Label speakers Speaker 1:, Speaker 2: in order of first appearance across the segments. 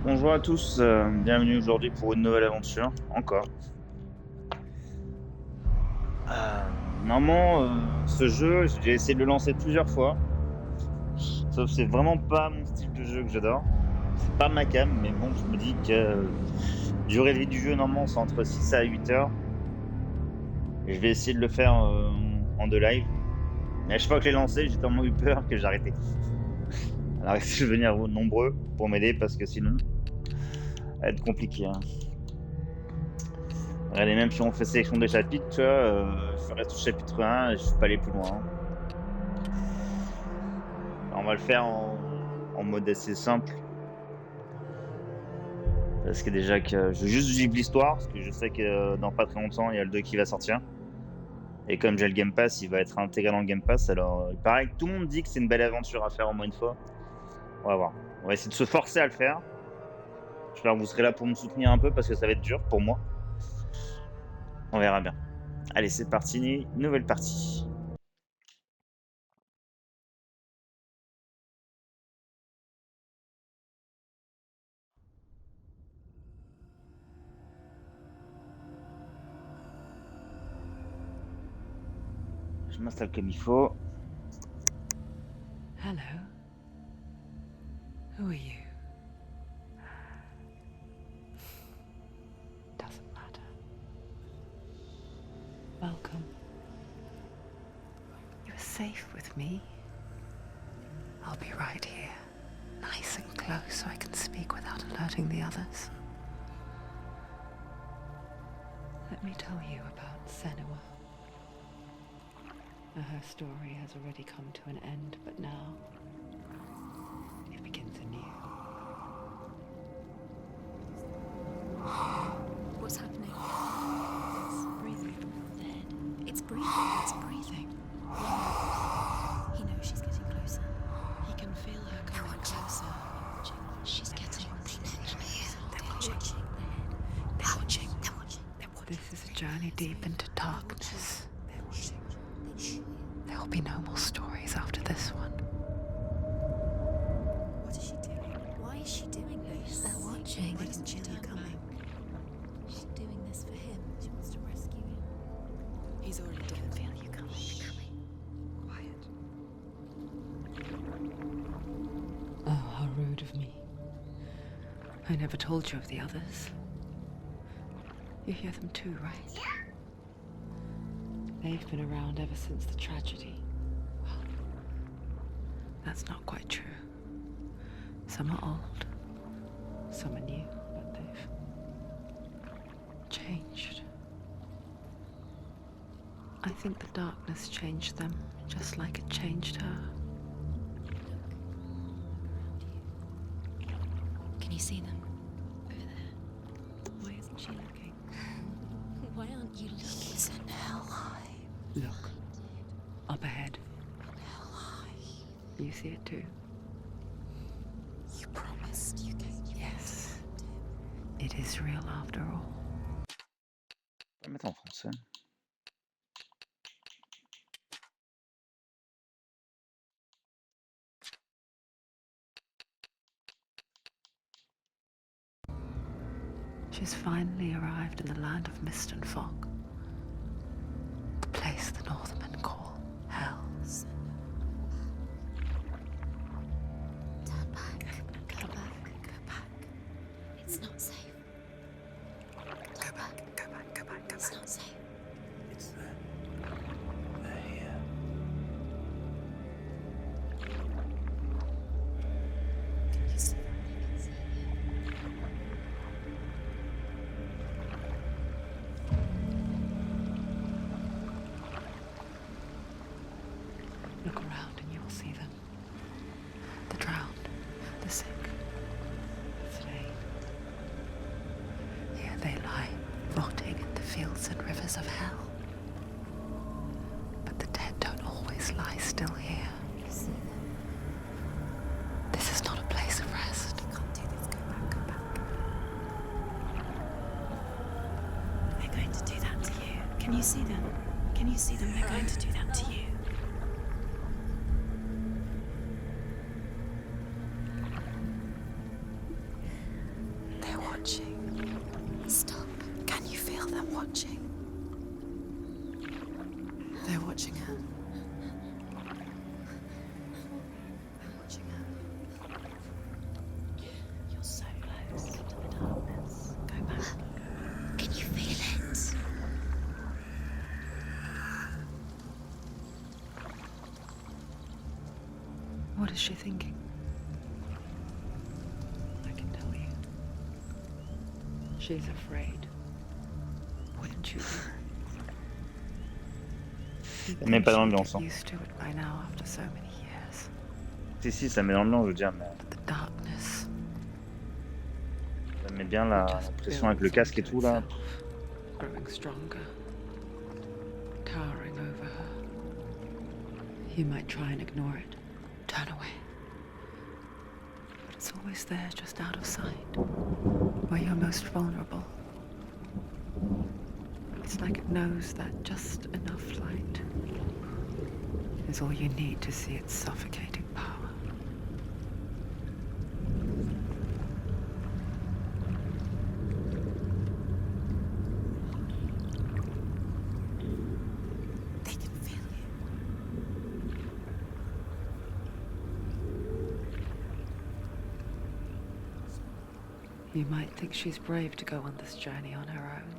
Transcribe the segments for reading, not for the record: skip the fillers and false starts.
Speaker 1: Bonjour à tous, bienvenue aujourd'hui pour une nouvelle aventure, encore. Normalement, ce jeu, j'ai déjà essayé de le lancer plusieurs fois, sauf que c'est vraiment pas mon style de jeu que j'adore. C'est pas ma cam, mais bon, je me dis que durée de vie du jeu, normalement, c'est entre 6 à 8 heures. Et je vais essayer de le faire en deux live. Mais à chaque fois que je l'ai lancé, j'ai tellement eu peur que j'ai arrêté. Alors, essayez de venir nombreux pour m'aider parce que sinon, ça va être compliqué, hein. Regardez, même si on fait sélection des chapitres, tu vois, je reste au chapitre 1 et je suis pas allé plus loin, hein. Alors, on va le faire en mode assez simple. Parce que déjà que je veux juste vivre l'histoire, parce que je sais que dans pas très longtemps, il y a le 2 qui va sortir. Et comme j'ai le Game Pass, il va être intégré dans le Game Pass. Alors, il paraît que tout le monde dit que c'est une belle aventure à faire au moins une fois. On va voir. On va essayer de se forcer à le faire. J'espère que vous serez là pour me soutenir un peu parce que ça va être dur pour moi. On verra bien. Allez, c'est parti, nouvelle partie. Je m'installe comme il faut.
Speaker 2: Hello. Who are you? Doesn't matter. Welcome. You're safe with me. I'll be right here, nice and close so I can speak without alerting the others. Let me tell you about Senua. Her story has already come to an end, but now it begins anew.
Speaker 3: What's happening? It's breathing. Dead. It's breathing. It's breathing. He knows she's getting closer. He can feel her coming closer. She's getting closer. They're watching. They're watching. They're watching.
Speaker 2: This is a journey deep into darkness. There will be no more stories after this one.
Speaker 3: What is she doing? Why is she doing this? They're watching. Why doesn't she know coming? She's doing this for him. She wants to rescue him. He's already dead. I feel you coming. Quiet.
Speaker 2: Oh, how rude of me. I never told you of the others. You hear them too, right? They've been around ever since the tragedy. Well, that's not quite true. Some are old, some are new, but they've changed. I think the darkness changed them, just like it changed her.
Speaker 3: Can you see them? Over there. Why isn't she looking? Why aren't you looking? It's in Helheim.
Speaker 2: Look, up ahead.
Speaker 3: Helheim.
Speaker 2: You see it too?
Speaker 3: You promised you gave.
Speaker 2: Yes. It is real after all.
Speaker 1: On va mettre en français.
Speaker 2: She's finally arrived in the land of mist and fog. The place the Northmen call Hell.
Speaker 3: Turn back. Go back. Go back. It's not safe. Go back. Go back. Go back. It's not safe.
Speaker 4: It's them. They're here.
Speaker 3: Can you see?
Speaker 2: Look around and you will see them. The drowned, the sick, the slain. Here they lie, rotting in the fields and rivers of hell. But the dead don't always lie still here. This is not a place of rest.
Speaker 3: You can't do this. Go back. Go back. They're going to do that to you. Can you see them? Can you see them? They're going to do that to you.
Speaker 2: They're watching.
Speaker 3: Stop.
Speaker 2: Can you feel them watching? They're watching her. They're watching her. You're so close to the darkness. Go back.
Speaker 3: Can you feel it?
Speaker 2: What is she thinking? I can tell you. She's afraid. Wouldn't you be? You'd
Speaker 1: Ça met
Speaker 2: think
Speaker 1: pas dans
Speaker 2: she'd
Speaker 1: l'ambiance,
Speaker 2: get
Speaker 1: hein.
Speaker 2: used to it by now after so many years.
Speaker 1: Si, ça met dans l'ambiance, je veux dire, mais
Speaker 2: But the darkness
Speaker 1: ça met bien la
Speaker 2: just
Speaker 1: pression avec le
Speaker 2: builds
Speaker 1: casque et
Speaker 2: onto
Speaker 1: tout là.
Speaker 2: itself, growing stronger, towering over her. You might try and ignore it, turn away. But it's always there, just out of sight, where you're most vulnerable. It's like it knows that just enough light is all you need to see its suffocating power.
Speaker 3: They can feel you.
Speaker 2: You might think she's brave to go on this journey on her own,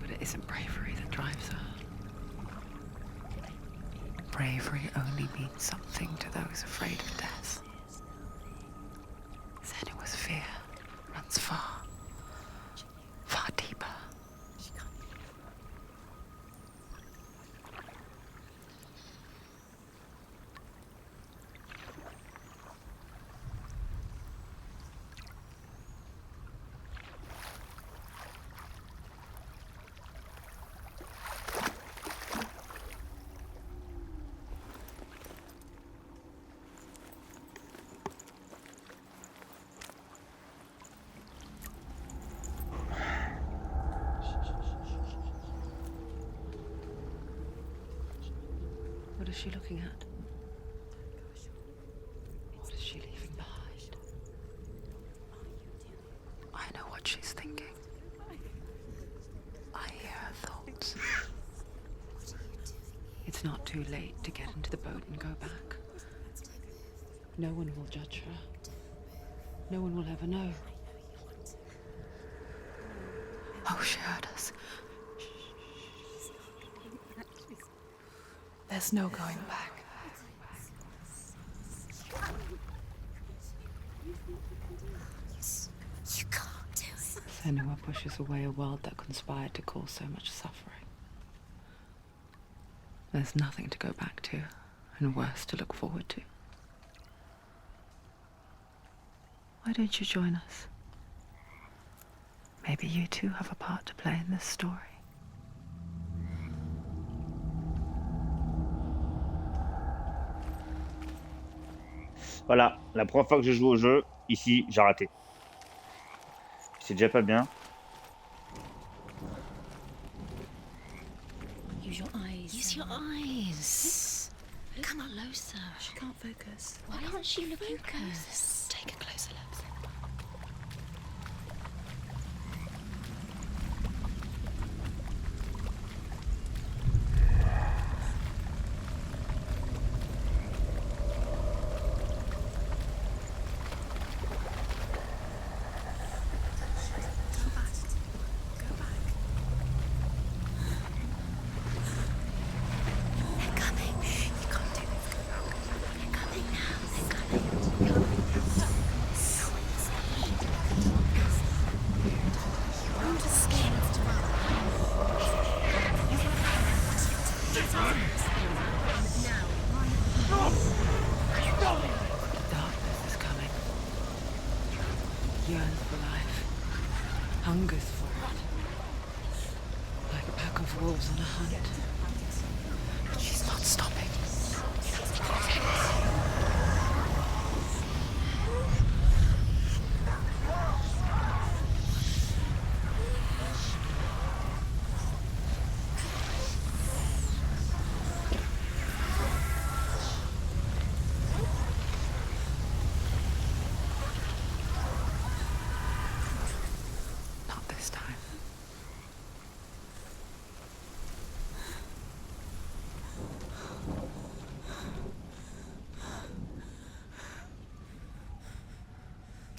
Speaker 2: but it isn't bravery that drives her. Bravery only means something to those afraid of death. Senua's fear runs far, far deeper. What is she looking at? What is she leaving behind? I know what she's thinking. I hear her thoughts. It's not too late to get into the boat and go back. No one will judge her. No one will ever know. Oh, she heard us. There's no going back.
Speaker 3: You can't do it.
Speaker 2: Senua pushes away a world that conspired to cause so much suffering. There's nothing to go back to, and worse to look forward to. Why don't you join us? Maybe you too have a part to play in this story.
Speaker 1: Voilà, la première fois que j'ai joué au jeu, ici, j'ai raté. C'est déjà pas bien.
Speaker 3: Use your eyes. Use your eyes. Come closer. She can't focus. Why can't she focus? Take a closer look.
Speaker 2: Darkness is coming. Yearns for life. Hungers for it. Like a pack of wolves on a hunt. But she's not stopping.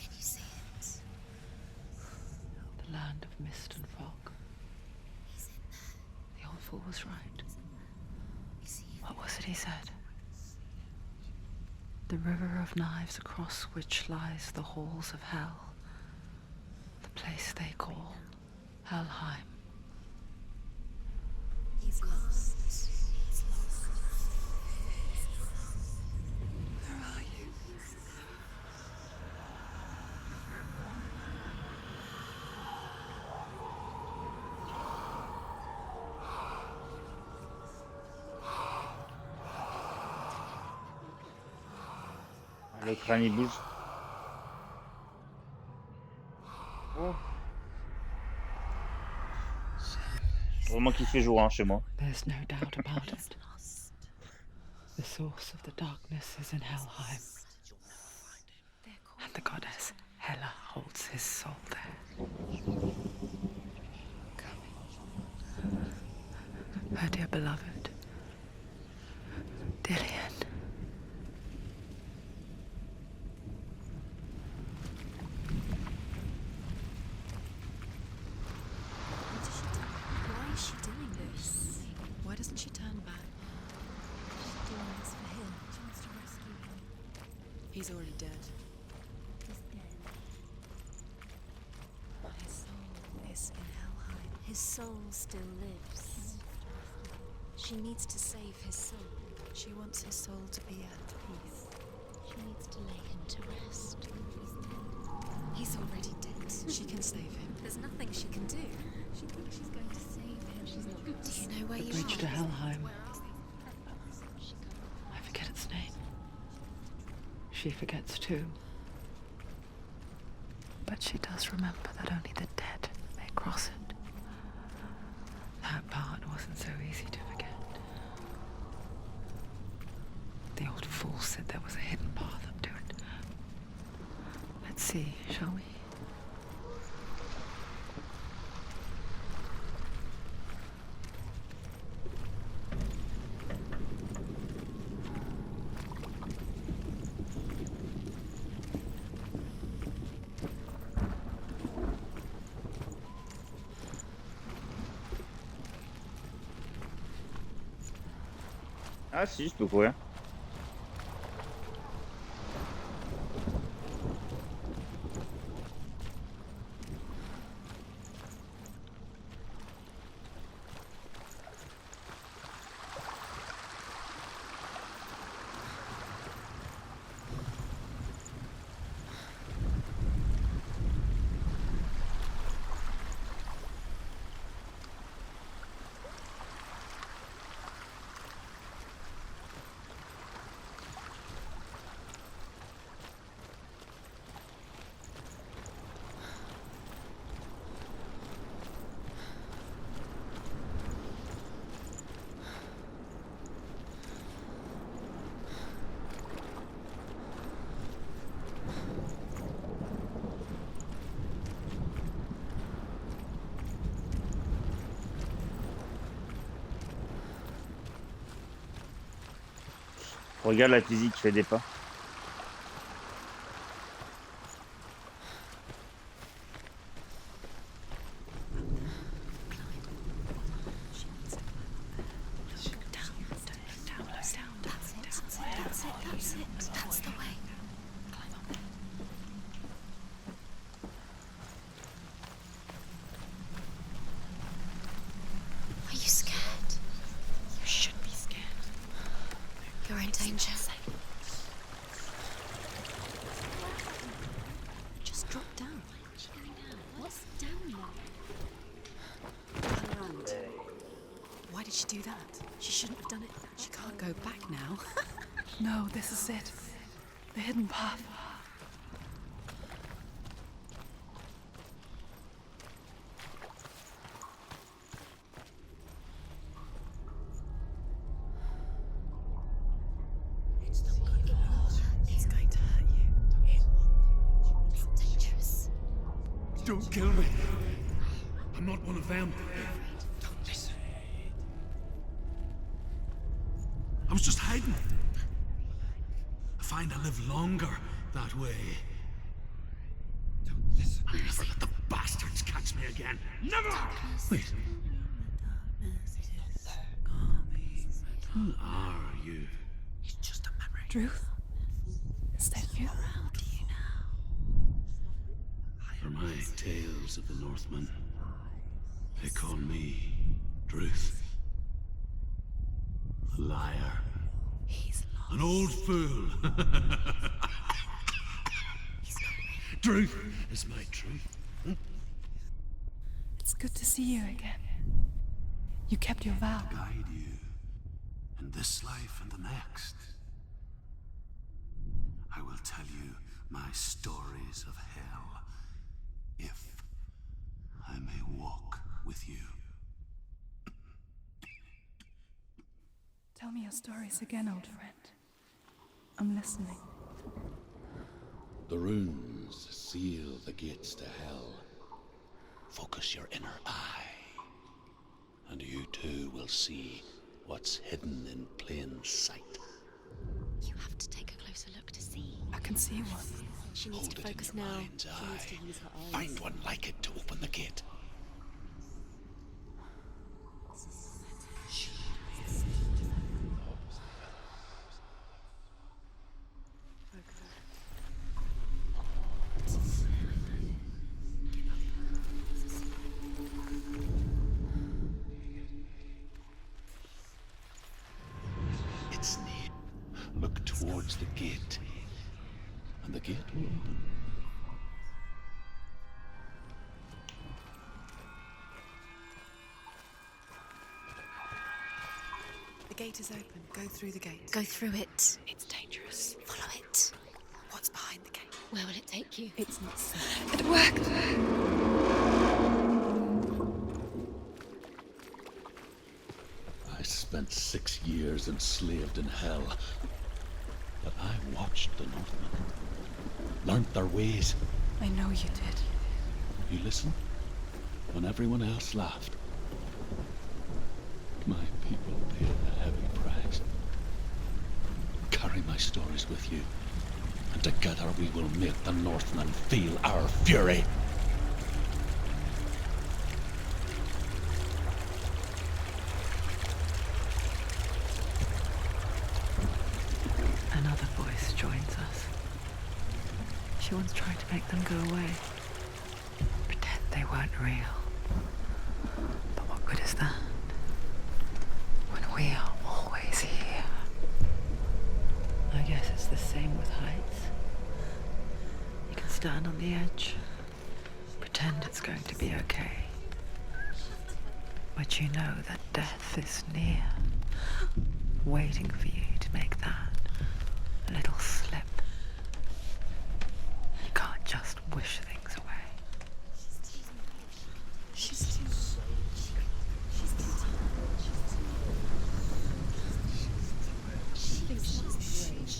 Speaker 3: Can you see it?
Speaker 2: The land of mist and fog.
Speaker 3: He's in there.
Speaker 2: The old fool was right.
Speaker 3: Is he?
Speaker 2: What was it he said? The river of knives across which lies the halls of hell. The place they call Helheim.
Speaker 3: He's lost. He's lost.
Speaker 2: Where are you?
Speaker 1: Le crâne il bouge. Oh. Vraiment qu'il fait jour hein, chez moi.
Speaker 2: There's no doubt about it. The source of the darkness is in Helheim. And the goddess Hela holds his soul there. Her dear beloved, Dillion.
Speaker 3: Why is she doing this? Why doesn't she turn back? She's doing this for him. She wants to rescue him.
Speaker 5: He's already dead.
Speaker 3: He's dead. His soul is in Helheim. His soul still lives. She needs to save his soul.
Speaker 5: She wants his soul to be at peace.
Speaker 3: She needs to lay him to rest.
Speaker 5: He's already dead. She can save him.
Speaker 3: There's nothing she can do. She thinks she's going to save him. She's not going to. Do you know where
Speaker 2: The
Speaker 3: you
Speaker 2: bridge
Speaker 3: are?
Speaker 2: to Helheim.
Speaker 3: Where are we?
Speaker 2: I forget its name. She forgets too. But she does remember that only the dead may cross it. That part wasn't so easy to forget. The old fool said there was a hidden path up to it. Let's see, shall we?
Speaker 1: Ah si, je peux courir. Regarde la physique qui fait des pas.
Speaker 3: That's the way. Are you scared?
Speaker 5: You should be scared.
Speaker 3: You're in danger.
Speaker 5: Just drop down.
Speaker 3: What's down there?
Speaker 5: Around. Why did she do that? She shouldn't have done it. She can't go back now.
Speaker 2: No, this is it. The hidden path.
Speaker 5: He's going to hurt you.
Speaker 3: It's dangerous.
Speaker 4: Don't kill me. I'm not one of them.
Speaker 5: Don't listen.
Speaker 4: I was just hiding. I find I live longer that way. again. Never! Wait. Who are you?
Speaker 5: It's just a memory. Druth? Is that you?
Speaker 4: For my tales of the Northmen, they call me Druth. A liar.
Speaker 5: He's lost.
Speaker 4: An old fool. Truth is my truth.
Speaker 5: It's good to see you again. You kept your vow.
Speaker 4: Guide you in this life and the next. I will tell you my stories of hell, if I may walk with you.
Speaker 5: Tell me your stories again, old friend. I'm listening.
Speaker 4: The runes seal the gates to hell. Focus your inner eye, and you too will see what's hidden in plain sight.
Speaker 3: You have to take a closer look to see.
Speaker 5: I can see one.
Speaker 3: She needs
Speaker 4: Hold
Speaker 3: to
Speaker 4: it in
Speaker 3: focus
Speaker 4: your
Speaker 3: now.
Speaker 4: mind's
Speaker 3: She
Speaker 4: eye.
Speaker 3: needs to use her eyes.
Speaker 4: Find one like it to open the gate. It's near. Look towards the gate, and the gate will open.
Speaker 5: The gate is open. Go through the gate.
Speaker 3: Go through it.
Speaker 5: It's dangerous.
Speaker 3: Follow it.
Speaker 5: What's behind the gate?
Speaker 3: Where will it take you?
Speaker 5: It's not safe. It worked!
Speaker 4: I spent 6 years enslaved in hell, but I watched the Northmen, learnt their ways.
Speaker 5: I know you did.
Speaker 4: You listen when everyone else laughed. My people paid a heavy price. Carry my stories with you, and together we will make the Northmen feel our fury.
Speaker 2: Another voice joins us. She once tried to make them go away. Pretend they weren't real. But what good is that? When we are always here. I guess it's the same with heights. You can stand on the edge, pretend it's going to be okay. But you know that death is near, waiting for you to make that little slip. You can't just wish things away.
Speaker 5: She's too...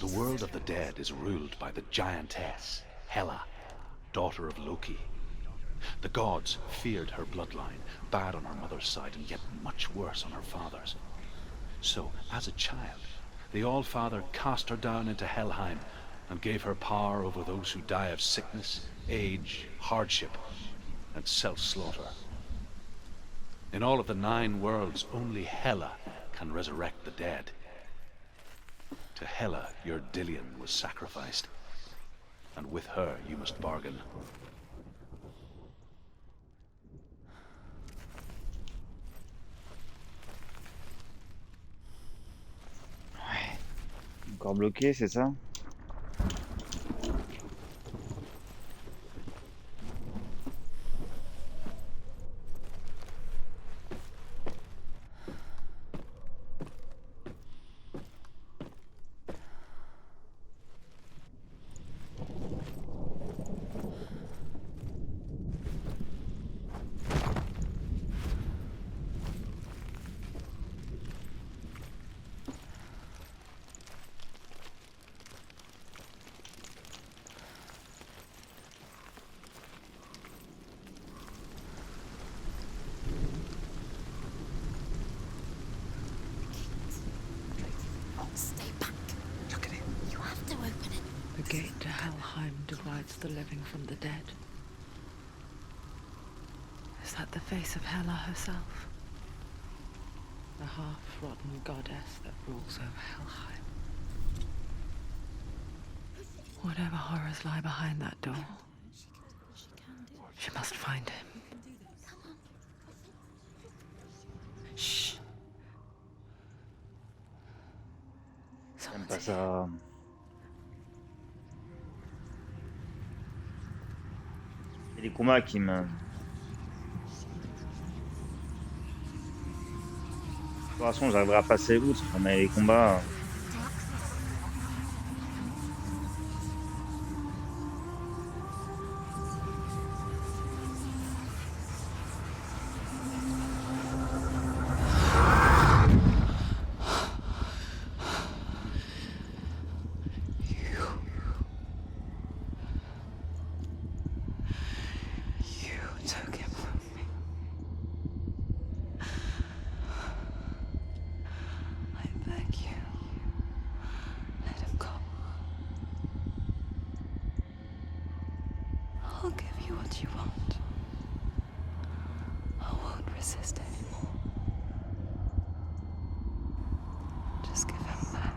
Speaker 4: The world of the dead is ruled by the giantess, Hela, daughter of Loki. The gods feared her bloodline, bad on her mother's side and yet much worse on her father's. So, as a child, the All-Father cast her down into Helheim and gave her power over those who die of sickness, age, hardship, and self-slaughter. In all of the 9 worlds, only Hela can resurrect the dead. To Hela, your Dillion was sacrificed, and with her you must bargain.
Speaker 1: Encore bloqué, c'est ça?
Speaker 3: Stay back.
Speaker 5: Look at it.
Speaker 3: You have to open it.
Speaker 2: The gate to Helheim divides the living from the dead. that the face of Hela herself? The half-rotten goddess that rules over Helheim. Whatever horrors lie behind that door, she must find him. Shh.
Speaker 1: J'aime pas ça. C'est les combats qui me... L'exploration, j'arriverai à passer outre, mais les combats...
Speaker 2: I'll give you what you want. I won't resist anymore. Just give him back.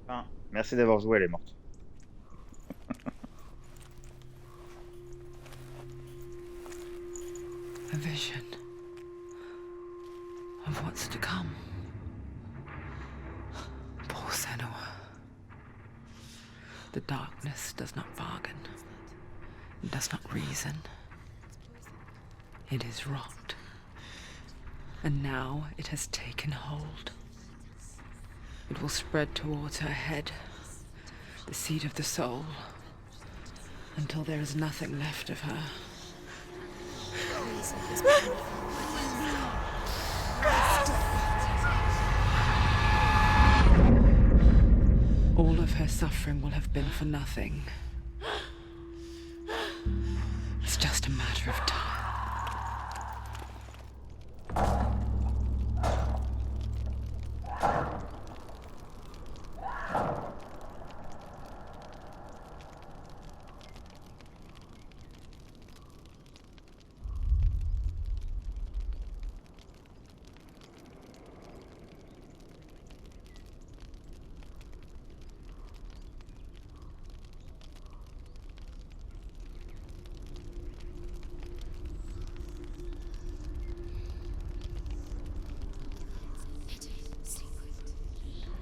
Speaker 1: Enfin, merci d'avoir joué, elle est morte.
Speaker 2: A vision of what's to come. Poor Senua. The darkness does not bargain. It does not reason. It is rot. And now it has taken hold. It will spread towards her head, the seat of the soul, until there is nothing left of her. All of her suffering will have been for nothing. It's just a matter of time.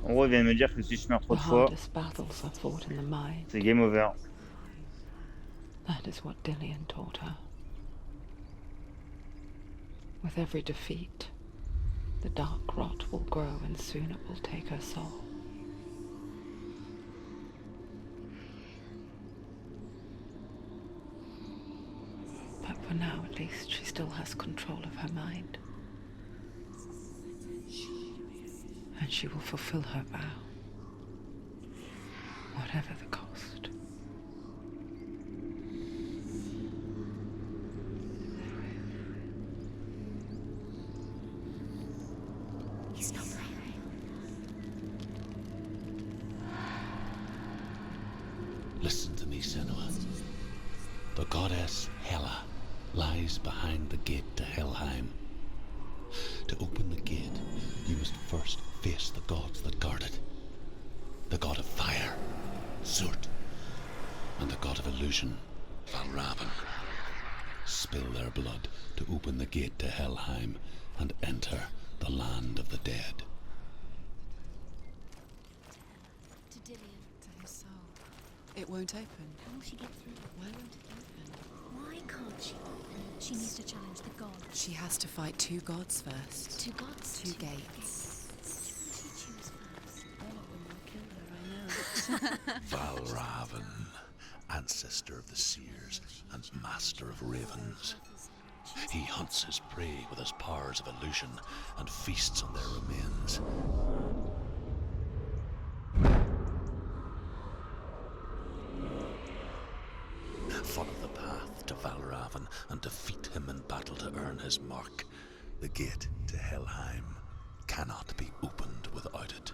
Speaker 1: En gros, il vient de me dire que si je meurs trop
Speaker 2: The
Speaker 1: de fois,
Speaker 2: hardest battles are fought in the mind.
Speaker 1: c'est game over.
Speaker 2: That is what Dillion taught her. With every defeat, the dark rot will grow and soon it will take her soul. But for now, at least, she still has control of her mind. And she will fulfill her vow, whatever the cost.
Speaker 3: He's not right.
Speaker 4: Listen to me, Senua. The goddess Hela lies behind the gate to Helheim. To open the gate, you must first face the gods that guard it. The god of fire, Zurt, and the god of illusion, Valravn. Spill their blood to open the gate to Helheim and enter the land of the dead.
Speaker 3: To Dillion.
Speaker 5: To his soul. It won't open.
Speaker 3: How will she get through?
Speaker 5: Why won't it open?
Speaker 3: Why can't she? She needs to challenge the gods.
Speaker 5: She has to fight two gods first.
Speaker 3: Two gods?
Speaker 5: Two gates.
Speaker 3: Who will she choose first? All of them will kill her, I know.
Speaker 4: Valravn, ancestor of the seers and master of ravens. He hunts his prey with his powers of illusion and feasts on their remains. Follow the path to Valravn and defeat him in battle to earn his mark. The gate to Helheim cannot be opened without it.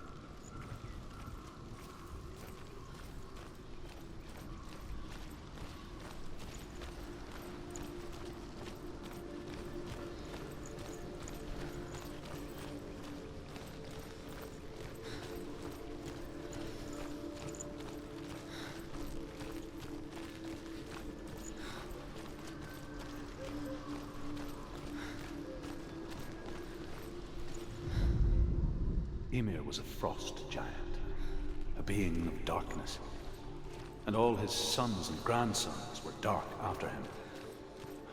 Speaker 4: Ymir was a frost giant, a being of darkness, and all his sons and grandsons were dark after him.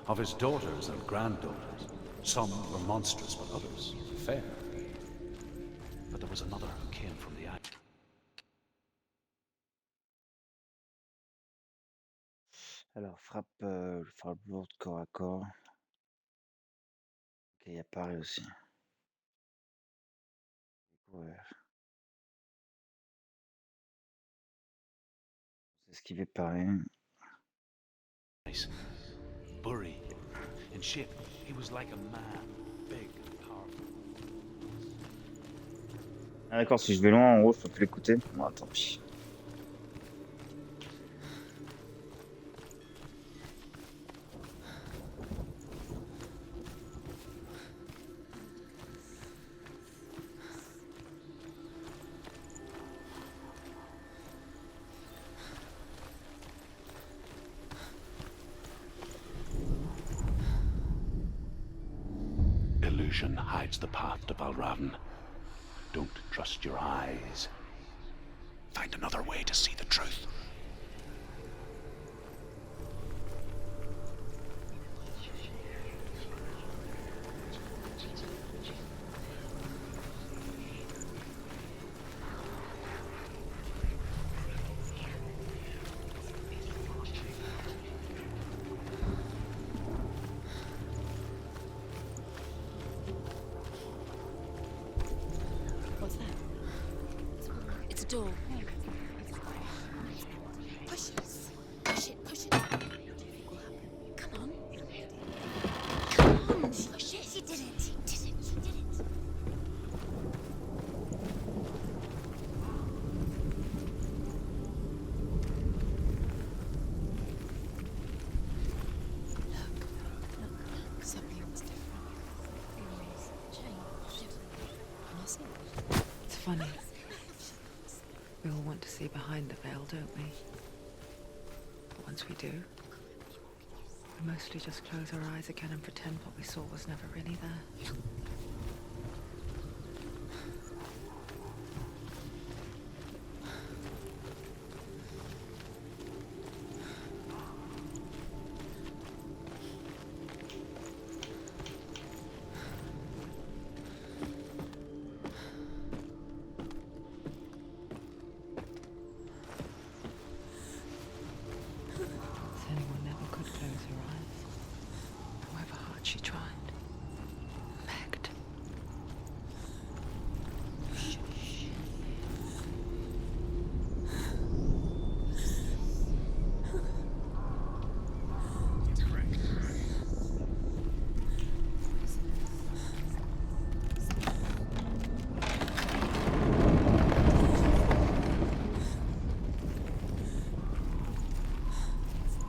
Speaker 4: Of his daughters and granddaughters, some were monstrous, but others fair. But there was another who came from the eye.
Speaker 1: Alors, frappe lourde corps à corps. Ok, il apparaît aussi. Ouais. C'est esquivé pareil.
Speaker 4: Nice. Burry. In shape, he was like a man, big and powerful.
Speaker 1: Ah d'accord, si je vais loin, en gros, je peux plus l'écouter. Bon, tant pis.
Speaker 4: Illusion hides the path to Valravn. Don't trust your eyes. Find another way to see the truth.
Speaker 5: What's that?
Speaker 3: It's a door.
Speaker 5: Push it.
Speaker 3: Push it, push it.
Speaker 5: Come on.
Speaker 3: Come on. Push it. She did it. She did it. She did it.
Speaker 5: Something was different.
Speaker 3: Change.
Speaker 5: Can I see?
Speaker 2: It's funny. We all want to see behind the veil, don't we? But once we do, we mostly just close our eyes again and pretend what we saw was never really there.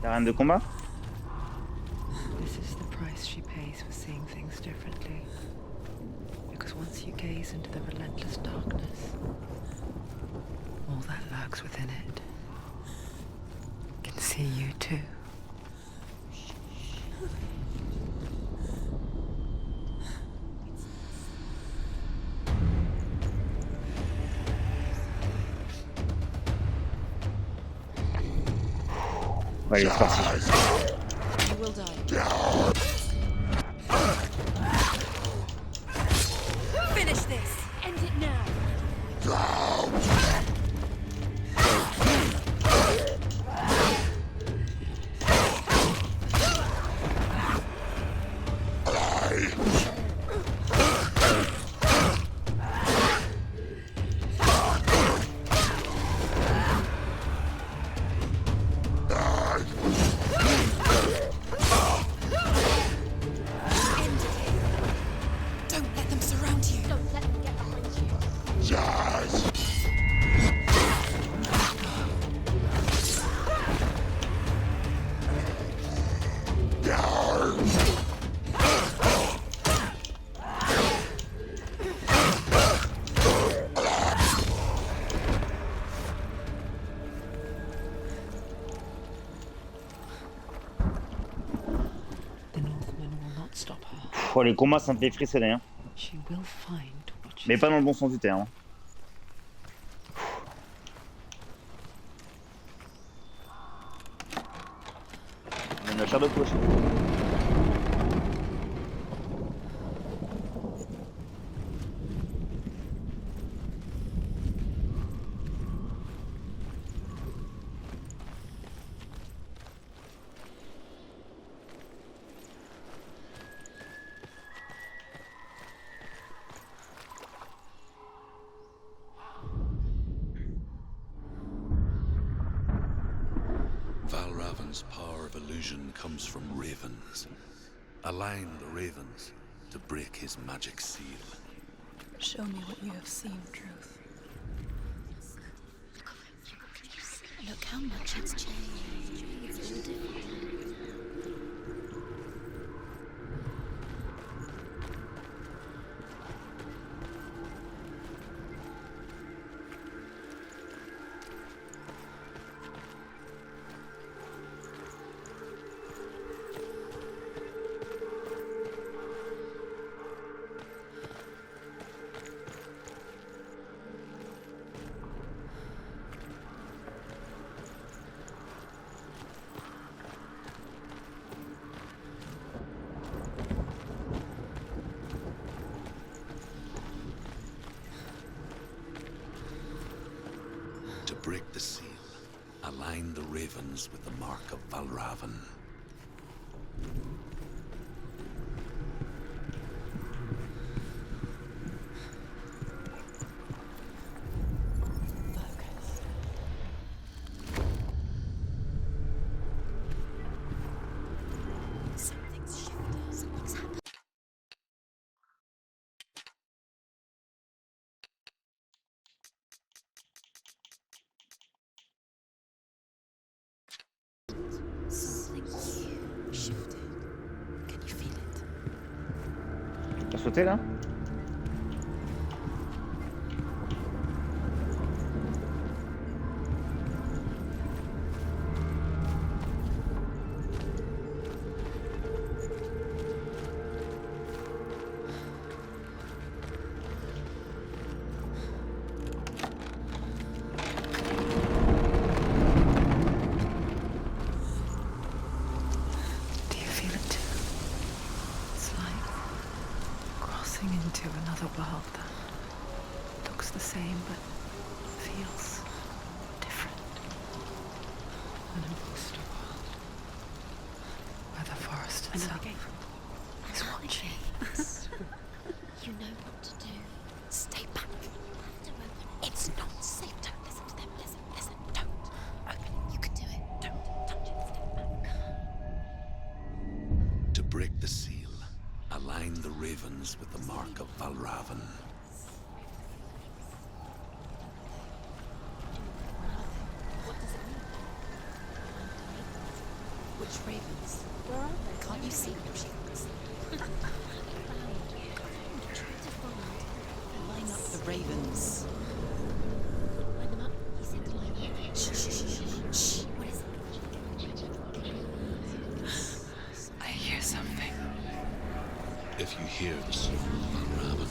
Speaker 1: L'arène de combat?
Speaker 2: This is the price she pays for seeing things differently. Because once you gaze into the relentless darkness, all that lurks within it can see you too.
Speaker 1: Allez, c'est parti.
Speaker 5: You will die. Finish this. End it now.
Speaker 1: Oh, les combats, ça me fait frissonner. Hein.
Speaker 2: She will find what she
Speaker 1: Mais pas dans le bon sens du terme. On a une chair de poche.
Speaker 4: Valravan's power of illusion comes from ravens. Align the ravens to break his magic seal.
Speaker 3: Show me what you have seen, Truth. Look how much it's changed. It's all different.
Speaker 4: To break the seal, align the ravens with the mark of Valravan.
Speaker 3: Something's shifted. Something's happened. Something new shifted. Can you feel it?
Speaker 1: T'as sauté là?
Speaker 2: Do you feel it too? It's like crossing into another world that looks the same but feels different. An imposter world where the forest itself is watching.
Speaker 3: You know what to do. Stay back. It's not safe. Don't listen to them. Listen. Don't. Open it. You can do it. Don't touch it. Step back.
Speaker 4: To break the seal, align the ravens with the mark of Valravan.
Speaker 3: What does it mean?
Speaker 5: Which ravens?
Speaker 3: Where are they?
Speaker 5: Can't you see them? She asked.
Speaker 3: Try to find.
Speaker 5: Line up the ravens.
Speaker 3: Line them up. He said to line them up.
Speaker 5: Shh, shh, shh, shh, shh.
Speaker 3: What is it?
Speaker 2: I hear something.
Speaker 4: If you hear the song of Raven,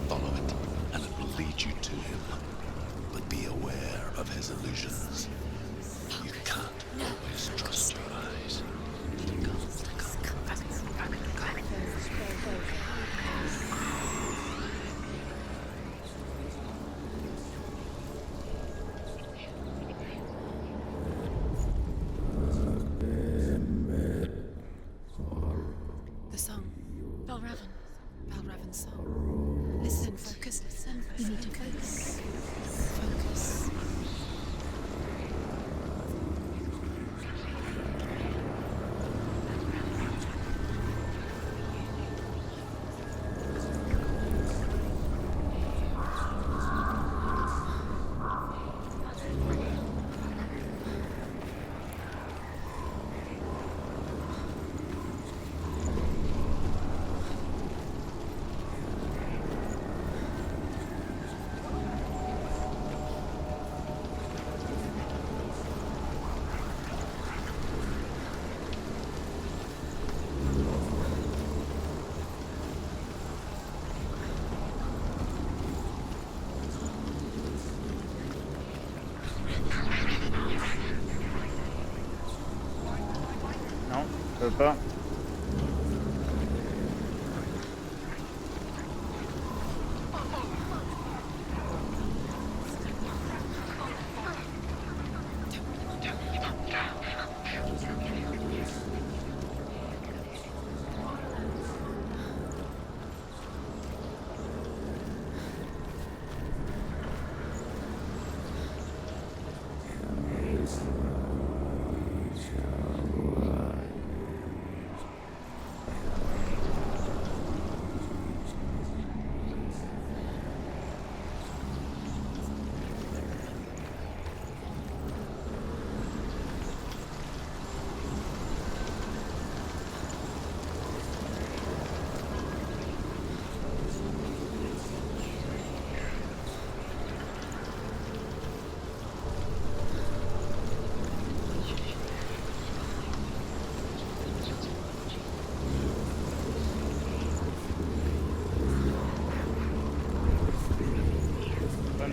Speaker 4: follow it, and it will lead you to him. But be aware of his illusions. You can't always trust your eyes.
Speaker 5: The song. Balraven. Balraven's song. Listen, focus, listen.
Speaker 3: You need to focus.
Speaker 5: Focus.
Speaker 1: Non, je peux pas.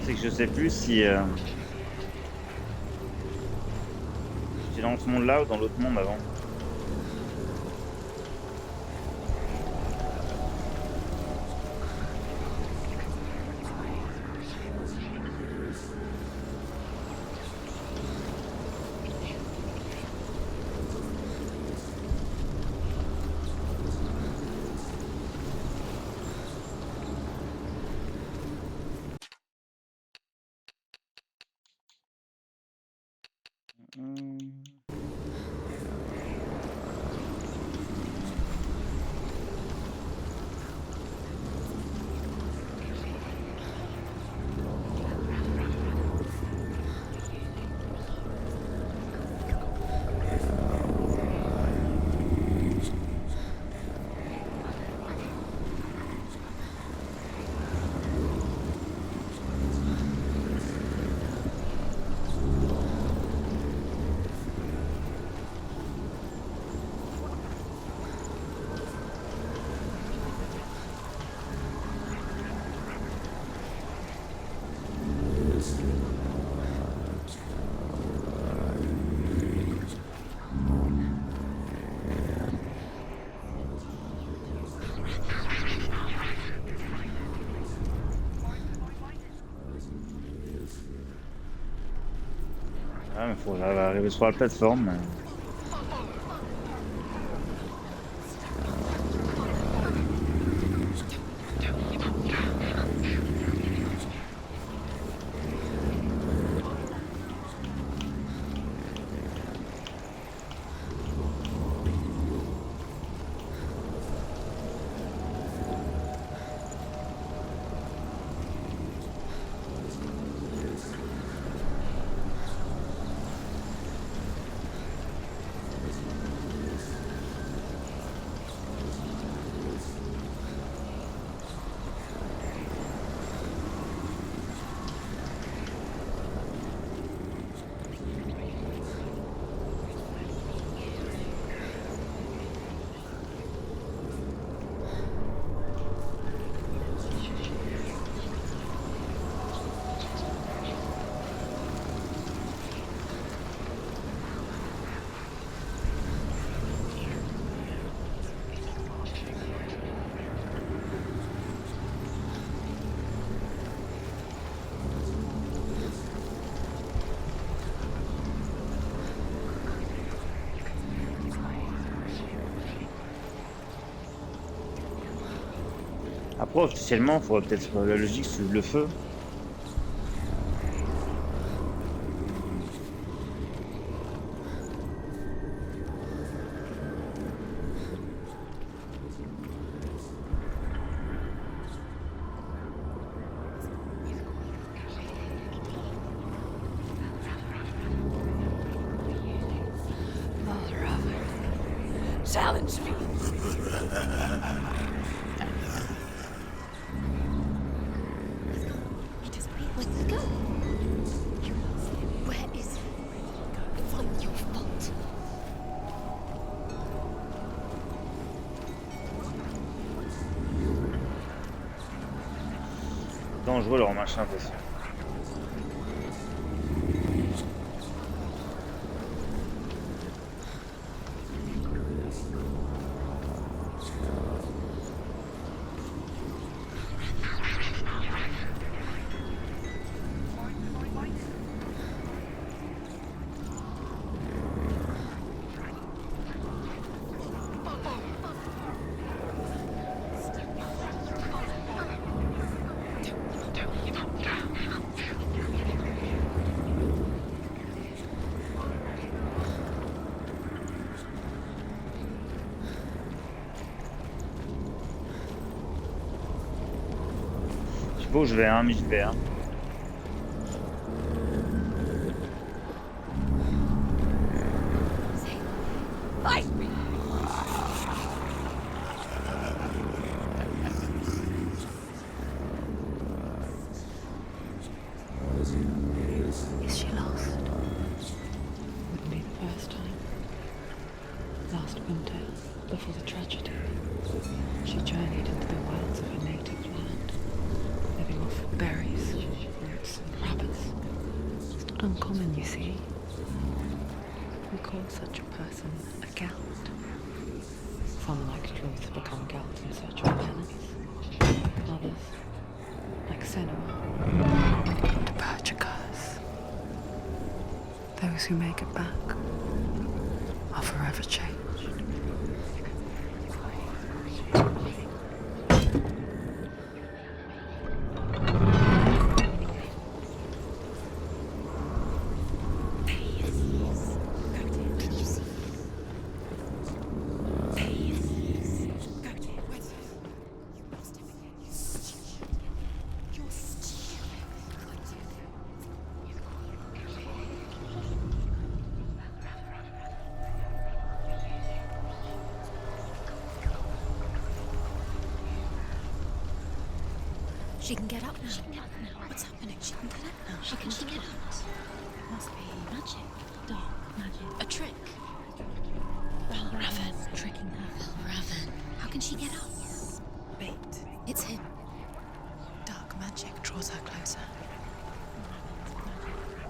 Speaker 1: C'est que je sais plus si j'étais dans ce monde là ou dans l'autre monde avant. Ah, mais faut arriver sur la plateforme. Ouais, officiellement, il faudrait peut-être la logique suivre le feu.
Speaker 2: Challenge me.
Speaker 3: He doesn't where did he go? Where is he? It's all your fault.
Speaker 1: Dangereux leur machin, parce que... Je sais pas où je vais, hein, mais je vais, hein.
Speaker 2: Fight me.
Speaker 5: Is she lost? Wouldn't be the first time. Last winter, before the tragedy, she journeyed into the wilds of her native land, living off berries, roots, and rabbits. It's not uncommon, you see. We call such a person a Gelt. Some, like Truth, become Gelt in search of penance. Others, like Senua, to purge a curse. Those who make it back are forever changed.
Speaker 3: She can get up now. What's happening? She can get up now. How can she get out? It must be magic. Dark magic. A trick. Raven tricking her. Raven. How can she get out? Wait. It's him.
Speaker 5: Dark magic draws her closer.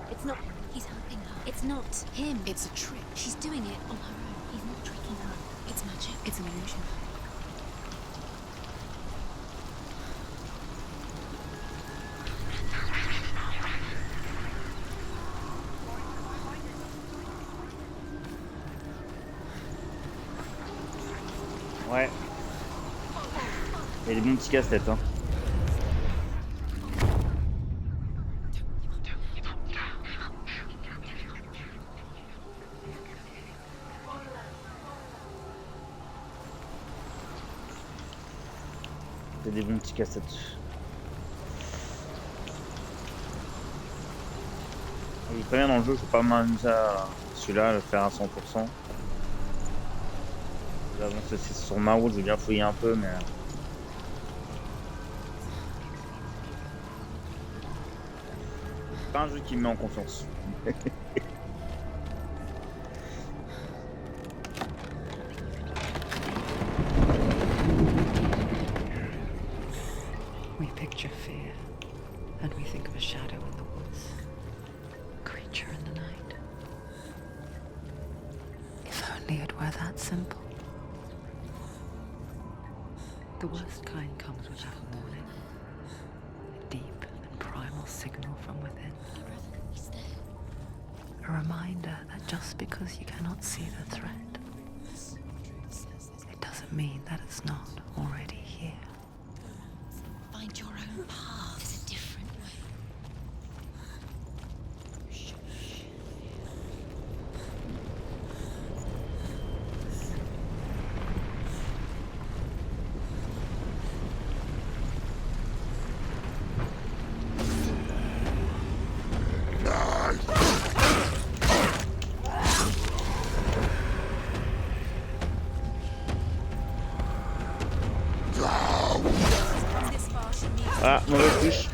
Speaker 3: It's not. He's helping her. It's not him. It's a trick. She's doing it on her own. He's not tricking her. It's magic. It's an illusion.
Speaker 1: Ouais. Il y a des bons petits casse-têtes, hein. Il y a des bons petits casse-têtes. Il est très bien dans le jeu, je vais pas m'amuser à celui-là, le faire à 100%. Avant que c'est sur ma route, je vais bien fouiller un peu, mais... C'est pas un jeu qui me met en confiance.
Speaker 5: We picture fear, and we think of a shadow in the woods, a creature in the night. If only it were that simple. The worst kind comes without warning. A deep and primal signal from within. A reminder that just because you cannot see the threat, it doesn't mean that it's not already here.
Speaker 3: find your own path. There's a different way.
Speaker 1: Ah, mauvaise touche.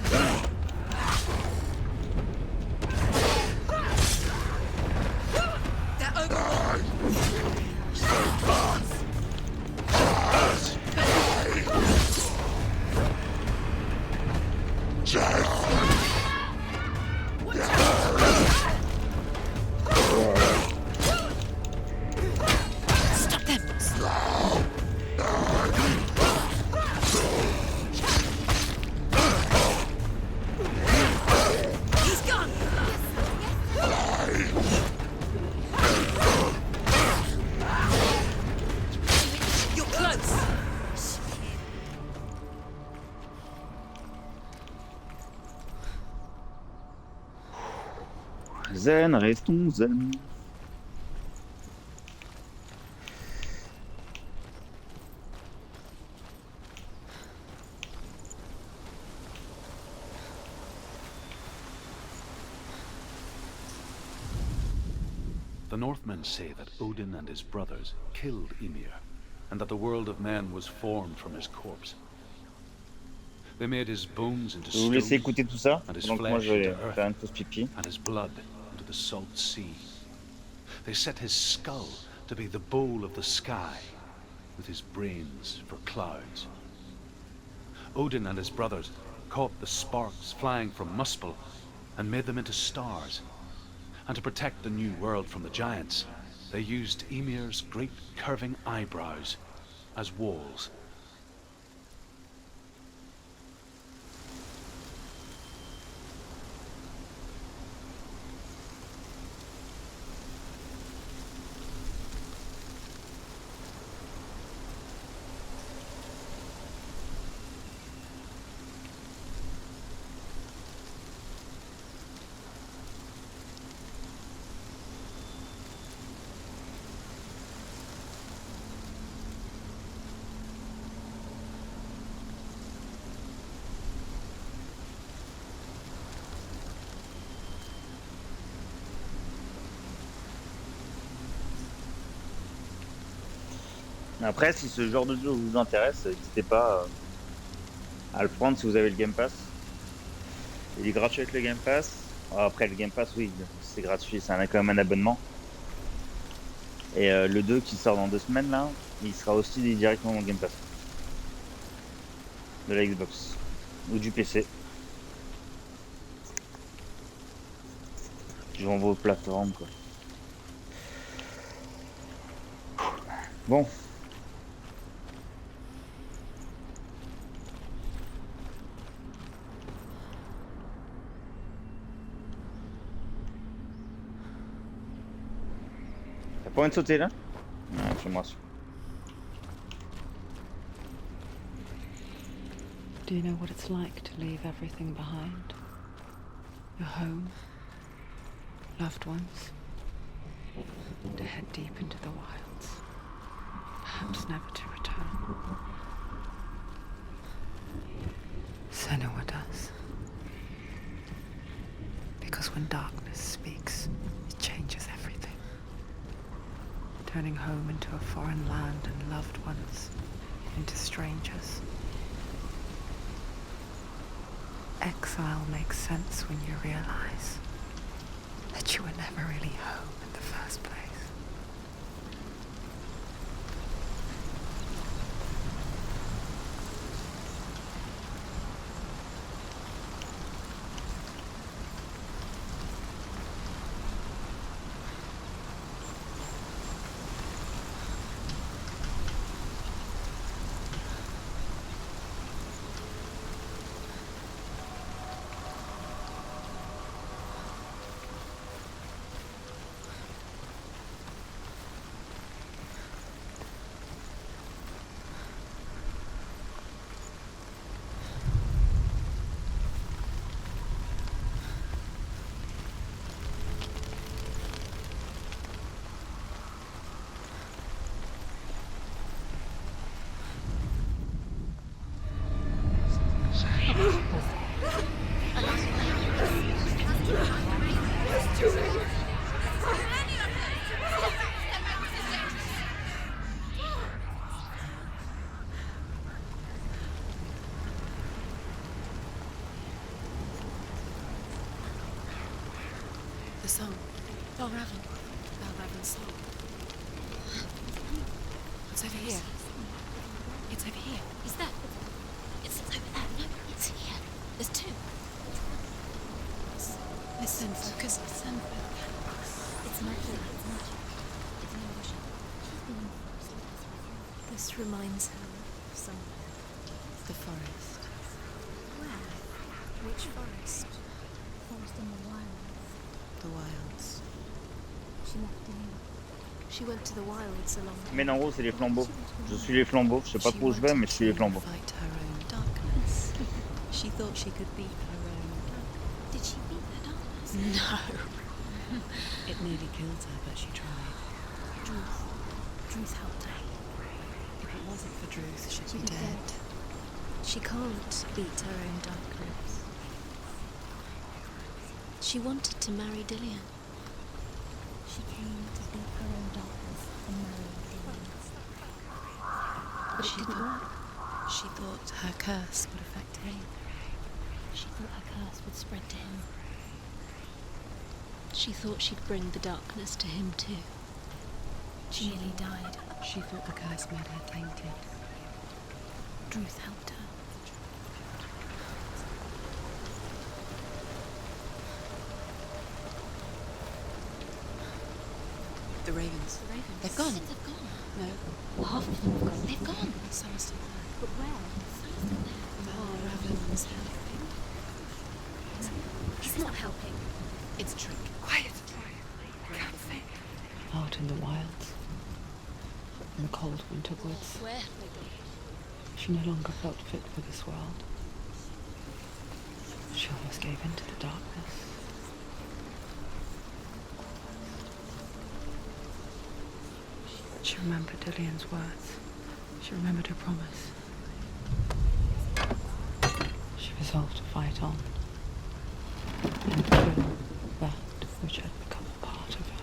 Speaker 1: Zen, restons zen.
Speaker 4: The Northmen say that Odin and his brothers killed Ymir, and that the world of men was formed from his corpse. They made his bones into
Speaker 1: Vous laissez
Speaker 4: stone,
Speaker 1: écouter tout ça,
Speaker 4: and his
Speaker 1: donc moi
Speaker 4: flesh
Speaker 1: je vais
Speaker 4: into earth,
Speaker 1: faire une pause pipi.
Speaker 4: and his blood into the salt sea. They set his skull to be the bowl of the sky, with his brains for clouds. Odin and his brothers caught the sparks flying from Muspel and made them into stars. And to protect the new world from the giants, they used Ymir's great curving eyebrows as walls.
Speaker 1: Après, si ce genre de jeu vous intéresse, n'hésitez pas à le prendre si vous avez le Game Pass. Il est gratuit avec le Game Pass. Après, le Game Pass, oui, c'est gratuit, c'est quand même un abonnement. Et le 2 qui sort dans 2 semaines, là, il sera aussi directement dans le Game Pass. De la Xbox. Ou du PC. Je vais vos plateformes, quoi. Bon. T'as pas envie de sauter là? Ouais, fais-moi ça.
Speaker 5: Do you know what it's like to leave everything behind? Your home, loved ones, to head deep into the wilds, perhaps never to return. Senua does. Because when darkness speaks, it changes everything. Turning home into a foreign land and loved ones into strangers. Exile makes sense when you realize that you were never really home in the first place.
Speaker 3: The song. Balraven. Balraven's song. It's over here. It's over here.
Speaker 6: Is that? It's over there. No, it's here. There's two.
Speaker 3: Listen, focus, listen.
Speaker 6: It's not here. It's not. It's an illusion. This reminds her of somewhere.
Speaker 2: The forest.
Speaker 6: Where? Which forest? Forest in the wilds.
Speaker 2: The wilds.
Speaker 6: She left Dillion. She went to the wilds along.
Speaker 1: Mais en gros, c'est les flambeaux. Je suis les flambeaux. Je sais pas trop où je vais, mais je suis les flambeaux.
Speaker 2: Fight her own darkness. She thought she could beat her own.
Speaker 6: Did she beat the darkness?
Speaker 2: No. It nearly killed her, but she tried.
Speaker 6: Druth helped her.
Speaker 2: If it wasn't for Druth, she'd
Speaker 6: She'd
Speaker 2: be dead.
Speaker 6: She can't beat her own darkness. She wanted to marry Dillion. She came to beat her own darkness and marry Dillion. But it didn't work.
Speaker 2: She thought her curse would affect him.
Speaker 6: She thought her curse would spread to him. She thought she'd bring the darkness to him too. She nearly died.
Speaker 2: She thought the curse made her tainted.
Speaker 6: Druth helped her.
Speaker 2: The ravens.
Speaker 6: The ravens.
Speaker 2: They've gone.
Speaker 6: They've gone.
Speaker 2: No.
Speaker 6: Half of them have gone. They've gone.
Speaker 2: Some are still there.
Speaker 6: But where? Some are still there.
Speaker 2: The ravens helping.
Speaker 6: He's not helping.
Speaker 2: It's a trick. Quiet. Out in the wilds. In the cold winter woods.
Speaker 6: Where have they gone?
Speaker 2: She no longer felt fit for this world. She almost gave in to the darkness. She remembered Dillion's words. She remembered her promise. She resolved to fight on and kill that which had become a part of her.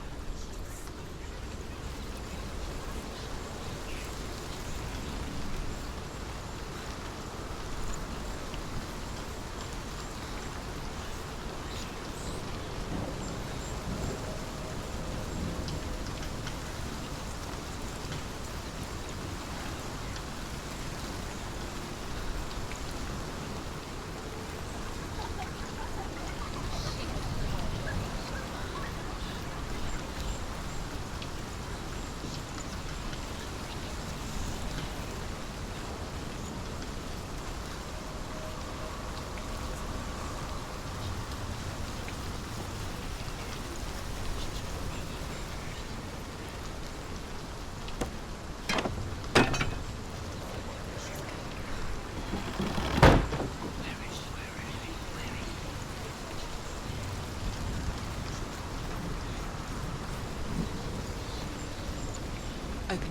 Speaker 2: Open it.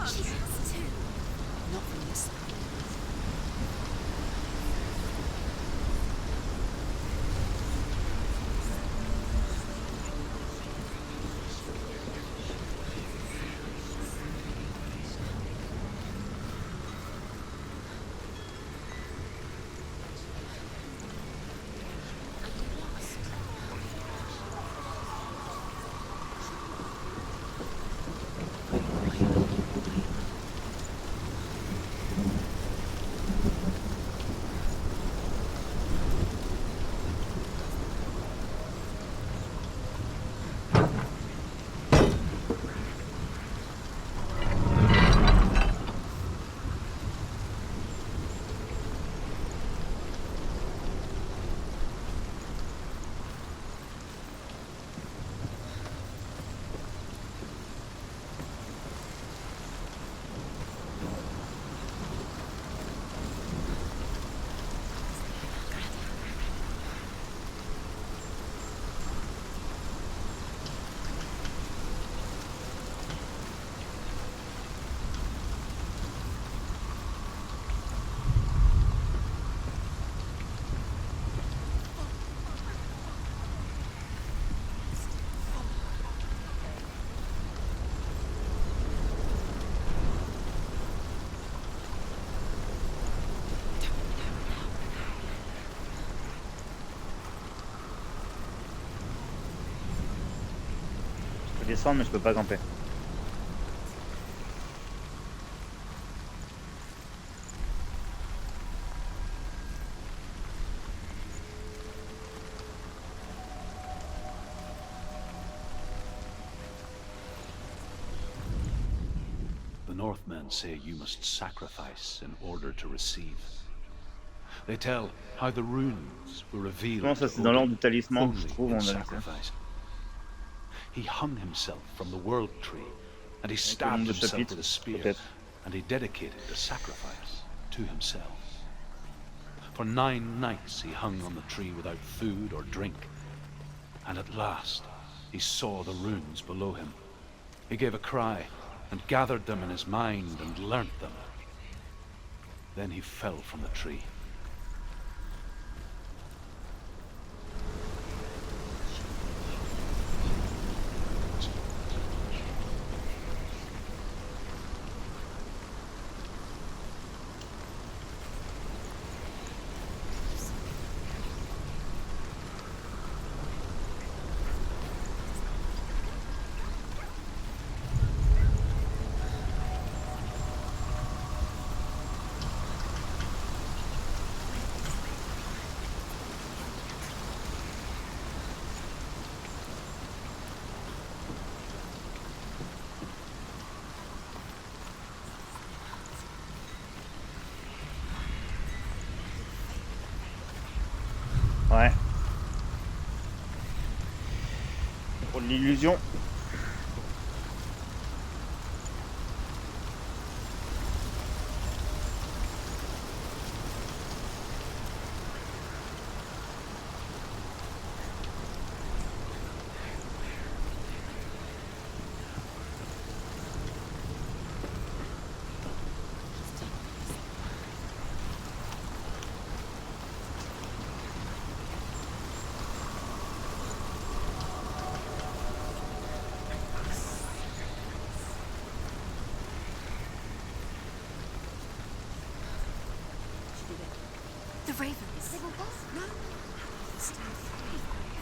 Speaker 6: She has to.
Speaker 2: Not from this side.
Speaker 1: descendre, mais je peux pas camper.
Speaker 4: The Northmen say you must sacrifice in order to receive. They tell how the runes were revealed.
Speaker 1: Non, ça c'est dans l'ordre du talisman, je trouve, on a vu ça.
Speaker 4: Sacrifice. He hung himself from the world tree, and he
Speaker 1: Avec le
Speaker 4: stabbed
Speaker 1: nombre de
Speaker 4: himself
Speaker 1: chapitres,
Speaker 4: with a spear,
Speaker 1: peut-être.
Speaker 4: and he dedicated the sacrifice to himself. For 9 nights he hung on the tree without food or drink, and at last he saw the runes below him. He gave a cry, and gathered them in his mind and learnt them. Then he fell from the tree.
Speaker 1: Ouais. Pour l'illusion.
Speaker 3: The ravens. No. There's 3.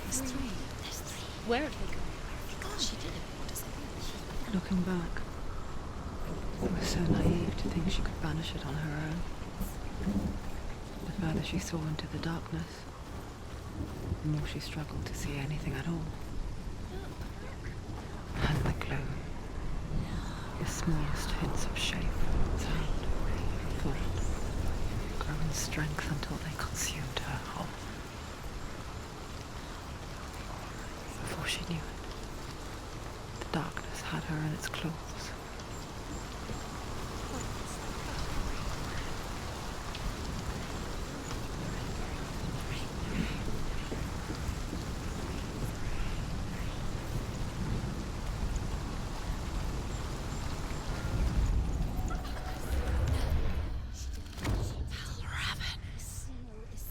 Speaker 3: There's 3. There's 3. Where have they gone? They're gone. She did it. What does it mean?
Speaker 5: Looking back, it was so naive to think she could banish it on her own. The further she saw into the darkness, the more she struggled to see anything at all. And the gloom, the smallest hints of shape, sound, thought, grow in strength until they consumed her whole. Before she knew it, the darkness had her in its claws.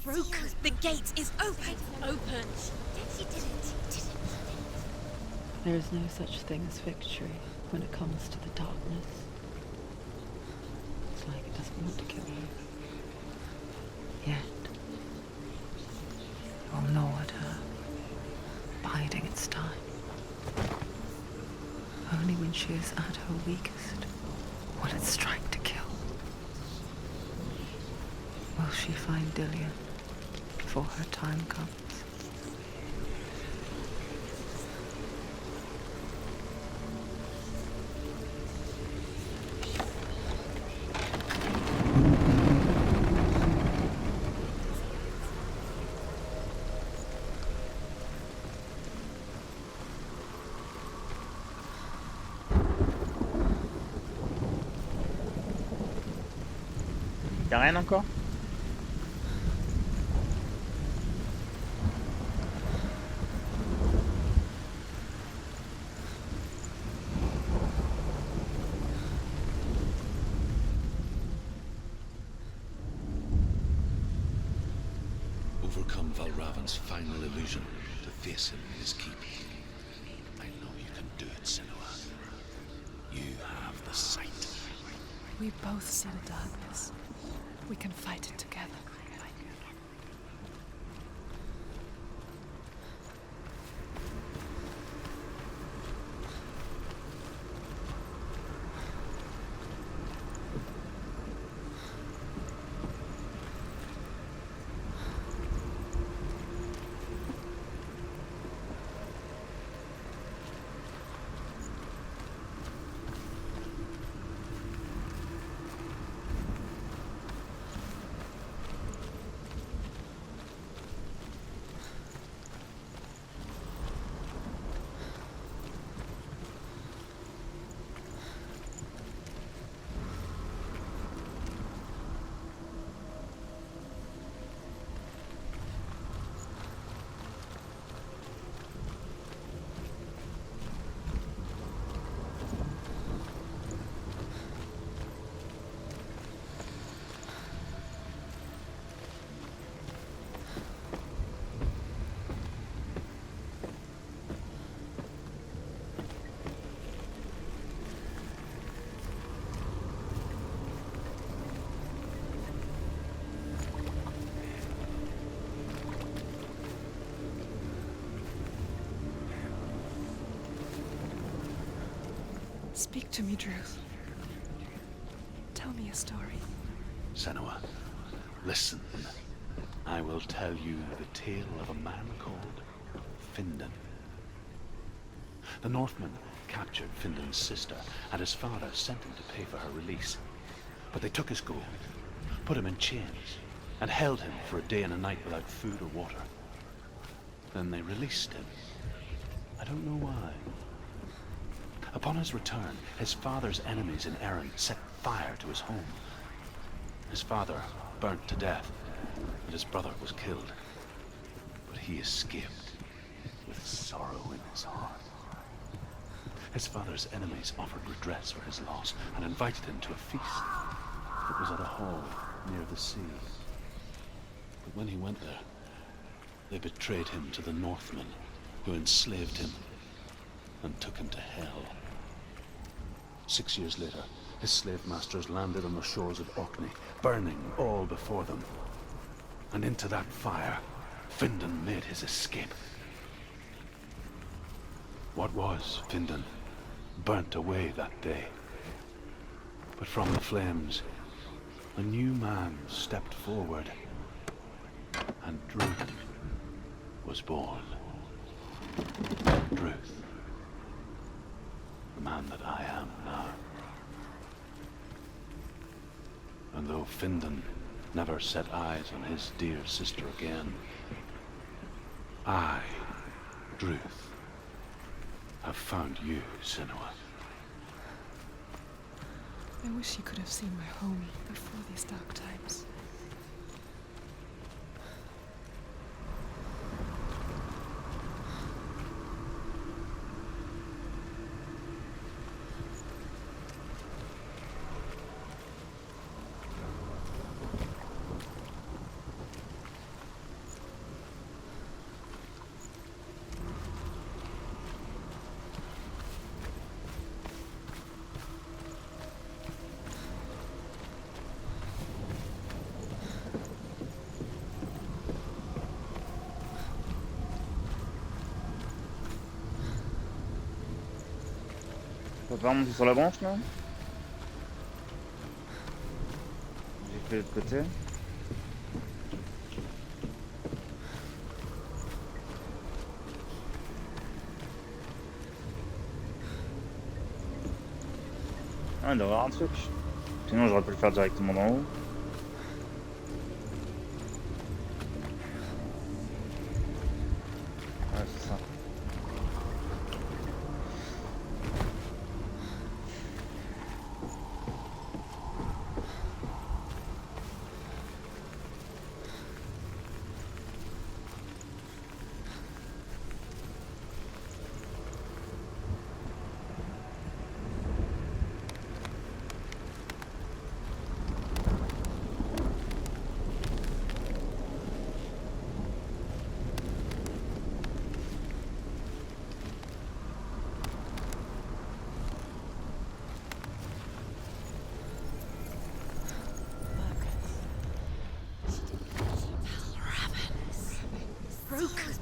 Speaker 3: Broken. The gate is open. Open. She did it.
Speaker 5: There is no such thing as victory when it comes to the darkness. It's like it doesn't want to kill you. Yet, it will gnaw at her, biding its time. Only when she is at her weakest will it strike to kill. Will she find Dillion before her time comes?
Speaker 1: Y'a rien encore?
Speaker 4: Overcome Valravan's final illusion to face him in his keep. I know you can do it, Senua. You have the sight.
Speaker 2: We both see the darkness. We can fight it together.
Speaker 5: Speak to me, Drew. Tell me a story.
Speaker 4: Senua, listen. I will tell you the tale of a man called Findan. The Northmen captured Findan's sister, and his father sent him to pay for her release. But they took his gold, put him in chains, and held him for a day and a night without food or water. Then they released him. I don't know why. Upon his return, his father's enemies in Erin set fire to his home. His father burnt to death, and his brother was killed. But he escaped with sorrow in his heart. His father's enemies offered redress for his loss and invited him to a feast. It was at a hall near the sea. But when he went there, they betrayed him to the Northmen, who enslaved him and took him to hell. 6 years later, his slave masters landed on the shores of Orkney, burning all before them. And into that fire, Findan made his escape. What was Findan burnt away that day. But from the flames, a new man stepped forward, and Druth was born. Druth, the man that I am now. And though Findan never set eyes on his dear sister again, I, Druth, have found you, Senua.
Speaker 5: I wish you could have seen my home before these dark times.
Speaker 1: On peut pas remonter sur la branche là? J'ai fait l'autre côté. Ah, il doit y avoir un truc. Sinon j'aurais pu le faire directement d'en haut. Ouais, c'est ça.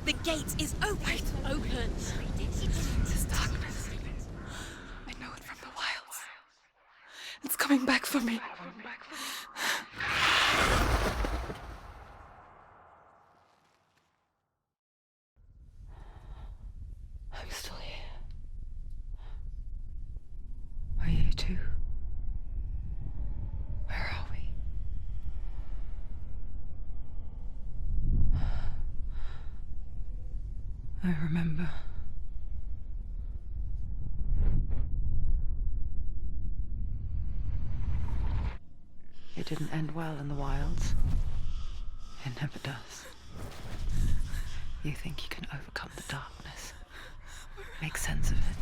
Speaker 3: The gate is open! Open!
Speaker 5: This darkness. I know it from the wilds. It's coming back for me. I'm still here. Are you too? Where are we? I remember. It didn't end well in the wilds. It never does. You think you can overcome the darkness, make sense of it,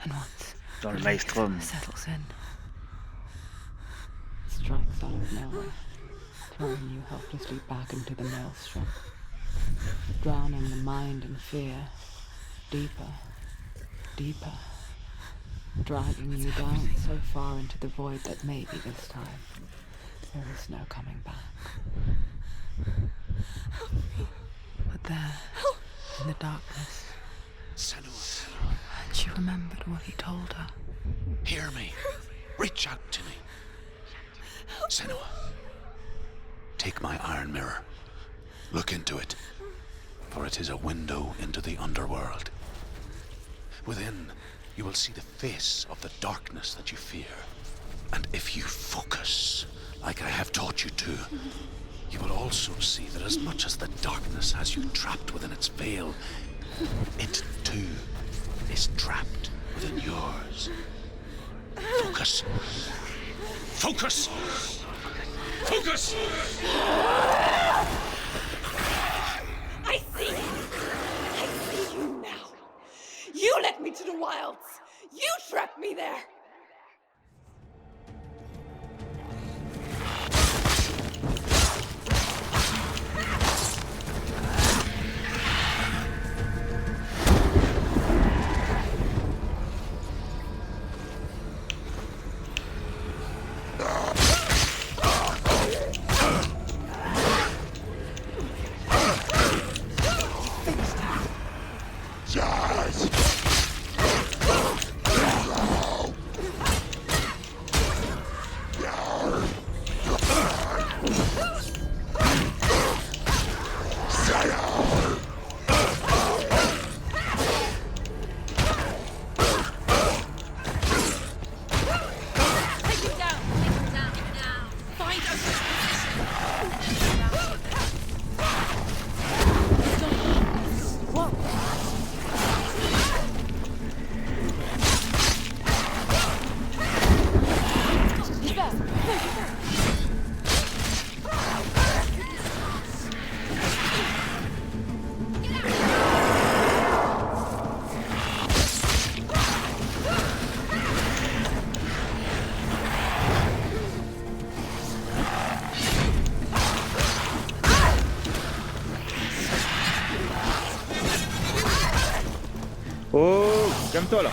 Speaker 5: and once
Speaker 1: Dans le
Speaker 5: relief
Speaker 1: maelstrom.
Speaker 5: settles in, it strikes out of nowhere, throwing you helplessly back into the maelstrom, drowning the mind in fear, deeper, deeper, dragging you down so far into the void that maybe this time there is no coming back. But there, in the darkness,
Speaker 4: Senua.
Speaker 5: aren't you
Speaker 2: remembered what he told her.
Speaker 4: Hear me. Reach out to me. Senua. Take my iron mirror. Look into it, for it is a window into the underworld. Within, you will see the face of the darkness that you fear. And if you focus, like I have taught you to, you will also see that as much as the darkness has you trapped within its veil, it too is trapped within yours. Focus. Focus! Focus!
Speaker 7: I see you! I see you now! You led me to the wilds! You trapped me there!
Speaker 1: Oh, calme-toi là.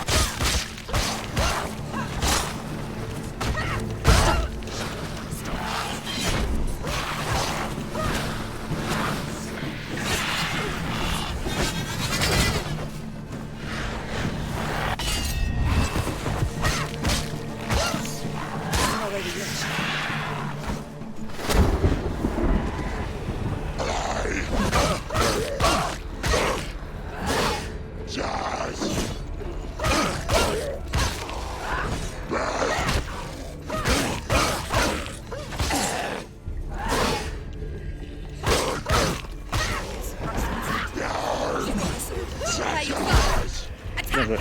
Speaker 1: Bien joué.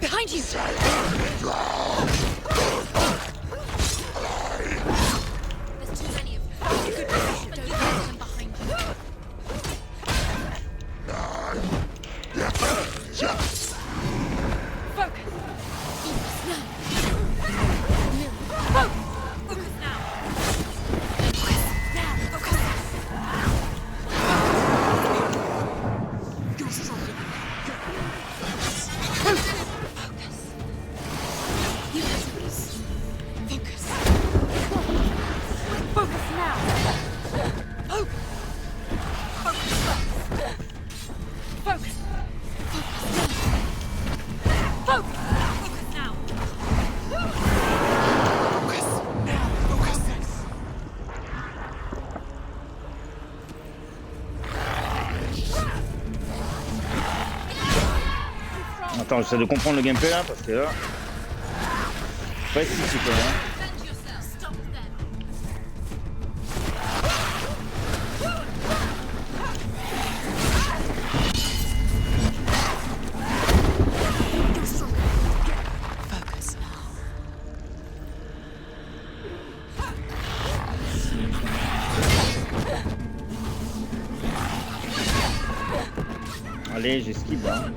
Speaker 6: Behind you! There's too many of them. You could push, but don't let them behind you. Focus! Focus now! You're stronger than that. Focus. You have to focus. Focus now. Focus. Focus. Focus. Focus now. Focus now. Focus.
Speaker 1: Attends, j'essaie de comprendre le gameplay là parce que là. Pas ici, c'est quoi hein.
Speaker 6: Defend yourself. Stop them. Focus now.
Speaker 1: Allez, j'esquive là.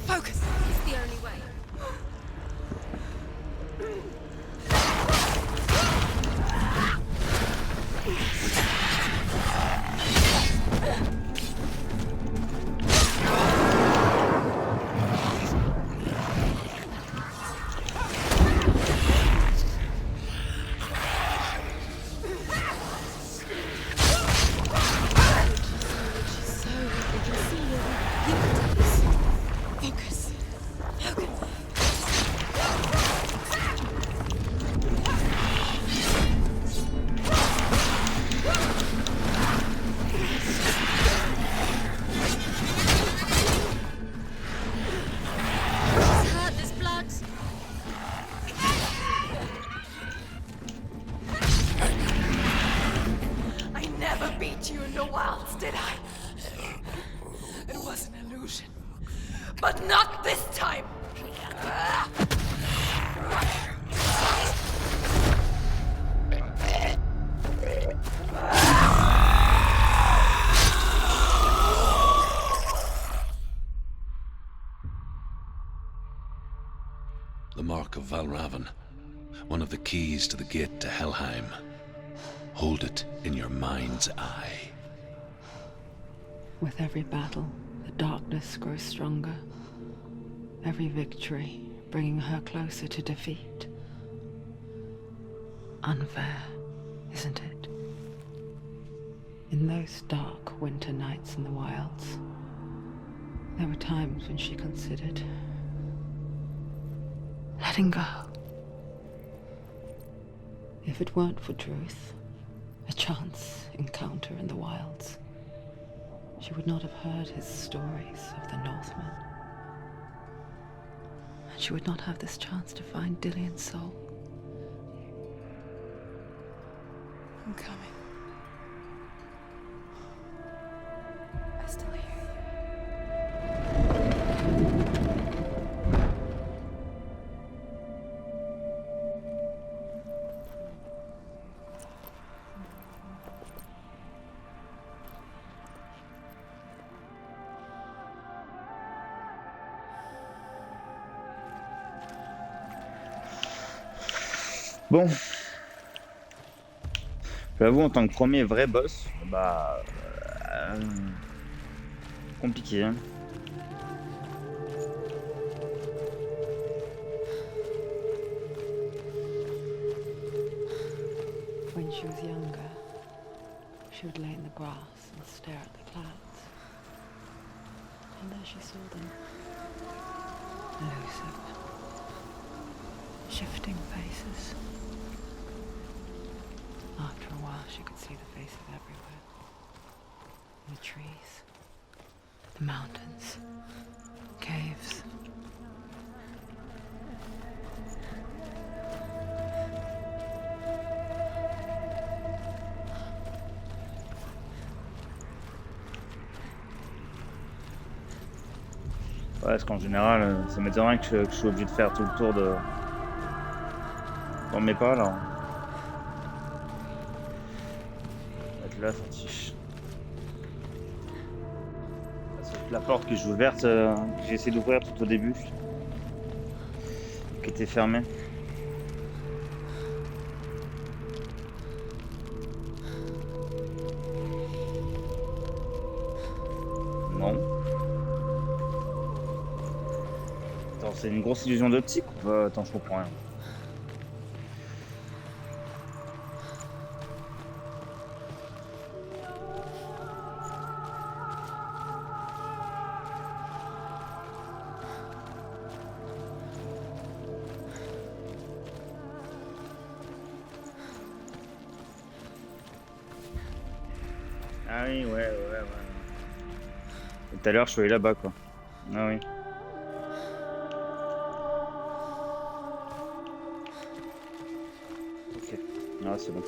Speaker 6: Focus. It's the only way.
Speaker 7: But not this time!
Speaker 4: The Mark of Valravan, one of the keys to the gate to Helheim. Hold it in your mind's eye.
Speaker 5: With every battle, the darkness grows stronger. Every victory bringing her closer to defeat. Unfair, isn't it? In those dark winter nights in the wilds, there were times when she considered letting go. If it weren't for Druth, a chance encounter in the wilds, she would not have heard his stories of the Northmen. And she would not have this chance to find Dillion's soul.
Speaker 3: I'm coming. I still hear
Speaker 1: Bon. J'avoue, en tant que premier vrai boss, compliqué. Hein.
Speaker 5: When she was younger, she would lay in the grass and stare at the clouds. And there she saw them. Elusive. Shifting faces. After a while, she could see the faces everywhere. The trees, the mountains, caves.
Speaker 1: Ouais, parce qu'en général, ça m'étonnerait que je sois obligé de faire tout le tour de... dans mes pas, là. Là, c'est la porte que j'ai ouverte, que j'ai essayé d'ouvrir tout au début, qui était fermée. Non. Attends, c'est une grosse illusion d'optique ou pas? Attends, je comprends rien. Ah oui, ouais. Et tout à l'heure, je suis allé là-bas, quoi. Ah oui. Ok. Ah, c'est bon.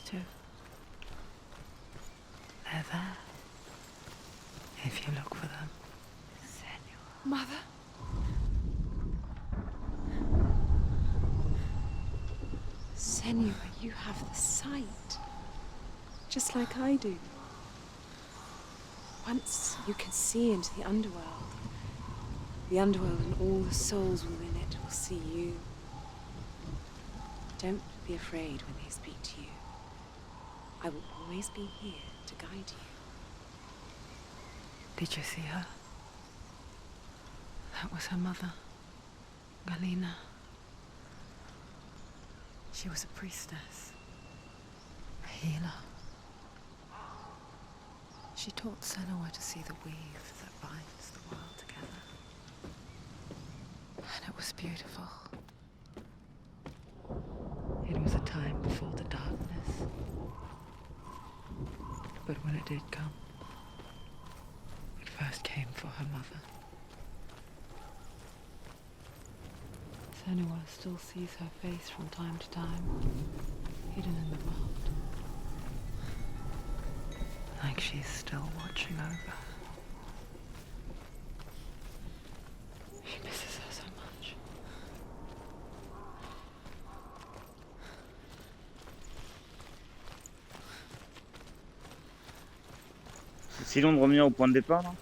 Speaker 5: Too. They're there, if you look for them. Senua.
Speaker 3: Mother? Senua, you have the sight. Just like I do. Once you can see into the underworld,
Speaker 2: The underworld and all the souls within it will see you. Don't be afraid when they speak to you. I will always be here to guide you.
Speaker 5: Did you see her? That was her mother, Galena. She was a priestess, a healer. She taught Senua to see the weave that binds the world together. And it was beautiful. It was a time before the darkness. But when it did come, it first came for her mother. Senua still sees her face from time to time, hidden in the world. Like she's still watching over her. She misses her so much.
Speaker 1: Si l'on revient au point de départ là.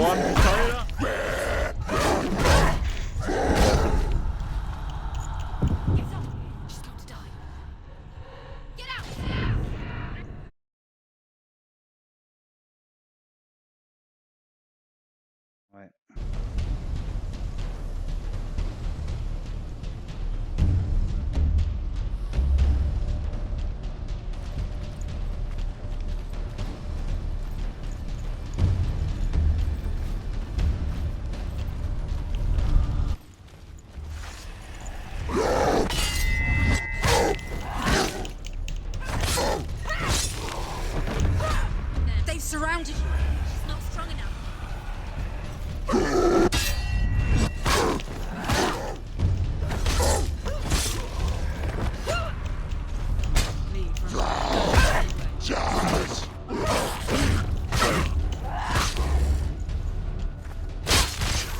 Speaker 1: Oh, mais sérieux là?
Speaker 6: She's going to die. Get out!
Speaker 1: Ouais.
Speaker 6: They've surrounded you. She's not strong enough.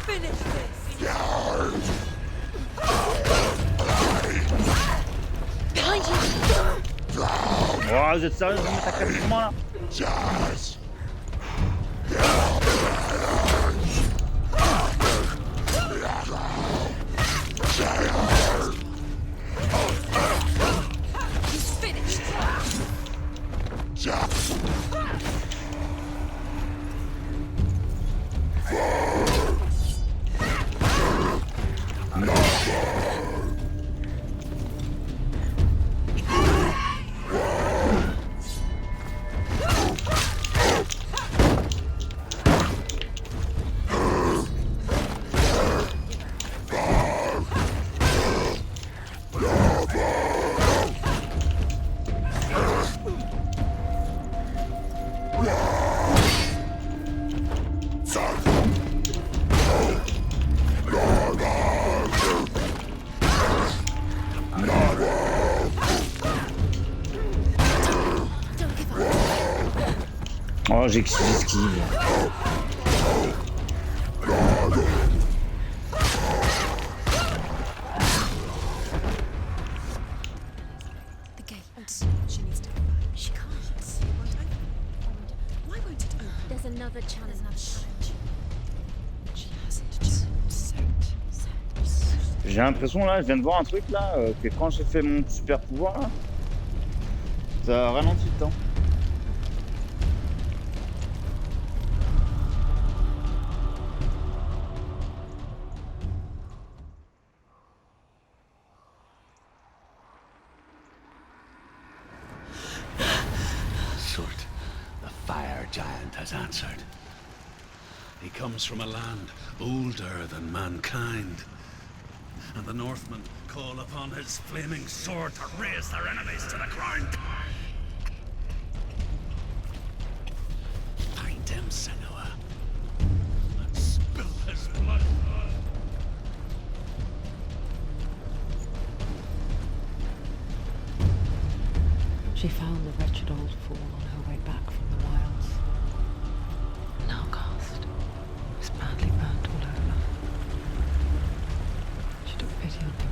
Speaker 6: Finish this. Behind you.
Speaker 1: Oh, vous êtes sérieux, vous m'attaquez absolument là?
Speaker 6: He's finished.
Speaker 1: Oh, j'esquive.
Speaker 6: The gate. She needs to. She can't. It won't open. Why won't it open?
Speaker 3: There's another challenge.
Speaker 6: She hasn't just
Speaker 1: J'ai l'impression là, je viens de voir un truc là, que quand j'ai fait mon super pouvoir là, ça ralentit le temps.
Speaker 4: Surt, the fire giant has answered. He comes from a land older than mankind. And the Northmen call upon his flaming sword to raise their enemies to the ground. Find him, Senua, and spill his blood.
Speaker 5: She found the wretched old fool on her way back from the wilds. An outcast, was badly burnt all over. She took pity on him,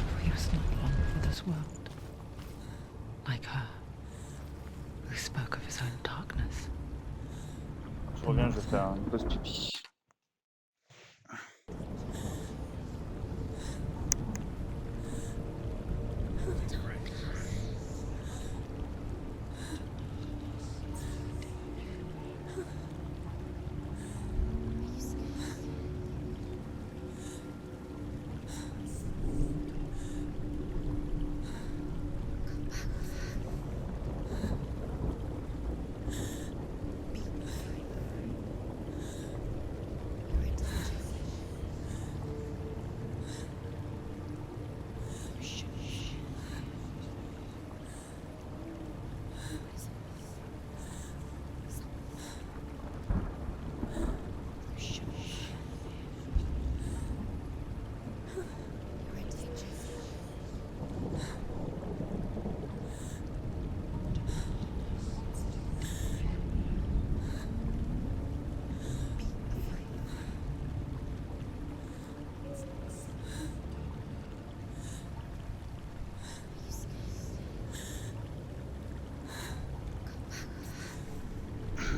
Speaker 5: for he was not long for this world. Like her, who spoke of his own darkness.
Speaker 1: Je reviens, je vais faire une pause pipi.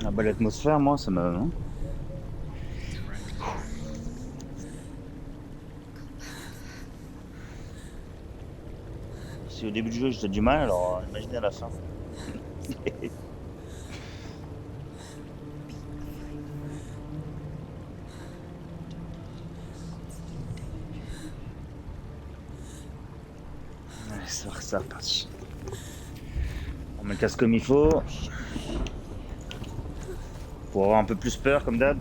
Speaker 1: Ah bah l'atmosphère, moi, ça m'a... hein. Si au début du jeu j'ai du mal, alors imaginez à la fin. Ouais, c'est reparti. On me casse comme il faut. Pour avoir un peu plus peur comme d'hab.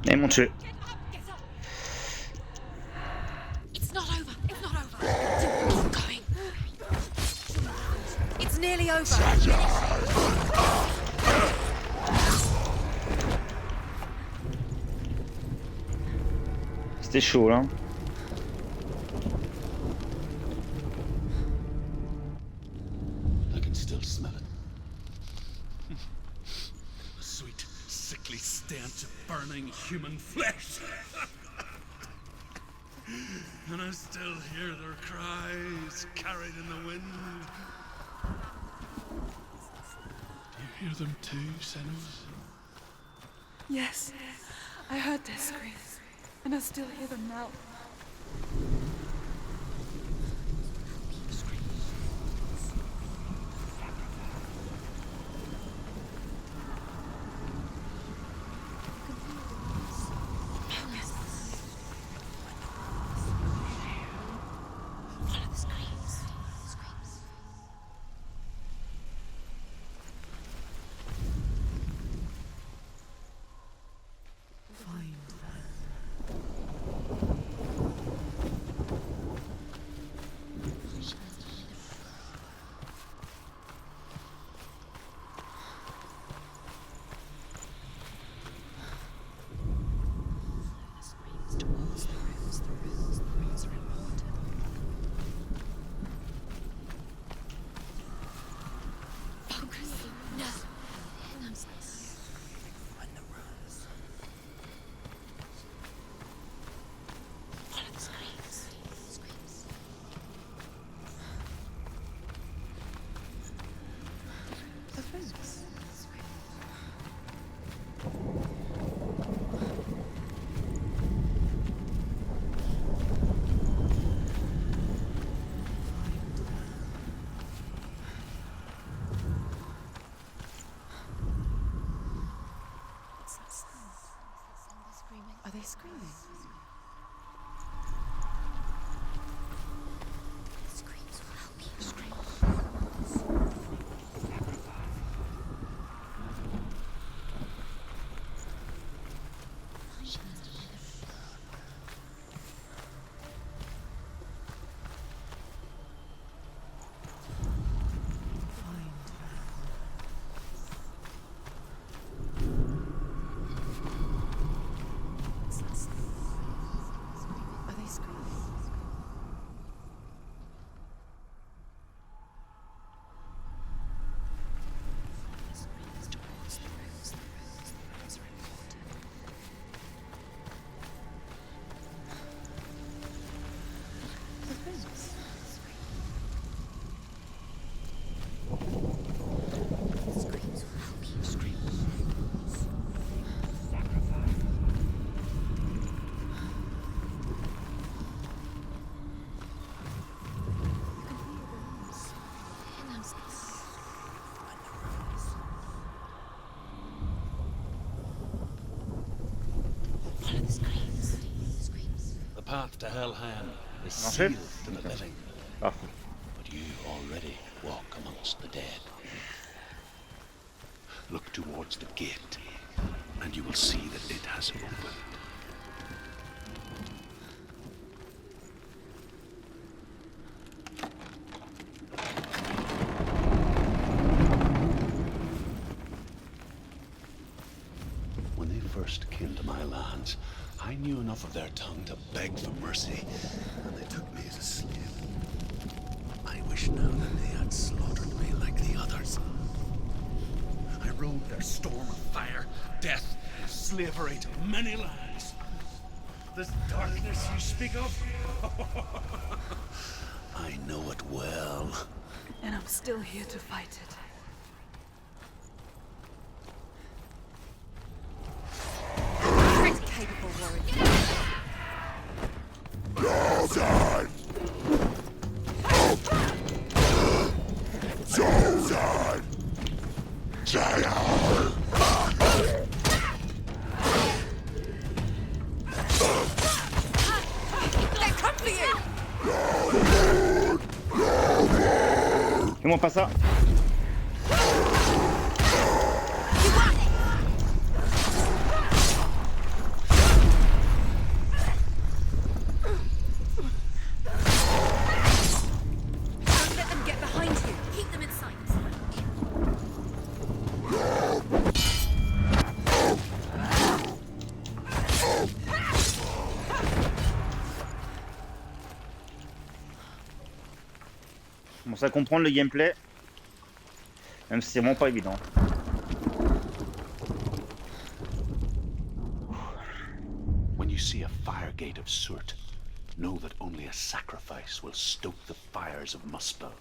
Speaker 1: Et mon tué.
Speaker 6: It's not over. It's not over. Keep going. It's nearly over.
Speaker 1: C'était chaud là.
Speaker 4: I can still smell it. A sweet, sickly stench of burning human flesh. And I still hear their cries carried in the wind. Do you hear them too, Senua?
Speaker 8: Yes, I heard their screams, and I still hear them now.
Speaker 2: they screaming?
Speaker 6: Screams will help you.
Speaker 2: Are they screaming?
Speaker 6: Screams towards the rose. The rose are important.
Speaker 2: The rings.
Speaker 6: Screams will help you. Follow the screams. Screams.
Speaker 4: The path to Helheim is
Speaker 1: Marché?
Speaker 4: sealed to the living,
Speaker 1: Parfait.
Speaker 4: but you already walk amongst the dead. Look towards the gate, and you will see that it has opened. When they first came to my lands, I knew enough of their tongue to beg for mercy, and they took me as a slave. I wish now that they had slaughtered me like the others. I rode their storm of fire, death, and slavery to many lands. This darkness you speak of? I know it well.
Speaker 8: And I'm still here to fight it.
Speaker 6: Pretty capable warrior. They've come for you!
Speaker 1: Fais-moi pas ça.
Speaker 6: You won! Don't let them get behind you. Keep them in sight.
Speaker 1: Je commence à comprendre le gameplay. Même si c'est vraiment pas évident.
Speaker 4: When you see a fire gate of Surt, know that only a sacrifice will stoke the fires of Muspel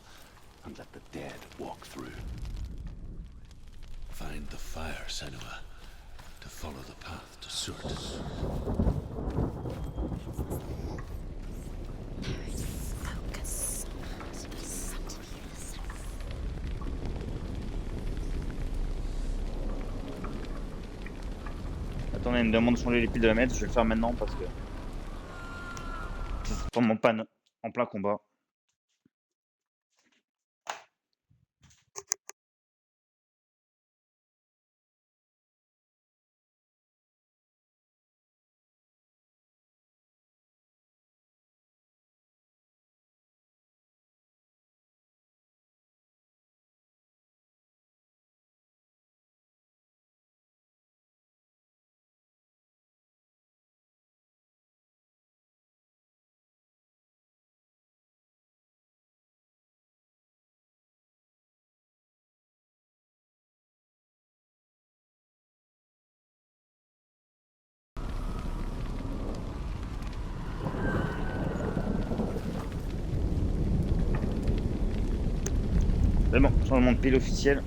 Speaker 4: and let the dead walk through. Find the fire, Senua, to follow the path to Surt.
Speaker 6: Focus.
Speaker 1: Attendez, il me demande de changer les piles de la mettre. Je vais le faire maintenant parce que c'est vraiment panne en plein combat. C'est bon, changement de pile officiel.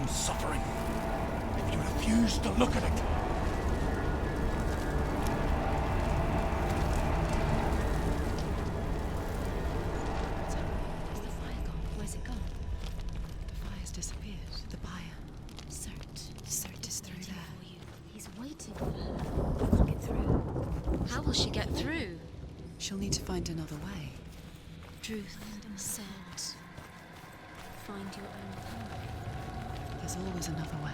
Speaker 4: own suffering if you refuse to look at it.
Speaker 6: Where's the fire gone? Where's it gone?
Speaker 2: The fire's disappeared. The buyer.
Speaker 6: Cert
Speaker 2: is through
Speaker 6: waiting
Speaker 2: there.
Speaker 6: for you. He's waiting for her. You can't get through. How will she get through?
Speaker 2: She'll need to find another way.
Speaker 6: Truth said, find your own path.
Speaker 2: There's always another way.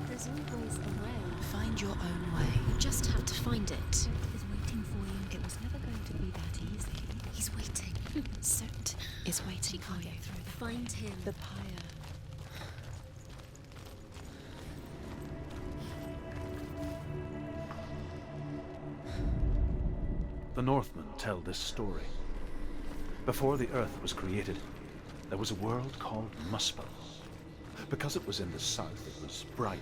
Speaker 6: There's always a way.
Speaker 2: Find your own way.
Speaker 6: You just have to find it.
Speaker 3: He's waiting for you. It was never going to be that easy.
Speaker 6: He's waiting.
Speaker 2: Cert is waiting for you.
Speaker 6: Find him.
Speaker 2: The pyre.
Speaker 4: The Northmen tell this story. Before the earth was created, there was a world called Muspel. Because it was in the south, it was bright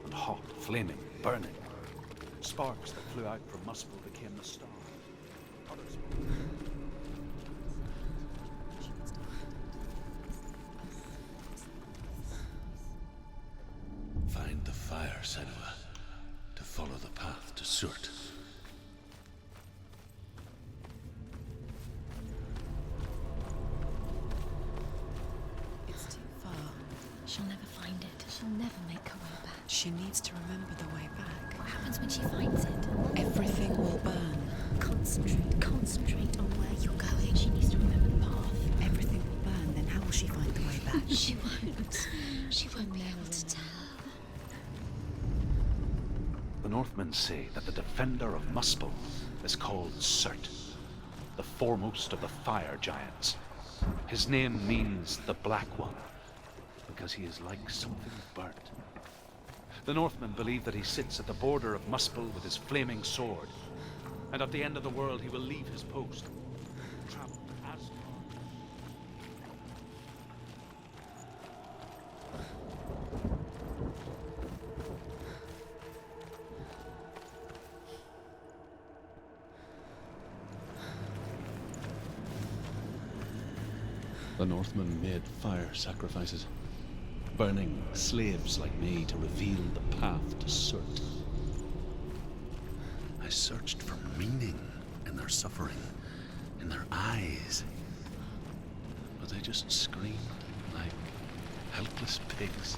Speaker 4: and hot, flaming, burning. Sparks that flew out from Muspel became the star.
Speaker 9: Find the fire, Senua, to follow the path to Surt.
Speaker 2: It's too far.
Speaker 6: She'll never find it. She'll never make her way back.
Speaker 2: She needs to remember the way back.
Speaker 6: What happens when she finds it?
Speaker 2: Everything will burn.
Speaker 6: Concentrate on where you're going. She needs to remember the path.
Speaker 2: Everything will burn, then how will she find the way back?
Speaker 6: She won't. She won't be able to tell.
Speaker 4: The Northmen say that the defender of Muspel is called Surt, the foremost of the fire giants. His name means the Black One, because he is like something burnt. The Northmen believe that he sits at the border of Muspel with his flaming sword, and at the end of the world he will leave his post, travel as far.
Speaker 9: The Northmen made fire sacrifices, burning slaves like me to reveal the path to Surt. I searched for meaning in their suffering, in their eyes. But they just screamed like helpless pigs.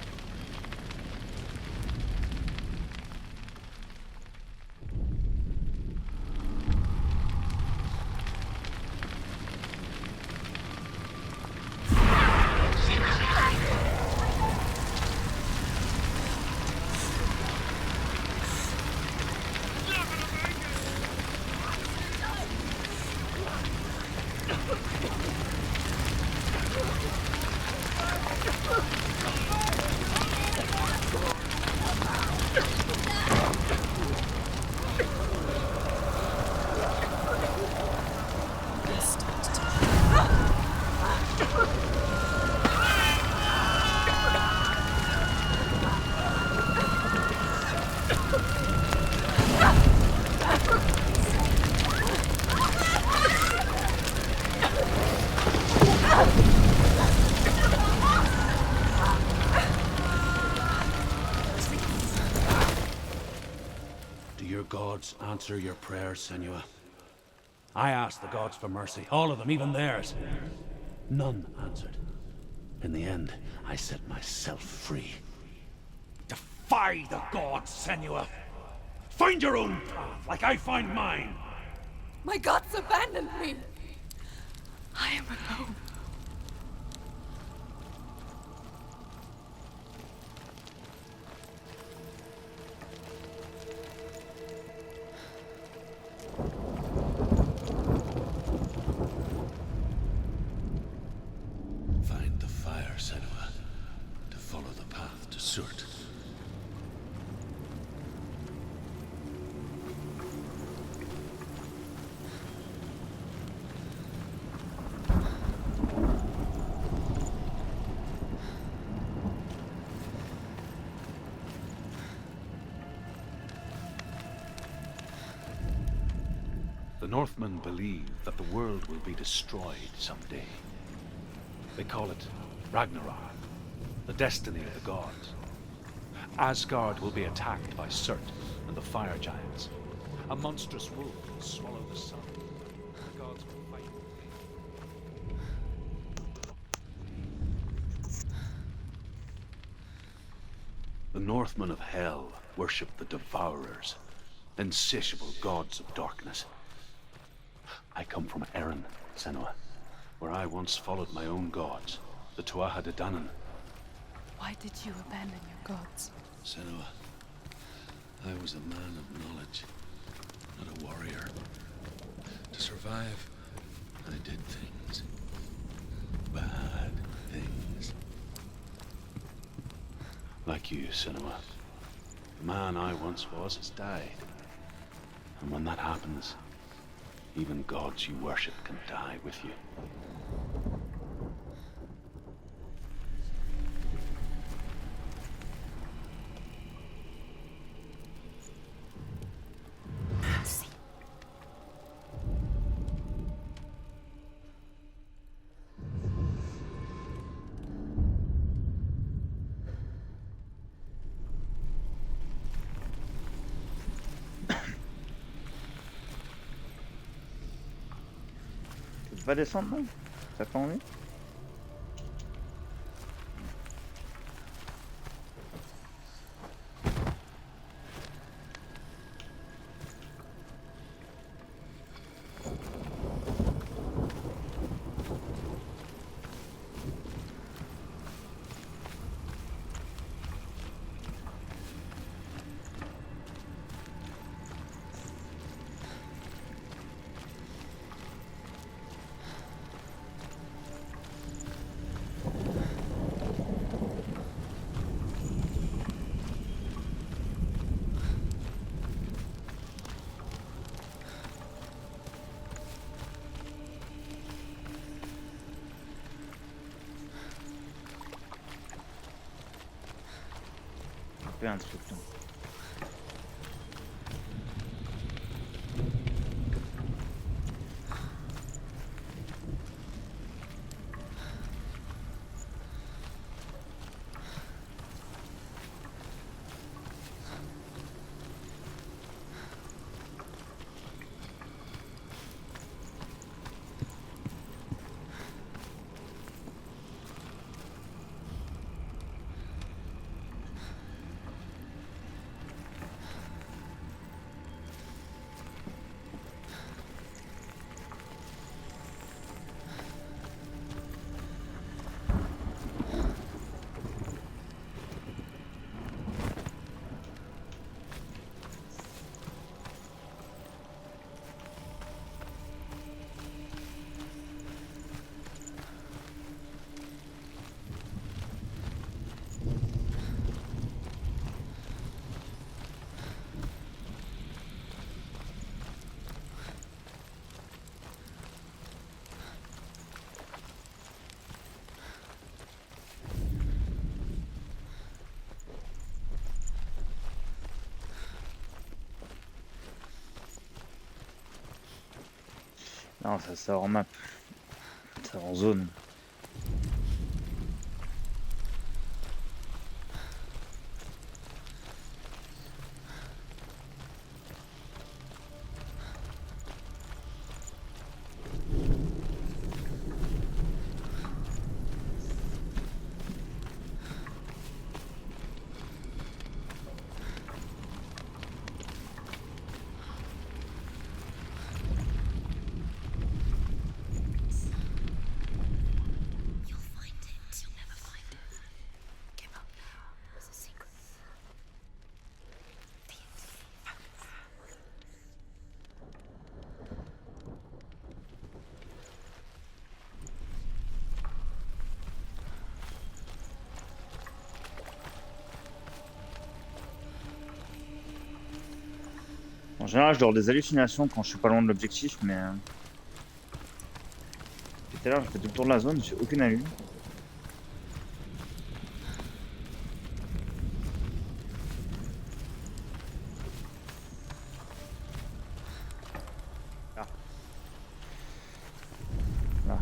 Speaker 9: Gods answer your prayers, Senua. I asked the gods for mercy, all of them, even theirs. None answered. In the end, I set myself free.
Speaker 10: Defy the gods, Senua! Find your own path, like I find mine!
Speaker 8: My gods abandoned me! I am alone.
Speaker 9: Find the fire, Senua, to follow the path to Surt.
Speaker 4: The Northmen believe that the world will be destroyed someday. They call it Ragnarok, the destiny of the gods. Asgard will be attacked by Surt and the fire giants. A monstrous wolf will swallow the sun. The gods will fight. The Northmen of Hell worship the Devourers, insatiable gods of darkness. I come from Erin, Senua, where I once followed my own gods, the Tuatha De Danann.
Speaker 8: Why did you abandon your gods?
Speaker 9: Senua, I was a man of knowledge, not a warrior. To survive, I did things. Bad things.
Speaker 4: Like you, Senua. The man I once was has died. And when that happens, even gods you worship can die with you.
Speaker 1: Tu vas descendre, non? T'as pas envie? Un truc là. Non, ça sort en map. Ça sort en zone. En général, je dors des hallucinations quand je suis pas loin de l'objectif, mais tout à l'heure, j'ai fait tout le tour de la zone, j'ai aucune hallume. Ah. Là.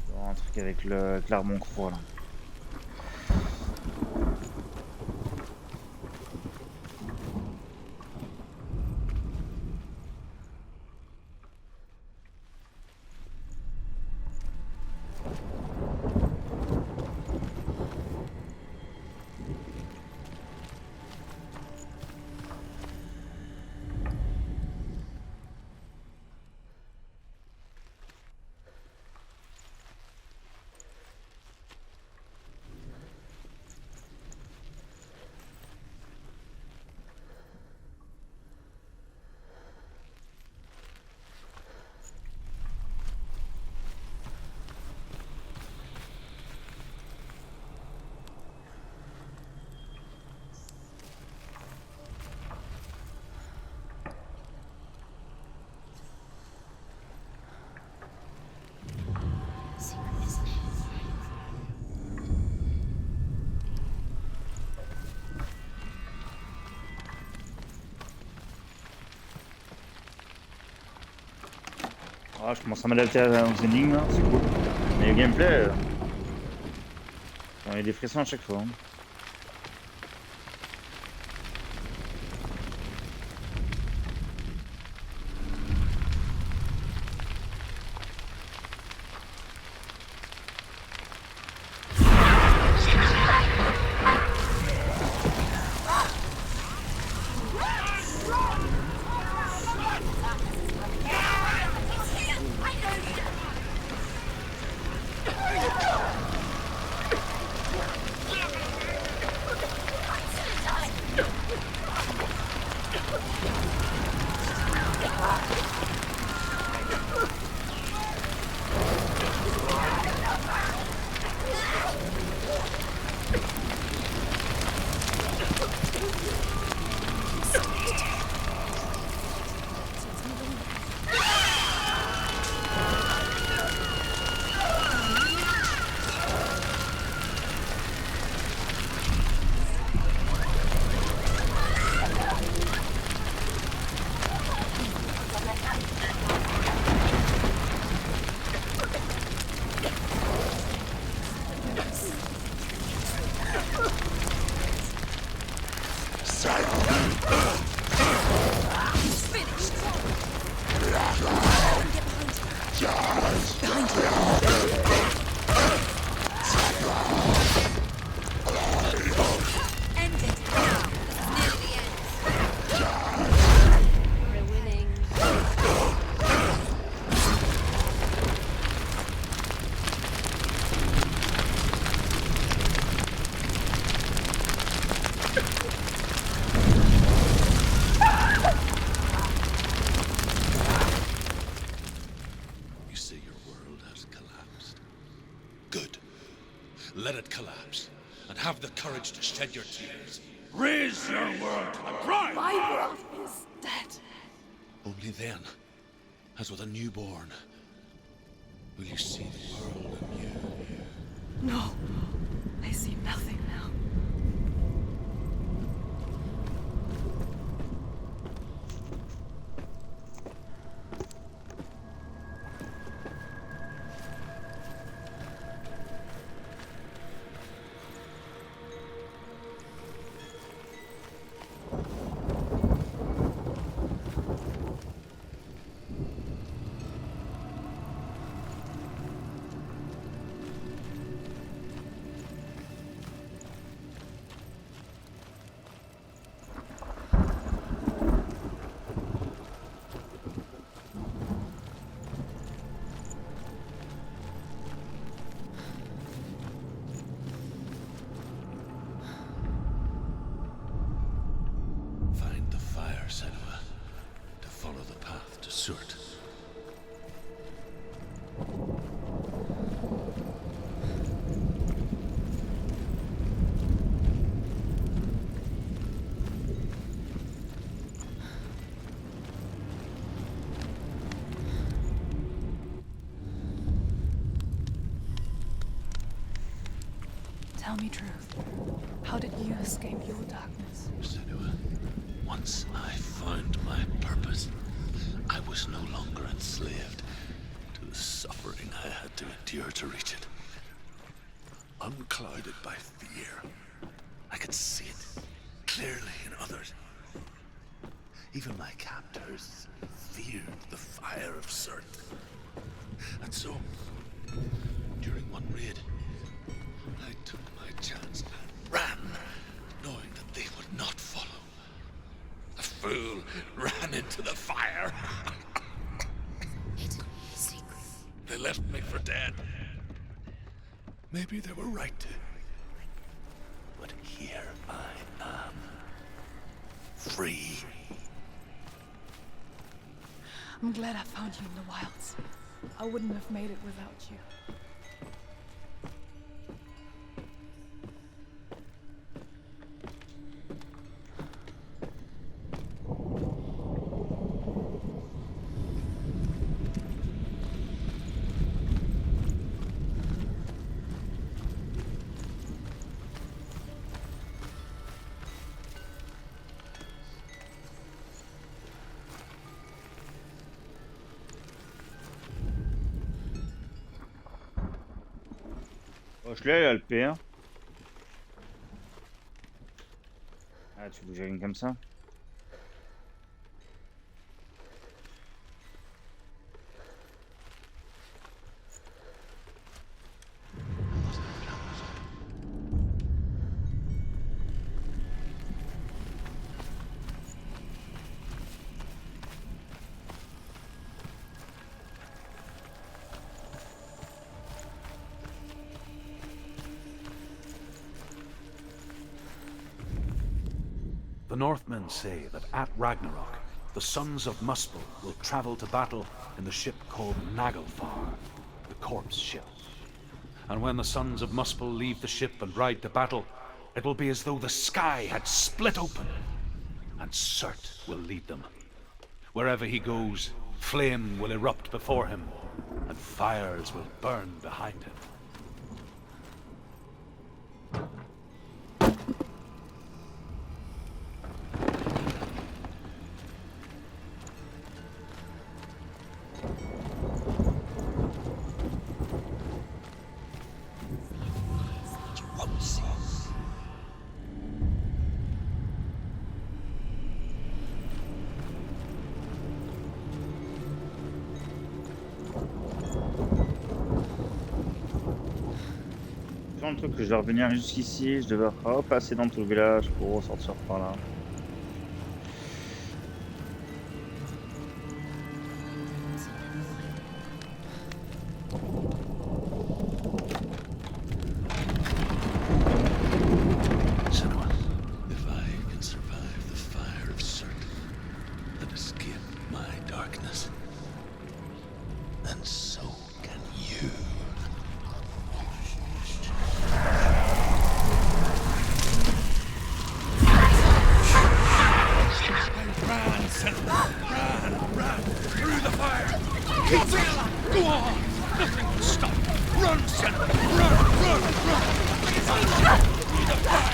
Speaker 1: Je dois rentrer. l'arc avec l'arme en croix là. Ah, je commence à m'adapter aux énigmes, hein, c'est cool. Mais le gameplay, il y a des frissons à chaque fois. Hein.
Speaker 10: Let it collapse, and have the courage to shed your tears. Raise your world to the prime!
Speaker 8: My world is dead.
Speaker 10: Only then, as with a newborn, will you see the world anew.
Speaker 8: No, I see nothing now.
Speaker 10: Senua, to follow the path to Surt.
Speaker 8: Tell me truth. How did you escape your darkness?
Speaker 10: Senua, once I found my purpose, I was no longer enslaved to the suffering I had to endure to reach it. unclouded by fear. I could see it clearly in others. Even my captors feared the fire of Surt. And so, during one raid, I took my chance and ran, knowing that they would not follow. A fool ran into the fire.
Speaker 6: Hidden secret.
Speaker 10: They left me for dead. Maybe they were right to. But here I am. Free.
Speaker 8: I'm glad I found you in the wilds. I wouldn't have made it without you.
Speaker 1: Oh, je l'ai, elle a le P1. Ah, tu veux que j'aligne comme ça?
Speaker 9: The Northmen say that at Ragnarok, the sons of Muspel will travel to battle in the ship called Naglfar, the corpse ship. And when the sons of Muspel leave the ship and ride to battle, it will be as though the sky had split open, and Surt will lead them. Wherever he goes, flame will erupt before him, and fires will burn behind him.
Speaker 1: Le truc que je dois revenir jusqu'ici, je devais passer dans tout le village pour ressortir par là.
Speaker 10: Senua, if I can survive the fire of Surt and escape my darkness, then so can you. Ran through the fire. Keep running. Go on. Nothing will stop. Run, Senua. Run. Through the fire.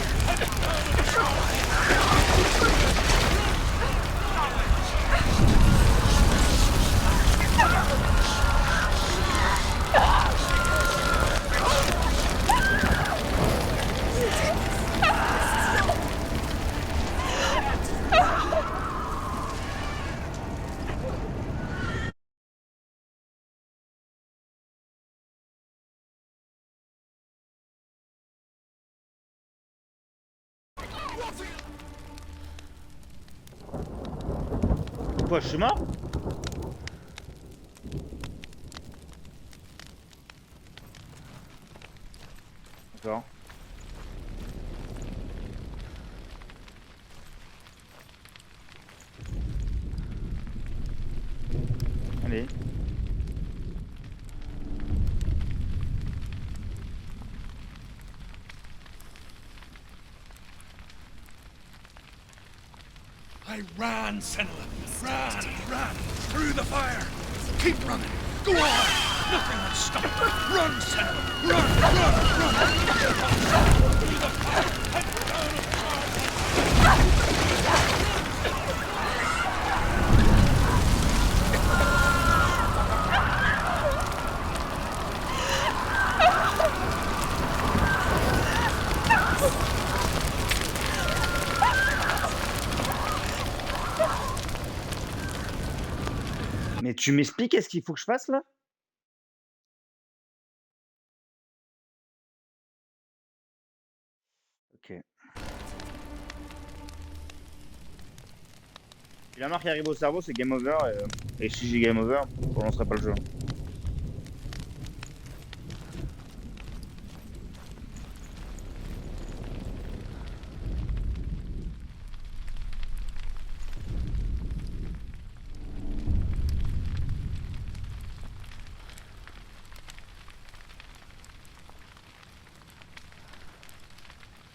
Speaker 1: Quoi, je suis mort? D'accord. Allez.
Speaker 10: I ran, Senua. Ran through the fire. Keep running. Go on. Nothing will stop. Run, Senua. Run. Through the fire.
Speaker 1: tu m'expliques qu'est-ce qu'il faut que je fasse là? Ok. Si la marque arrive au cerveau, c'est game over. Et si j'ai game over, on lancerait pas le jeu.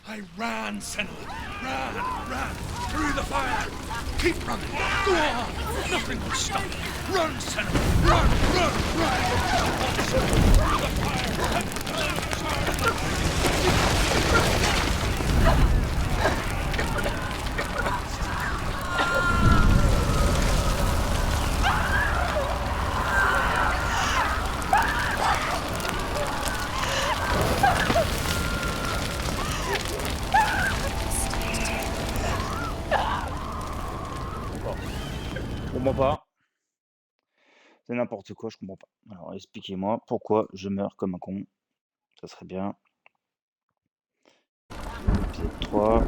Speaker 10: I ran, Senua. Ran, through the fire. Keep running. Go on. Nothing will stop you. Run, Senua. Run. Through the fire.
Speaker 1: Je comprends pas. C'est n'importe quoi, je comprends pas. Alors expliquez-moi pourquoi je meurs comme un con. Ça serait bien. Épisode 3.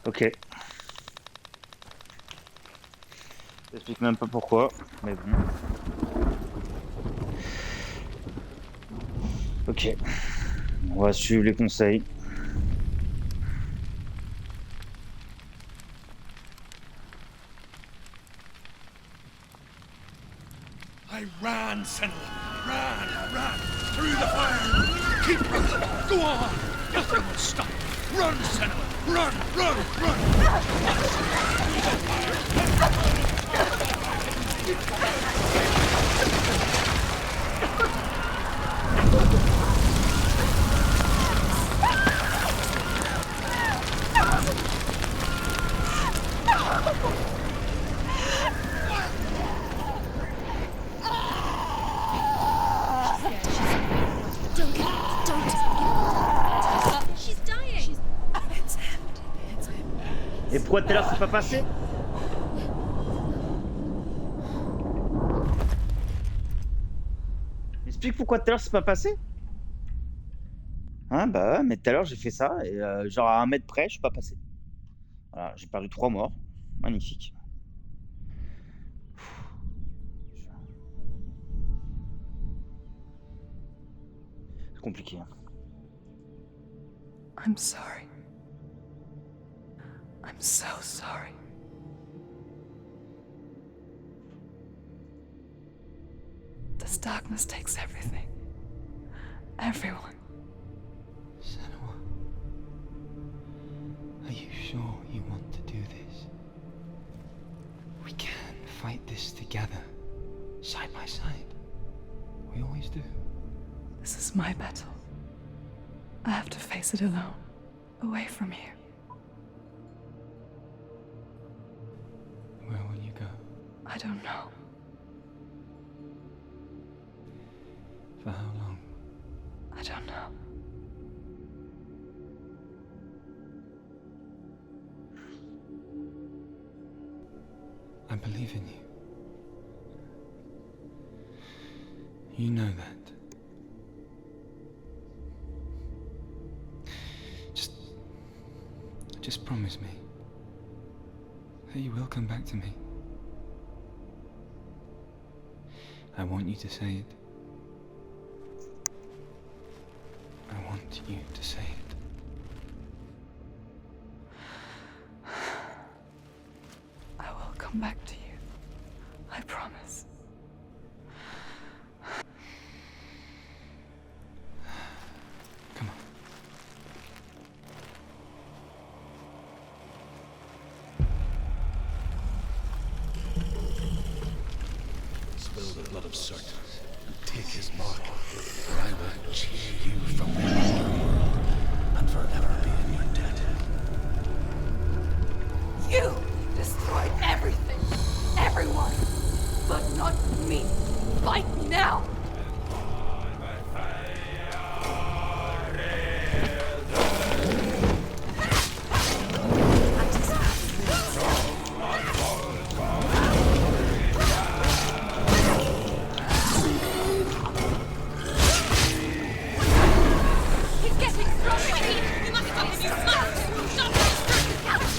Speaker 1: Ok. J'explique même pas pourquoi, mais bon. Ok. On va suivre les conseils.
Speaker 10: I ran, Senua. Ran, through the fire. Keep running. Go on. Nothing will stop you. Run, Senua. Run.
Speaker 3: She's dying.
Speaker 8: It's him.
Speaker 1: Et pourquoi tout à l'heure c'est pas passé? Explique pourquoi tout à l'heure c'est pas passé? Hein, bah ouais, mais tout à l'heure j'ai fait ça et genre à 1 mètre près, je suis pas passé. Voilà, j'ai perdu 3 morts. Magnifique. C'est compliqué. Hein.
Speaker 8: I'm sorry. I'm so sorry. This darkness takes everything. Everyone.
Speaker 11: Senua, are you sure you want to do this? We can fight this together, side by side. We always do.
Speaker 8: This is my battle. I have to face it alone, away from here.
Speaker 11: Where will you go?
Speaker 8: I don't know.
Speaker 11: For how long?
Speaker 8: I don't know.
Speaker 11: I believe in you. You know that. Just just promise me that you will come back to me. I want you to say it. I want you to say it.
Speaker 8: I will come back to you. I promise.
Speaker 11: Come on.
Speaker 4: Spill the blood of Surt and take his mark, or I will cheer you from the underworld and forever be in your debt.
Speaker 7: You destroyed everything, everyone, but not me. Fight me now.
Speaker 6: He's getting stronger. We must stop him. He's smart. Stop him. Stop him.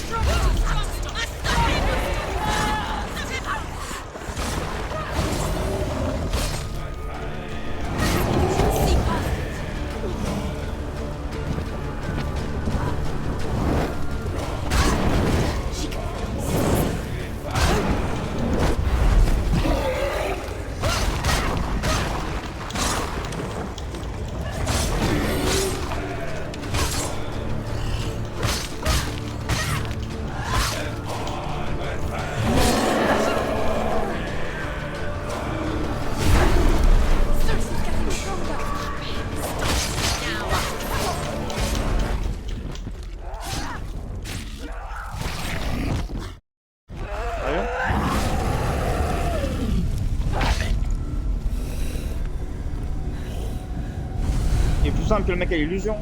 Speaker 1: Il est plus simple que le mec à l'illusion.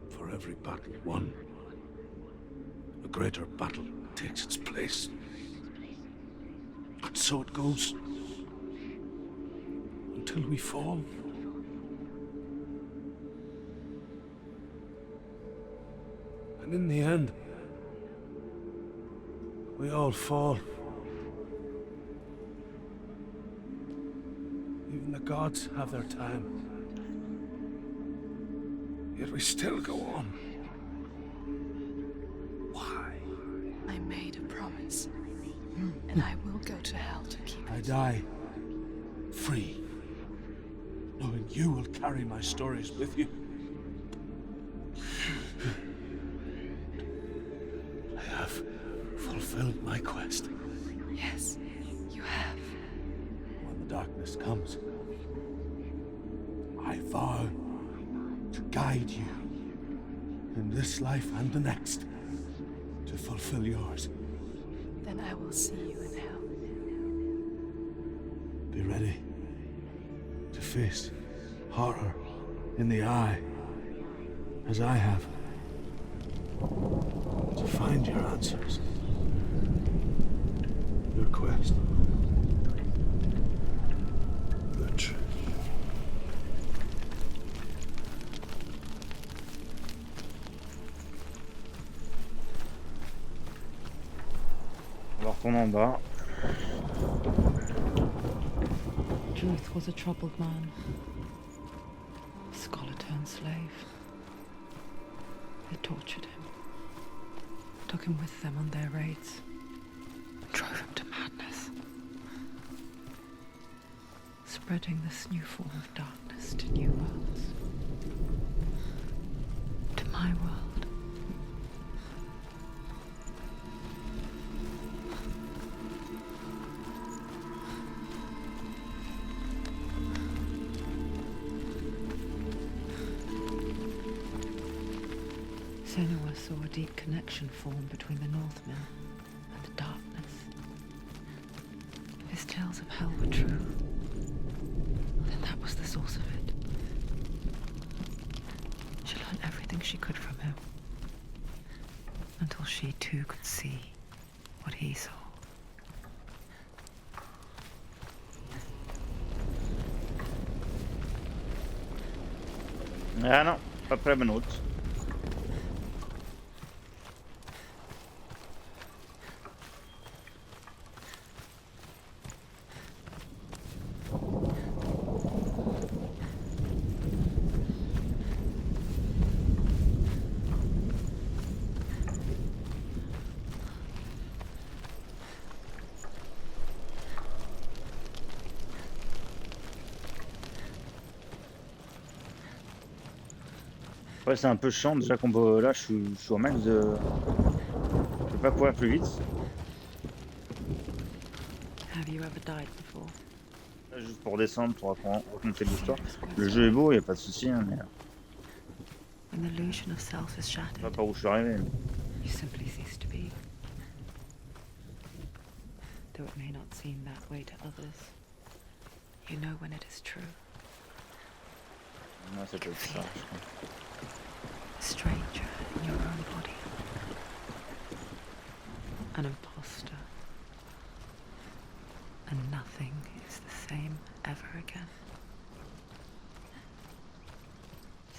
Speaker 4: For every battle won, a greater battle takes its place. And so it goes. Until we fall. And in the end, we all fall. Even the gods have their time. Yet we still go on. Why?
Speaker 8: I made a promise, and I will go to hell to keep it.
Speaker 4: I die free, knowing you will carry my stories with you. I have fulfilled my quest.
Speaker 8: Yes, you have.
Speaker 4: When the darkness comes, I vow to guide you in this life and the next to fulfill yours.
Speaker 8: Then I will see you in hell.
Speaker 4: Be ready to face horror in the eye, as I have. To find your answers. Your quest. The truth.
Speaker 1: On va retourner en bas.
Speaker 5: Truth was a troubled man, a scholar turned slave. They tortured him, took him with them on their raids, and drove him to madness, spreading this new form of darkness to new worlds, to my world. Senua saw a deep connection form between the Northmen and the darkness. If his tales of hell were true, then that was the source of it. She learned everything she could from him, until she
Speaker 2: she too could see what he saw.
Speaker 1: Ah non, pas pris la bonne route. Ouais, c'est un peu chiant déjà qu'on peut... Là, je suis au max de... Je peux pas courir plus vite.
Speaker 2: Have you ever died before?
Speaker 1: Là, juste pour descendre, pour raconter l'histoire. Le jeu est beau, y a pas de souci, hein, mais...
Speaker 2: When the illusion of self is
Speaker 1: Je sais pas
Speaker 2: shattered,
Speaker 1: par où je suis arrivé.
Speaker 2: you simply cease to be. Though it may not seem that way to others, you know when it is true.
Speaker 1: Ouais, ça peut être ça, je crois.
Speaker 2: A stranger in your own body. An imposter. And nothing is the same ever again.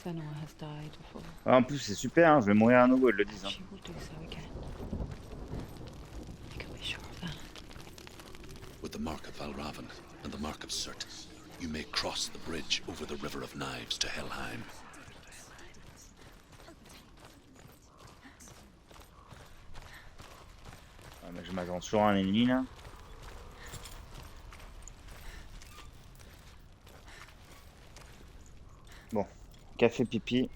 Speaker 2: Senua has died before.
Speaker 1: Ah, en plus, c'est super, hein, je vais mourir à nouveau, ils le disent. Hein.
Speaker 2: She will do so again. You can be sure of that.
Speaker 10: With the mark of Valravan and the mark of Surt, you may cross the bridge over the River of Knives to Helheim.
Speaker 1: Ah, mais je m'attends sur un ennemi là. Bon, café pipi.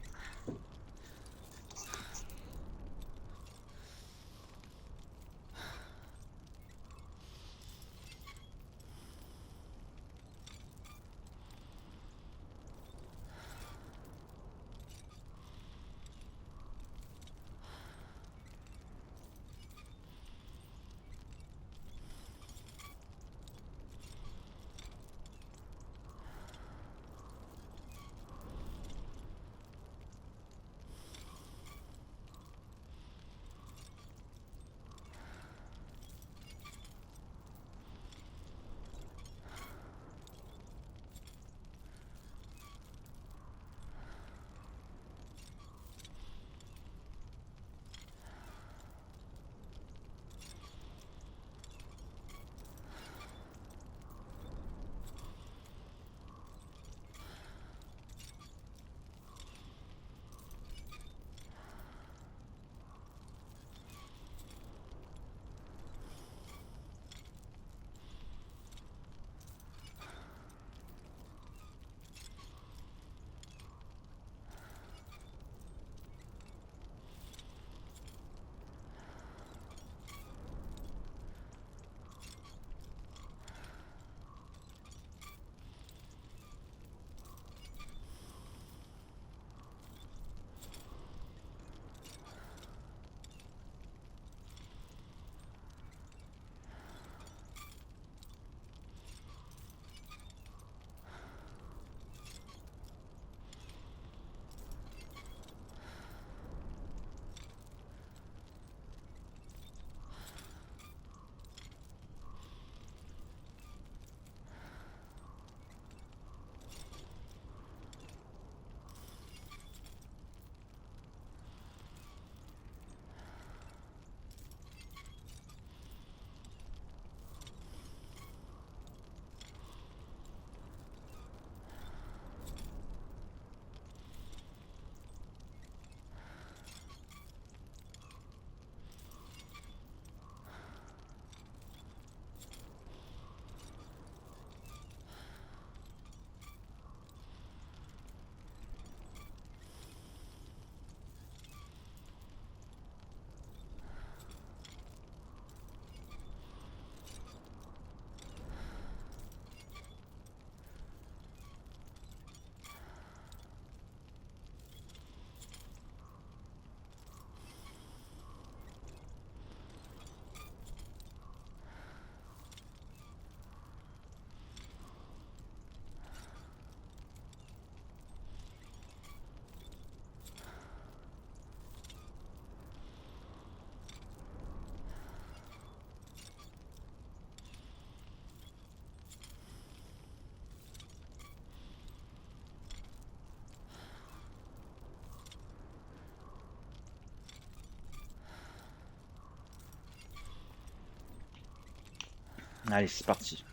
Speaker 1: Allez, c'est parti.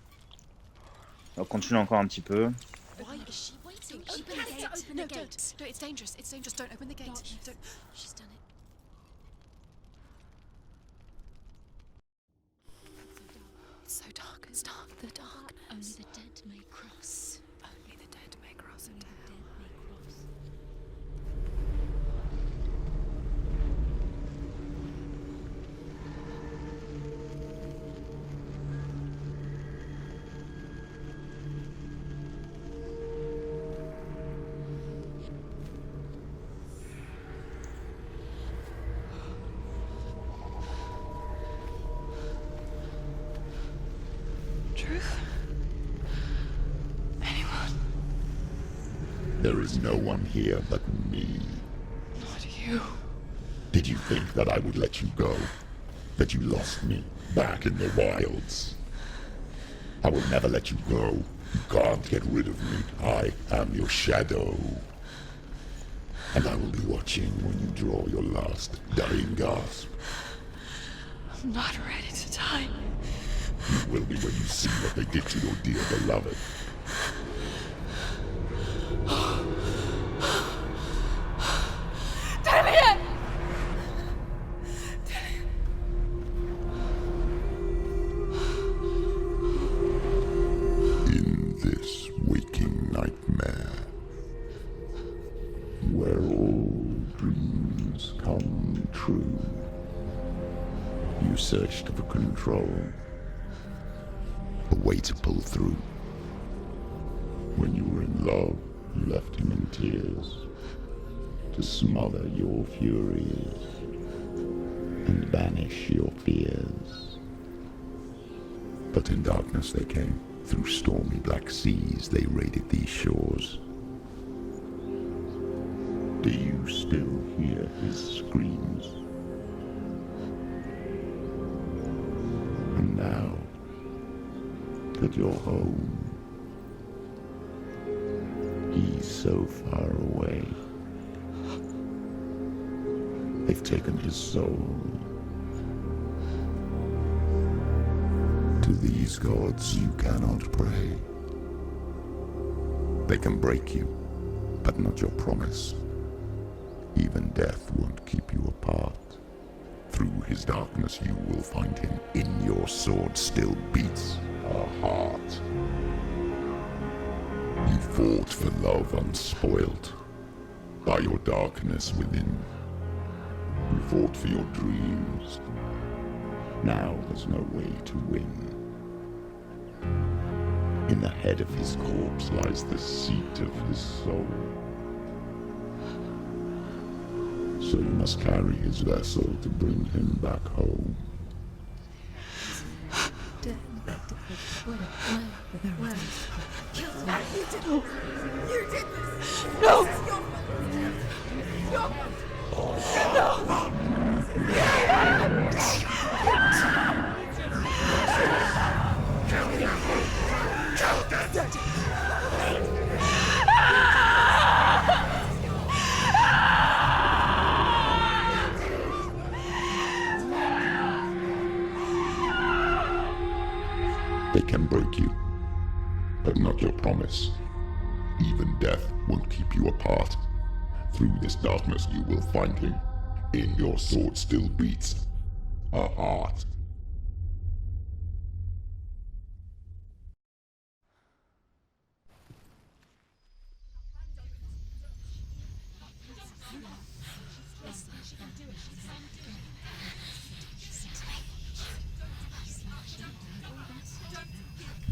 Speaker 1: On continue encore un petit peu.
Speaker 6: Why is she waiting? Open the gate. Open the gate. No, it's dangerous. It's dangerous. Don't open the gate. Don't. She's done it. It's so dark. It's dark. The dark. Only the dead may cross. Only the dead may cross into hell.
Speaker 2: Truth? Anyone?
Speaker 12: There is no one here but me.
Speaker 2: Not you.
Speaker 12: Did you think that I would let you go? That you lost me back in the wilds? I will never let you go. You can't get rid of me. I am your shadow. And I will be watching when you draw your last dying gasp.
Speaker 2: I'm not ready to die.
Speaker 12: You will be when you see what they did to your dear beloved.
Speaker 8: Dillion!
Speaker 12: In this waking nightmare, where all dreams come true, you searched for control, a way to pull through. When you were in love, you left him in tears, to smother your furies and banish your fears. But in darkness they came, through stormy black seas they raided these shores. Do you still hear his screams? And now that you're home, he's so far away. They've taken his soul. To these gods you cannot pray. They can break you, but not your promise. Even death won't keep you apart. Through his darkness you will find him. In your sword still beats a heart. You fought for love unspoilt by your darkness within. You fought for your dreams. Now there's no way to win. In the head of his corpse lies the seat of his soul. So you must carry his vessel to bring him back home.
Speaker 7: You did this!
Speaker 8: No!
Speaker 7: This is your fault!
Speaker 12: They can break you, but not your promise. Even death won't keep you apart. Through this darkness you will find him. In your sword still beats a heart.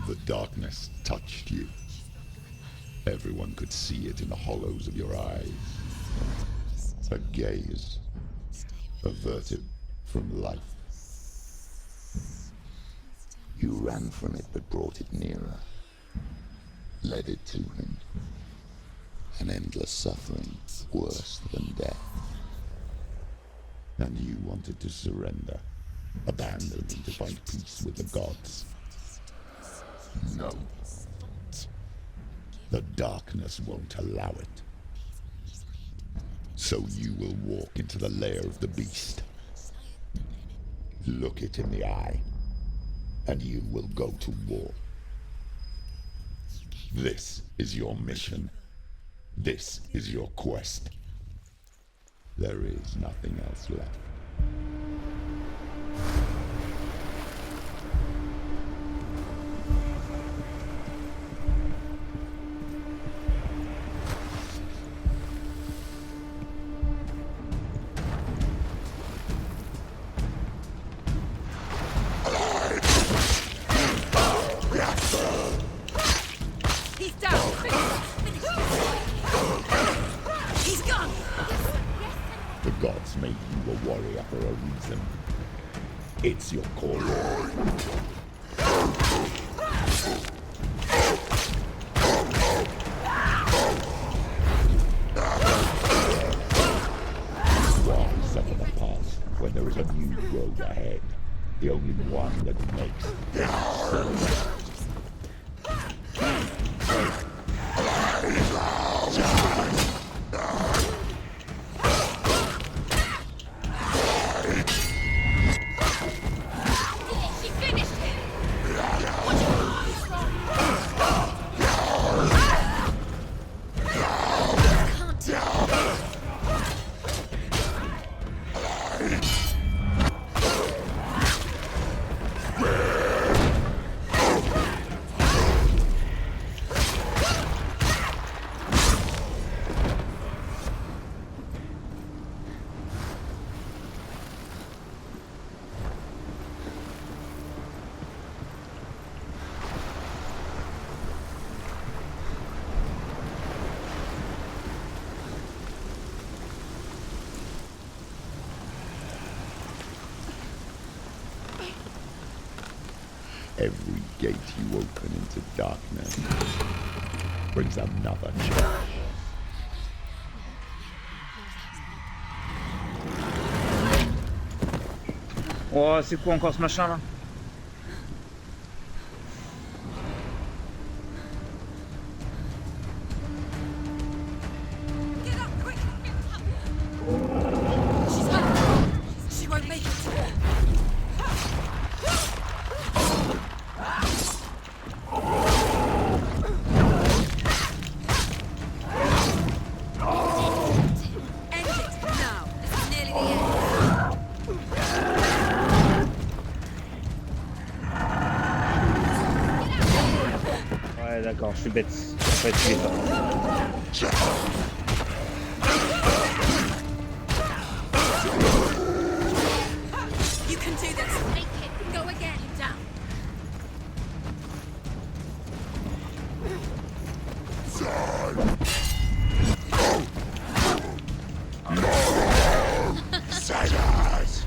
Speaker 12: The darkness touched you. Everyone could see it in the hollows of your eyes. A gaze averted from life. You ran from it but brought it nearer. Led it to him. An endless suffering worse than death. And you wanted to surrender, abandon and to find peace with the gods. No. The darkness won't allow it. So you will walk into the lair of the beast. Look it in the eye, and you will go to war. This is your mission. This is your quest. There is nothing else left.
Speaker 7: He's down! He's gone!
Speaker 12: The gods made you a warrior for a reason. It's your calling. Why suffer the past when there is a new road ahead? The only one that makes sense. Every gate you open into darkness brings another challenge.
Speaker 1: Oh, c'est quoi encore ce machin là?
Speaker 7: Get up, quick! She's hurt! She won't make it!
Speaker 1: D'accord, je suis bête. En fait, tu es pas.
Speaker 7: You can do this! Make it! Go again! Down!
Speaker 12: Silence!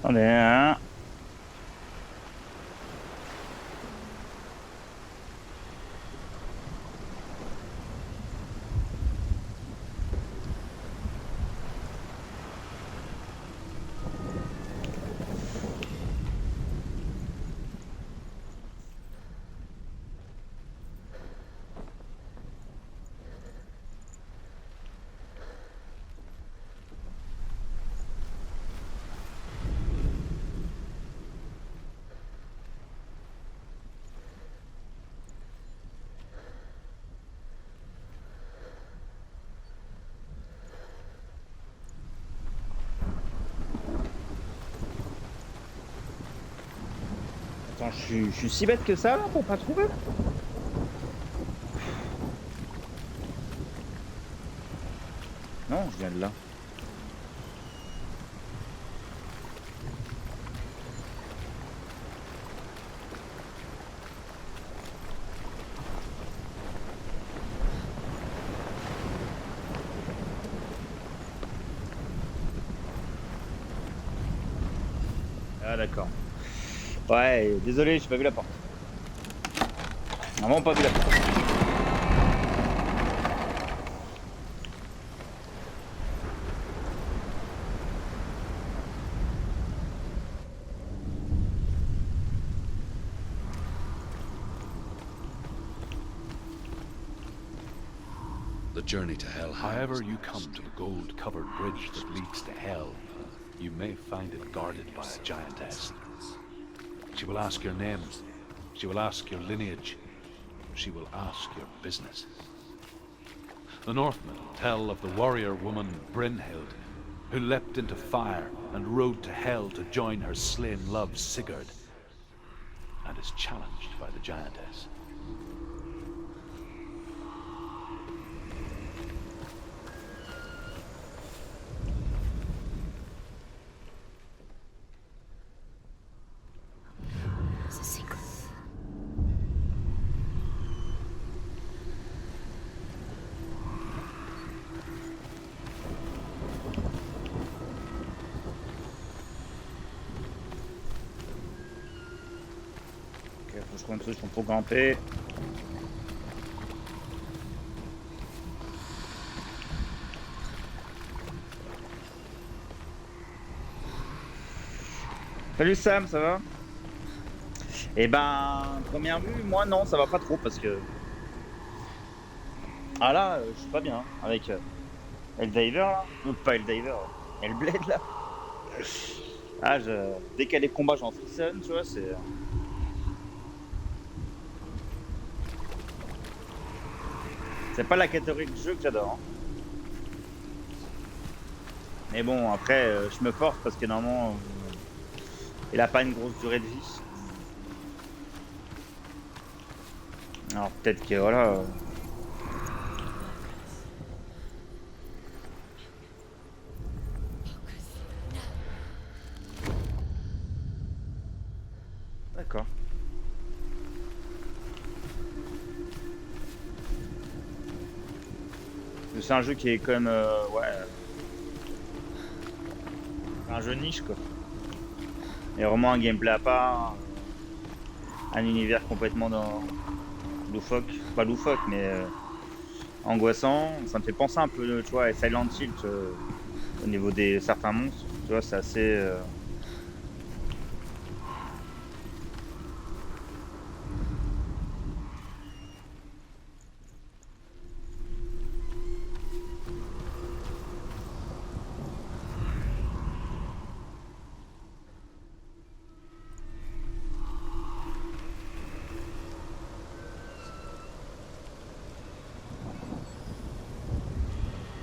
Speaker 1: Attendez, hein. Attends, je suis si bête que ça là pour pas trouver. Non, je viens de là. Ah d'accord. Ouais, désolé, j'ai pas vu la porte. Vraiment pas vu la porte.
Speaker 4: The journey to Helheim. However you come to the gold-covered bridge that leads to Hell, you may find it guarded by a giantess. She will ask your name. She will ask your lineage. She will ask your business. The Northmen tell of the warrior woman Brynhild, who leapt into fire and rode to Hell to join her slain love Sigurd, and is challenged by the giantess.
Speaker 6: It's a secret.
Speaker 1: Ok, faut que je trouve une solution pour grimper. Salut Sam, ça va? Eh ben, première vue, moi non, ça va pas trop parce que... Ah là, je suis pas bien, hein, avec Helldiver là, ou pas Helldiver, Hellblade là. Ah, dès qu'il y a des combats j'en frissonne, tu vois, c'est... C'est pas la catégorie de jeu que j'adore. Hein. Mais bon, après, je me force parce que normalement, il a pas une grosse durée de vie. Alors peut-être que voilà. D'accord. C'est un jeu qui est quand même ouais. Un jeu niche quoi. Il y a vraiment un gameplay à part, un univers complètement dans loufoque, pas loufoque mais angoissant. Ça me fait penser un peu, tu vois, à Silent Hill au niveau des certains monstres. Tu vois, c'est assez.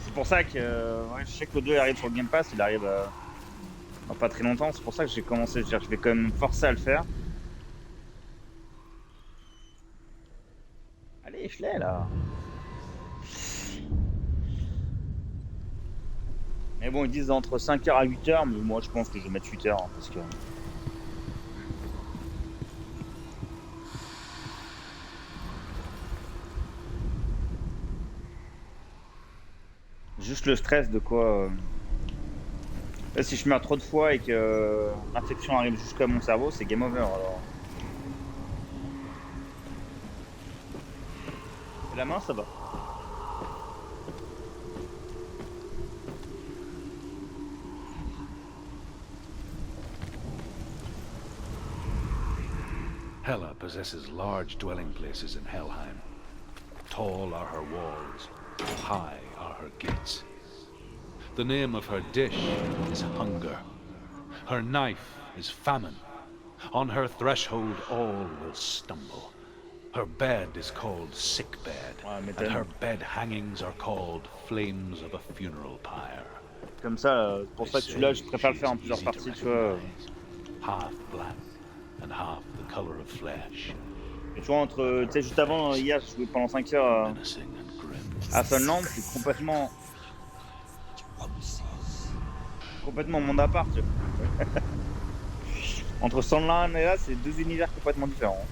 Speaker 1: C'est pour ça que ouais, je sais que le 2 arrive sur le Game Pass, il arrive dans pas très longtemps, c'est pour ça que j'ai commencé, je vais quand même me forcer à le faire. Allez, je l'ai là. Mais bon, ils disent entre 5h à 8h, mais moi je pense que je vais mettre 8h hein, parce que... Juste le stress de quoi Là, si je meurs trop de fois et que l'infection arrive jusqu'à mon cerveau, c'est game over alors. Et la main, ça va.
Speaker 4: Hela possesses large dwelling places in Helheim. Tall are her walls, high are her gates. The name of her dish is hunger. Her knife is famine. On her threshold all will stumble. Her bed is called sick bed, and her bed hangings are called flames of a funeral pyre.
Speaker 1: Comme ça, pour ça que celui-là, je préfère le faire en plusieurs parties, tu vois.
Speaker 4: Half black and half the color of flesh.
Speaker 1: Et tu vois, entre, tu sais, juste avant, hier, j'ai joué pendant 5 heures à Funland, c'est complètement monde à part, tu vois. Entre Sunland et là, c'est deux univers complètement différents.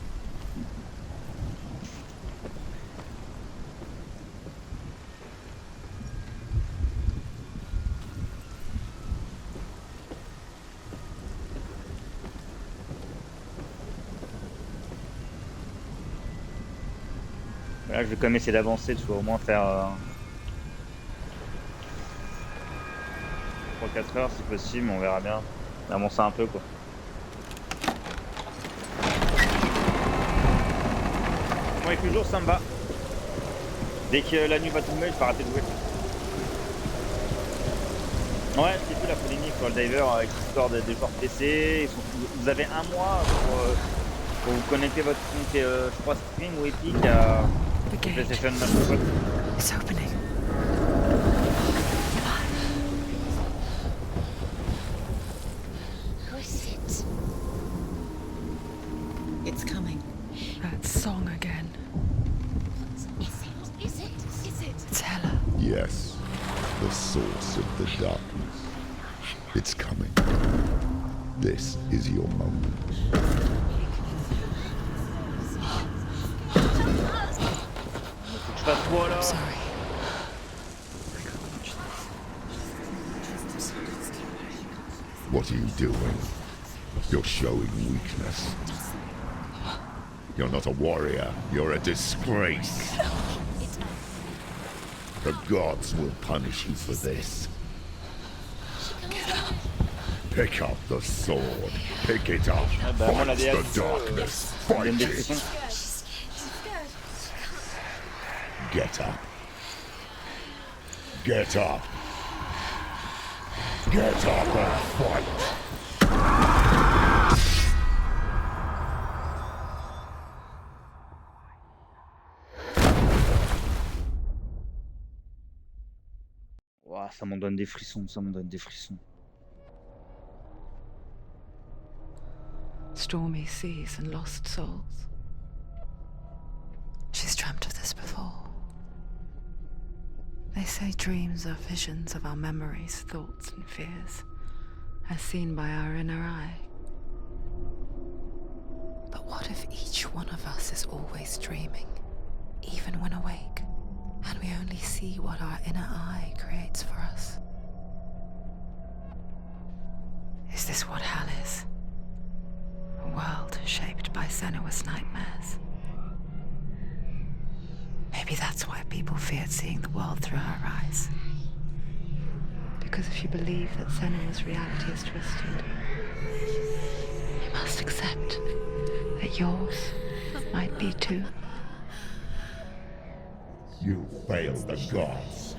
Speaker 1: Là, je vais quand même essayer d'avancer, tu vois, au moins faire 3-4 heures si possible, on verra bien. Avancer un peu, quoi. Moi, avec le jour, ça me va. Dès que la nuit va tomber, je vais arrêter de jouer. Ouais, c'est plus la polémique sur le diver avec l'histoire des joueurs PC. Vous avez un mois pour vous connecter votre compte, je crois, Stream ou Epic à PlayStation.
Speaker 2: It's opening.
Speaker 6: Who is it?
Speaker 3: It's coming.
Speaker 2: That song again.
Speaker 6: Is it?
Speaker 2: It's Hela.
Speaker 12: Yes, the source of the darkness. It's coming. This is your moment.
Speaker 2: Sorry.
Speaker 12: What are you doing? You're showing weakness. You're not a warrior. You're a disgrace. The gods will punish you for this. Pick up the sword. Pick it up. Fight the darkness. Fight it. Get up. Get up. Get up and fight.
Speaker 1: Ouah, ça m'en donne des frissons, ça m'en donne des frissons.
Speaker 2: Stormy seas and lost souls. She's dreamt of this before. They say dreams are visions of our memories, thoughts and fears, as seen by our inner eye. But what if each one of us is always dreaming, even when awake, and we only see what our inner eye creates for us? Is this what hell is? A world shaped by Senua's nightmares. Maybe that's why people feared seeing the world through her eyes. Because if you believe that Senua's reality is twisted, you must accept that yours might be too.
Speaker 12: You failed the gods.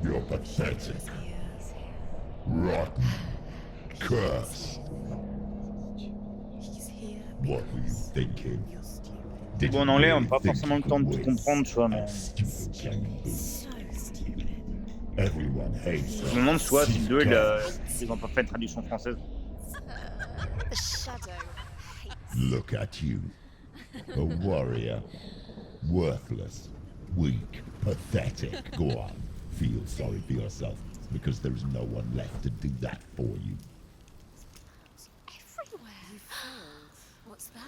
Speaker 12: You're pathetic. Rotten. Cursed. What were you thinking?
Speaker 1: Bon, en anglais, on n'a pas forcément le temps de tout comprendre, tu vois, mais... Je me demande soit si le 2, ils n'ont pas fait de traduction française.
Speaker 12: Look at you. A warrior. Worthless. Weak. Pathetic. Go on. Feel sorry for yourself, because there is no one left to do that for you.
Speaker 6: What's that?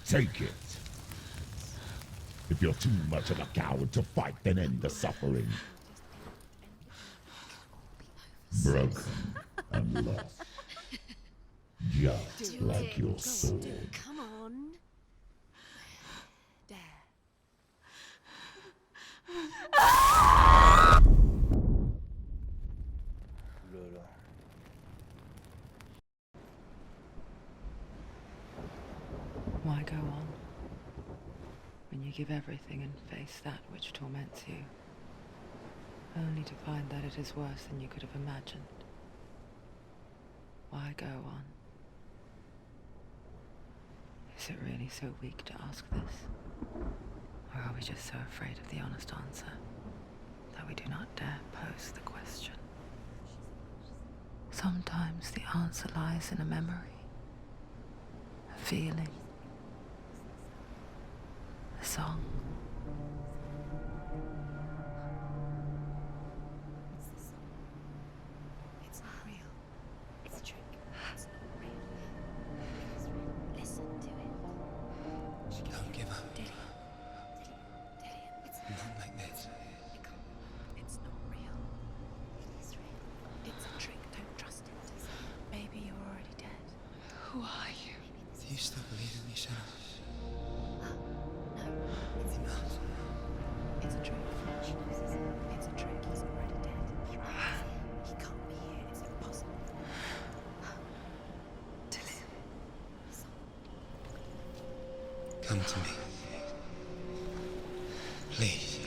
Speaker 12: Take it. If you're too much of a coward to fight, then end the suffering. broken and lost. Just like your sword.
Speaker 6: Come on. There.
Speaker 1: Lolo.
Speaker 2: Why go on when you give everything and face that which torments you, only to find that it is worse than you could have imagined? Why go on? Is it really so weak to ask this? Or are we just so afraid of the honest answer that we do not dare pose the question? Sometimes the answer lies in a memory, a feeling, a song.
Speaker 6: It's not real. It's a trick. It's not real. It's real. Listen to it.
Speaker 11: Don't give up.
Speaker 6: Dillion. It's
Speaker 11: Not like this.
Speaker 6: It's not real. It is real. It's a trick. Don't trust it. Maybe you're already dead.
Speaker 8: Who are you?
Speaker 11: Do you still believe in me, Senua?
Speaker 6: No, it's
Speaker 11: Enough.
Speaker 6: It's a trick. It's a trick. He's already dead. He can't be here. It's impossible.
Speaker 8: Dillion.
Speaker 11: Come to me. Please.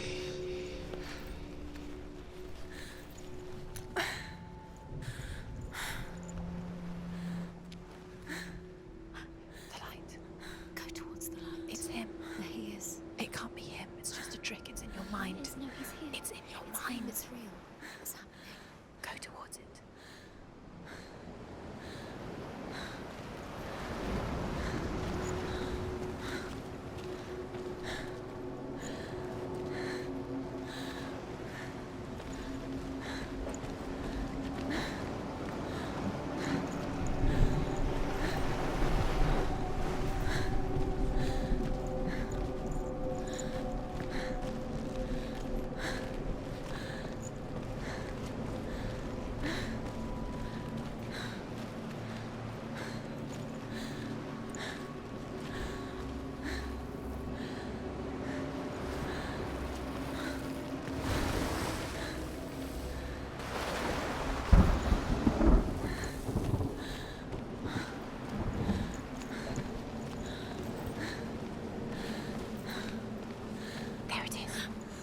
Speaker 6: The light. Go towards the light. It's him. There he is. It can't be him. It's just a trick. It's in your mind.
Speaker 3: No, he's here.
Speaker 6: It's in your
Speaker 3: It's
Speaker 6: mind.
Speaker 3: him, it's real. It's happening.
Speaker 6: Go towards it. There it is.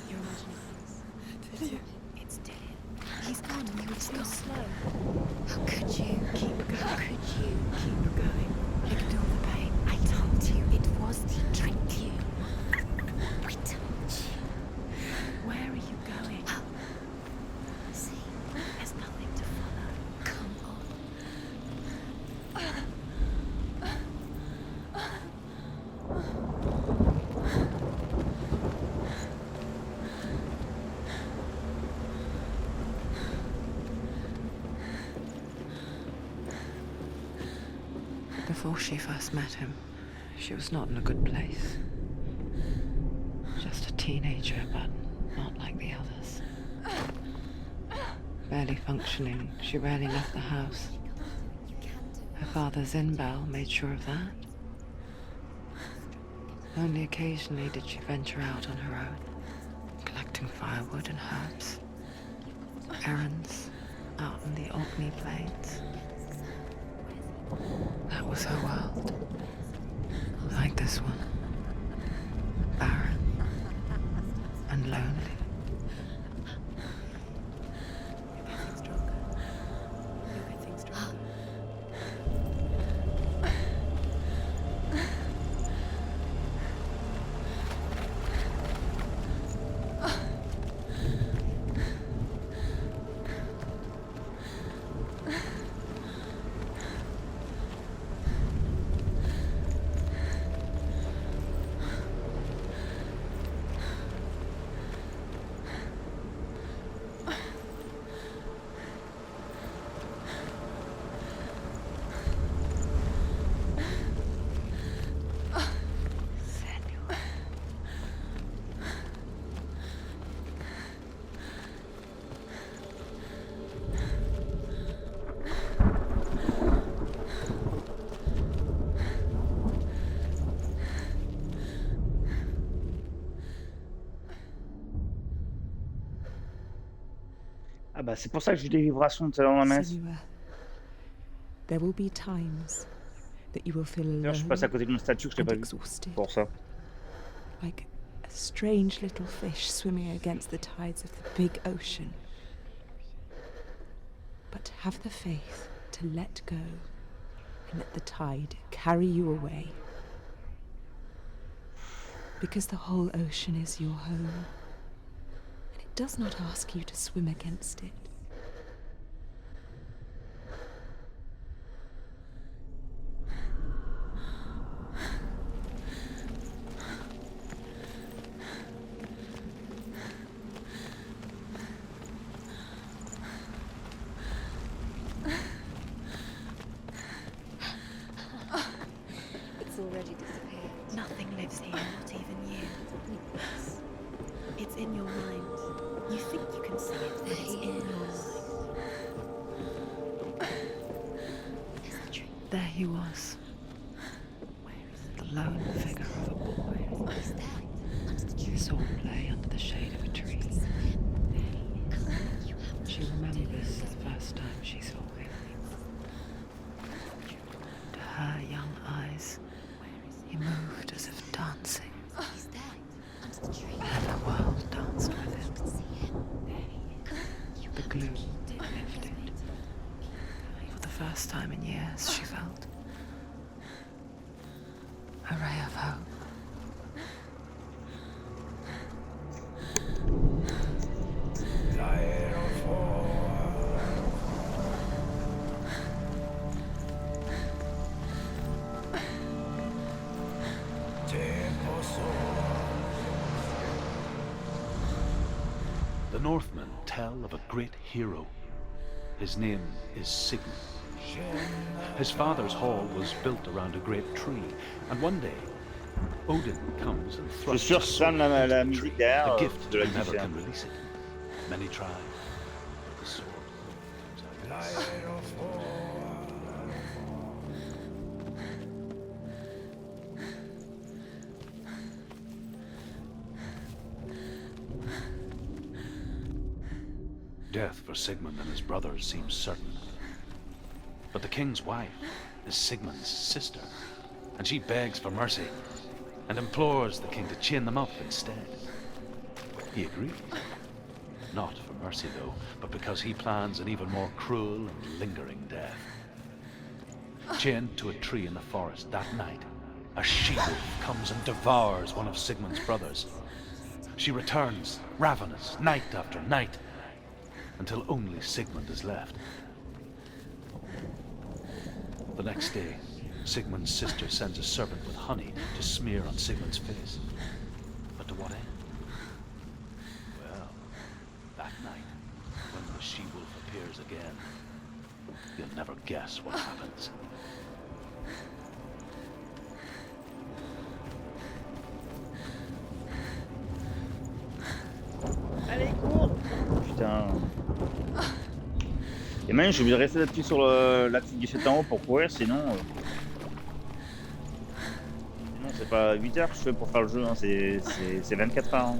Speaker 6: You're imagining this.
Speaker 8: Dillion.
Speaker 6: It's Dillion. He's gone. You were so slow.
Speaker 3: How could you?
Speaker 6: Keep going.
Speaker 3: How could you?
Speaker 6: Keep going. Ignore the pain. I told you it was the trick. You.
Speaker 3: We told you.
Speaker 6: Where are you going?
Speaker 3: See,
Speaker 6: There's nothing to follow.
Speaker 3: come on.
Speaker 2: Before she first met him, she was not in a good place. Just a teenager, but not like the others. Barely functioning, she rarely left the house.
Speaker 3: You can do it.
Speaker 2: Her father, Zinbel, made sure of that. Only occasionally did she venture out on her own, collecting firewood and herbs. Errands out in the Orkney Plains. That was her world. Like this one. Barren and lonely.
Speaker 6: You're getting stronger. You're getting stronger.
Speaker 1: Ah bah c'est pour ça que j'ai eu des vibrations tout à l'heure dans la messe.
Speaker 2: Senua, there will be times that you will feel
Speaker 1: D'ailleurs, je
Speaker 2: alone
Speaker 1: passe à côté d'une statue que je n'ai
Speaker 2: and
Speaker 1: pas vue.
Speaker 2: exhausted,
Speaker 1: Pour ça.
Speaker 2: like a strange little fish swimming against the tides of the big ocean. But have the faith to let go and let the tide carry you away. Because the whole ocean is your home, and it does not ask you to swim against it.
Speaker 6: It's already disappeared. Nothing lives here, not even you. It's in your mind. You think you can see it, but it's in your mind. There's a tree.
Speaker 2: There he was, the lone figure of a boy.
Speaker 6: He's there. Under the tree.
Speaker 2: His sword lay under the shade of a tree. She remembers the first time she saw him. To her young eyes, he moved as if dancing,
Speaker 6: He's there. Under the tree.
Speaker 2: and the world danced with him.
Speaker 6: You can see him.
Speaker 2: The glue lifted. For the first time in years, she felt a ray of hope.
Speaker 4: The Northmen tell of a great hero. His name is Sigmund. His father's hall was built around a great tree, and one day, Odin comes and
Speaker 1: Je
Speaker 4: thrusts a sword
Speaker 1: sursomme la
Speaker 4: into the
Speaker 1: musique
Speaker 4: tree,
Speaker 1: derrière
Speaker 4: a gift
Speaker 1: de la
Speaker 4: that never
Speaker 1: guitare.
Speaker 4: can release it. Many try, but the sword comes out. Death for Sigmund and his brothers seems certain. But the king's wife is Sigmund's sister, and she begs for mercy and implores the king to chain them up instead. He agrees. Not for mercy, though, but because he plans an even more cruel and lingering death. Chained to a tree in the forest that night, a she-wolf comes and devours one of Sigmund's brothers. She returns, ravenous, night after night, until only Sigmund is left. The next day, Sigmund's sister sends a serpent with honey to smear on Sigmund's face. But to what end? Well, that night, when the she-wolf appears again, you'll never guess what happens.
Speaker 1: Allez, cours! Putain. Et même, je suis obligé de rester là-dessus sur l'axe guichet en haut pour courir, sinon. Sinon, c'est pas 8 heures que je fais pour faire le jeu, hein, c'est 24 heures. Hein.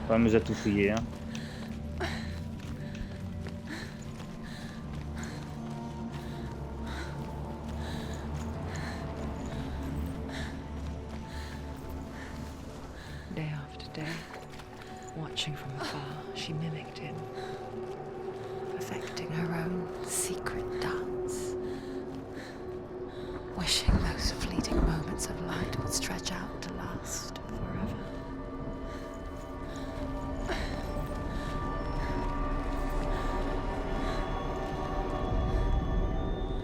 Speaker 1: Pas m'amuser à tout fouiller. Hein.
Speaker 2: day, watching from afar, she mimicked him, perfecting her own secret dance, wishing those fleeting moments of light would stretch out to last forever.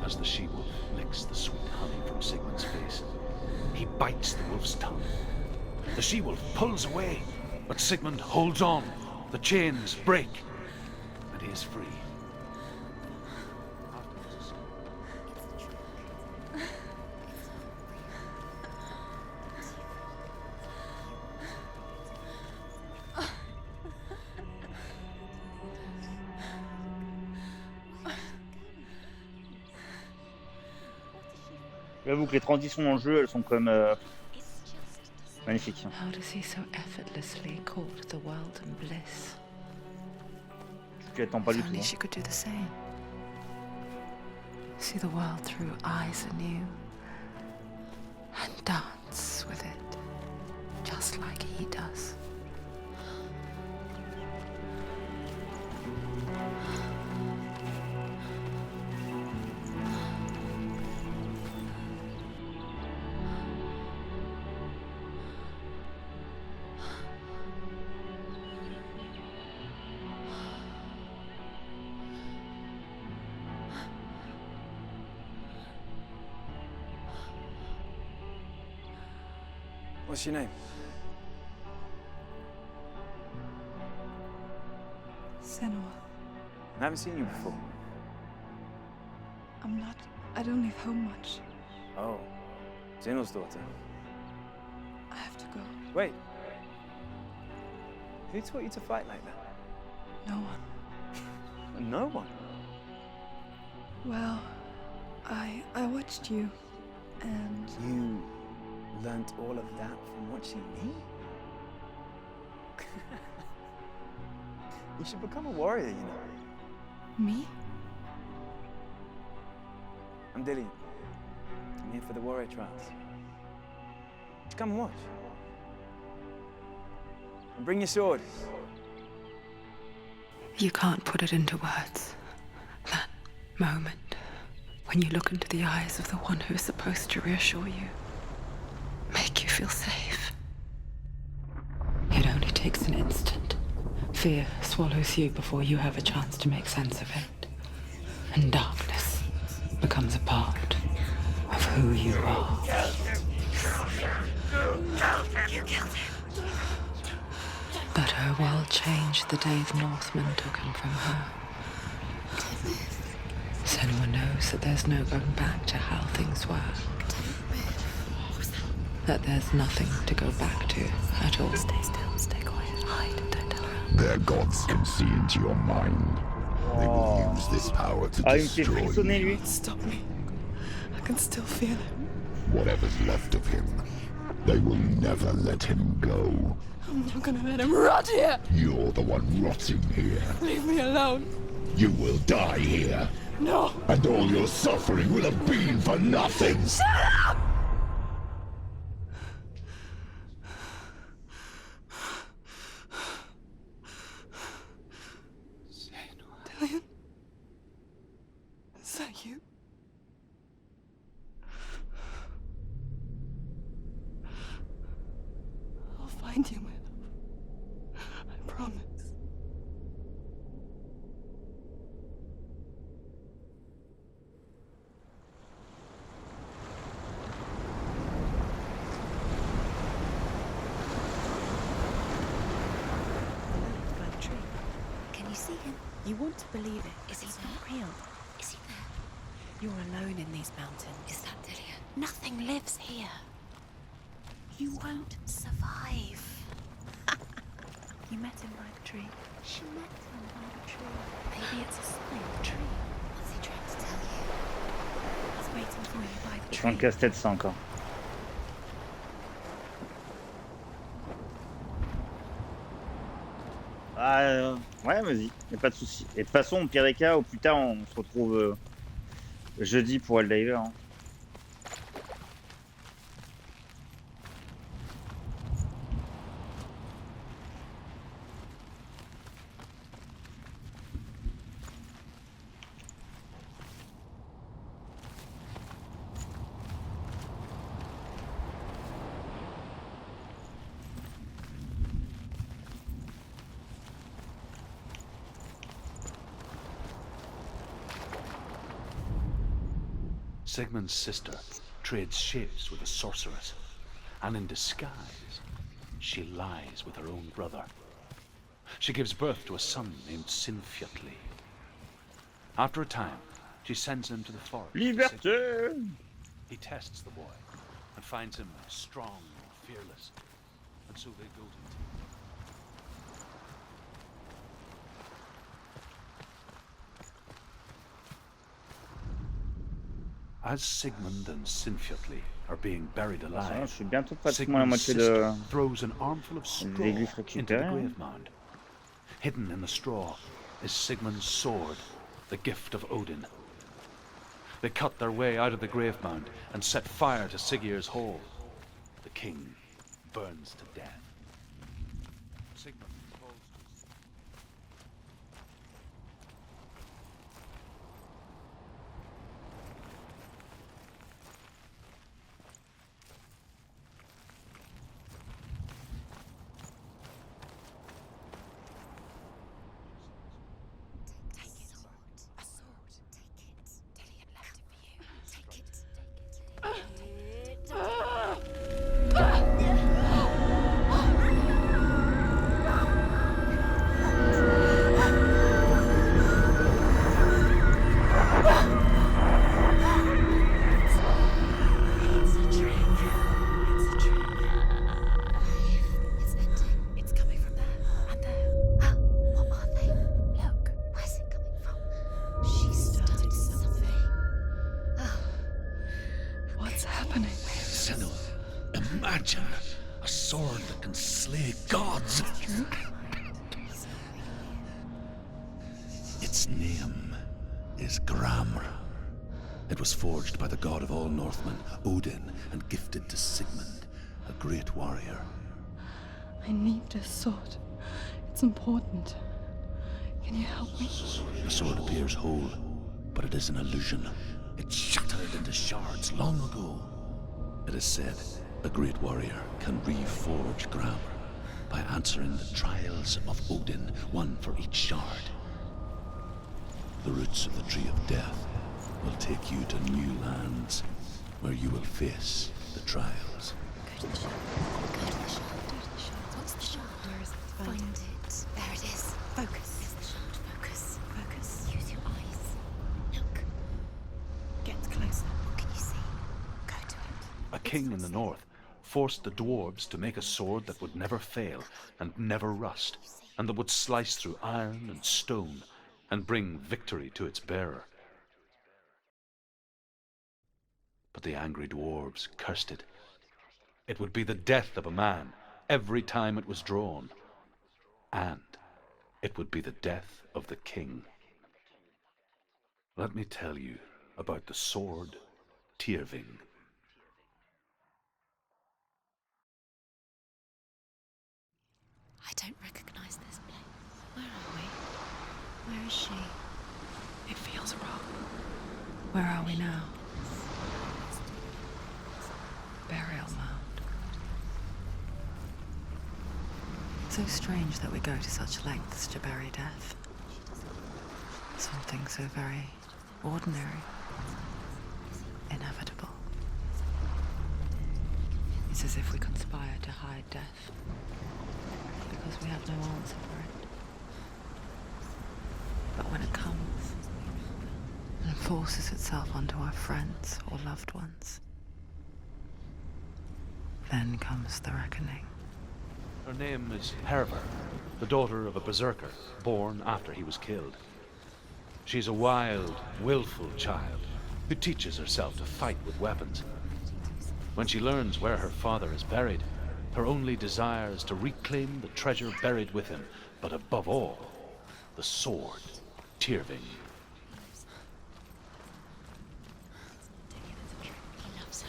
Speaker 4: As the she-wolf licks the sweet honey from Sigmund's face, he bites the wolf's tongue. The she-wolf pulls away, but Sigmund holds on. The chains break, and he is free.
Speaker 1: J'avoue que les transitions dans le jeu, elles sont comme magnifiques.
Speaker 2: How does he so effortlessly court the world and bliss?
Speaker 1: Tu attends pas
Speaker 2: If
Speaker 1: du tout.
Speaker 2: only
Speaker 1: Hein.
Speaker 2: she could do the same. See the world through eyes anew and dance with it, just like he does.
Speaker 11: What's your name?
Speaker 8: Senua.
Speaker 11: I haven't seen you before.
Speaker 8: I don't leave home much.
Speaker 11: Oh, Zenua's daughter.
Speaker 8: I have to go.
Speaker 11: Wait. Who taught you to fight like that?
Speaker 8: No one.
Speaker 11: No one?
Speaker 8: Well, I watched you, and
Speaker 11: You learnt all of that from watching me? You should become a warrior, you know.
Speaker 8: me?
Speaker 11: I'm Dillion. I'm here for the warrior trials. Just come and watch. And bring your sword.
Speaker 2: You can't put it into words. That moment when you look into the eyes of the one who is supposed to reassure you, make you feel safe. It only takes an instant. Fear swallows you before you have a chance to make sense of it. And darkness becomes a part of who you are.
Speaker 3: You killed him.
Speaker 2: But her world changed the day the Northmen took him from her. Senua knows that there's no going back to how things were. That there's nothing to go back to at all.
Speaker 3: Stay still, stay quiet, hide, don't tell her.
Speaker 12: Their gods can see into your mind. They will use this power to
Speaker 1: Ah, il me fait
Speaker 12: destroy
Speaker 1: frissonner
Speaker 12: you.
Speaker 1: lui.
Speaker 8: Stop me. I can still feel it.
Speaker 12: Whatever's left of him, they will never let him go.
Speaker 8: I'm not gonna let him rot here.
Speaker 12: You're the one rotting here.
Speaker 8: Leave me alone.
Speaker 12: You will die here,
Speaker 8: No.
Speaker 12: and all your suffering will have been for nothing.
Speaker 8: Shut up! Dillion? Is that you? I'll find you, my love. I promise.
Speaker 3: By the tree. Can you see him?
Speaker 6: You want to believe it.
Speaker 3: Is he
Speaker 6: It's
Speaker 3: there?
Speaker 6: not real.
Speaker 3: Is he there?
Speaker 6: You're alone in these mountains.
Speaker 3: Is that Dillion?
Speaker 6: Nothing lives here.
Speaker 3: You won't survive.
Speaker 6: You met him by the tree.
Speaker 3: She met him by the tree.
Speaker 6: Maybe it's a sign. The tree.
Speaker 3: What's he trying to tell you?
Speaker 6: He's waiting for you by the
Speaker 1: C'est un
Speaker 6: tree.
Speaker 1: casse-tête ça encore. Ouais, vas-y, y'a pas de souci. Et de toute façon, au pire des cas, au plus tard, on se retrouve jeudi pour Hellblade. Hein.
Speaker 4: Sigmund's sister trades shapes with a sorceress, and in disguise, she lies with her own brother. She gives birth to a son named Sinfjotli. After a time, she sends him to the forest.
Speaker 1: Liberté!
Speaker 4: He tests the boy and finds him strong and fearless, and so they go to As Sigmund and Sinfjotli are being buried
Speaker 1: Je
Speaker 4: alive,
Speaker 1: suis bientôt pratiquement à la
Speaker 4: Sigmund's
Speaker 1: moitié de
Speaker 4: sister throws an armful of straw
Speaker 1: l'église
Speaker 4: into the
Speaker 1: récupérée.
Speaker 4: grave mound. Hidden in the straw is Sigmund's sword, the gift of Odin. They cut their way out of the grave mound and set fire to Siggeir's hall. The king burns to death. Sigmund calls to
Speaker 6: Take it. A sword. Take it. Dillion left it for you. Take it. It's a trick. It's a trick. It's ending. It's coming from there and there. What are they? Look. Where's it coming from? She started something.
Speaker 8: What's happening?
Speaker 10: Senua, imagine a sword that can slay gods. Its name is Gramr. It was forged by the god of all Northmen, Odin, and gifted to Sigmund, a great warrior.
Speaker 8: I need this sword. It's important. Can you help me?
Speaker 10: The sword appears whole, but it is an illusion. It shattered into shards long ago. It is said a great warrior can reforge Gramr by answering the trials of Odin, one for each shard. The roots of the Tree of Death will take you to new lands where you will face the trials.
Speaker 6: Go to the shard. Go to the shard. Go to the shard. What's the shard? Where is it? Find it. There it is. Focus. It's the shard. Focus. Focus. Use your eyes. Look. Get closer. What can you see? Go to it.
Speaker 4: A king in the north forced the dwarves to make a sword that would never fail and never rust, and that would slice through iron and stone and bring victory to its bearer. But the angry dwarves cursed it. It would be the death of a man every time it was drawn, and it would be the death of the king. Let me tell you about the sword Tyrving.
Speaker 6: I don't recognize this place. Where are we? Where is she?
Speaker 2: It feels wrong. Where are we now? Burial mound. So strange that we go to such lengths to bury death. Something so very ordinary, inevitable. It's as if we conspire to hide death, because we have no answer for it. But when it comes and forces itself onto our friends or loved ones, then comes the reckoning.
Speaker 4: Her name is Hervor, the daughter of a berserker, born after he was killed. She's a wild, willful child who teaches herself to fight with weapons. When she learns where her father is buried, her only desire is to reclaim the treasure buried with him, but above all, the sword, Tyrving.
Speaker 6: He loves her.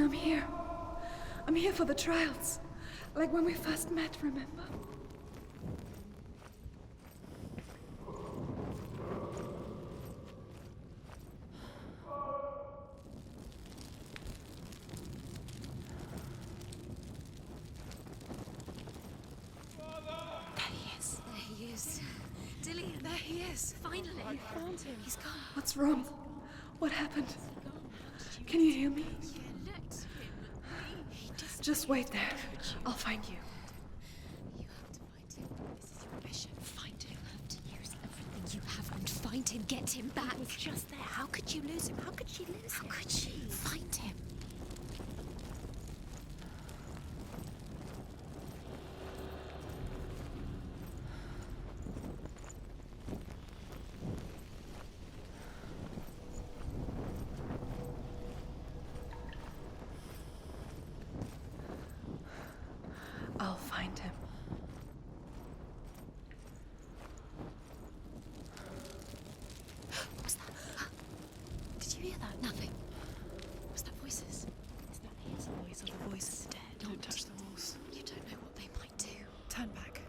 Speaker 8: I'm here. I'm here for the trials. Like when we first met, remember?
Speaker 3: Dillion, there he is. Finally, you found him. He's gone.
Speaker 8: What's wrong? What happened? Can you hear me? Just wait there. I'll find you.
Speaker 3: You have to find him. This is your mission. Find him. You have to use everything you have and find him. Get him back. He was just there. How could you lose him? How could she lose him? How could she? Find him.
Speaker 8: I'll find him.
Speaker 3: What's that? Did you hear that? Nothing. Was that voices? Is that his voice or the voice of the dead?
Speaker 8: Don't touch the walls.
Speaker 3: You don't know what they might do.
Speaker 8: Turn back.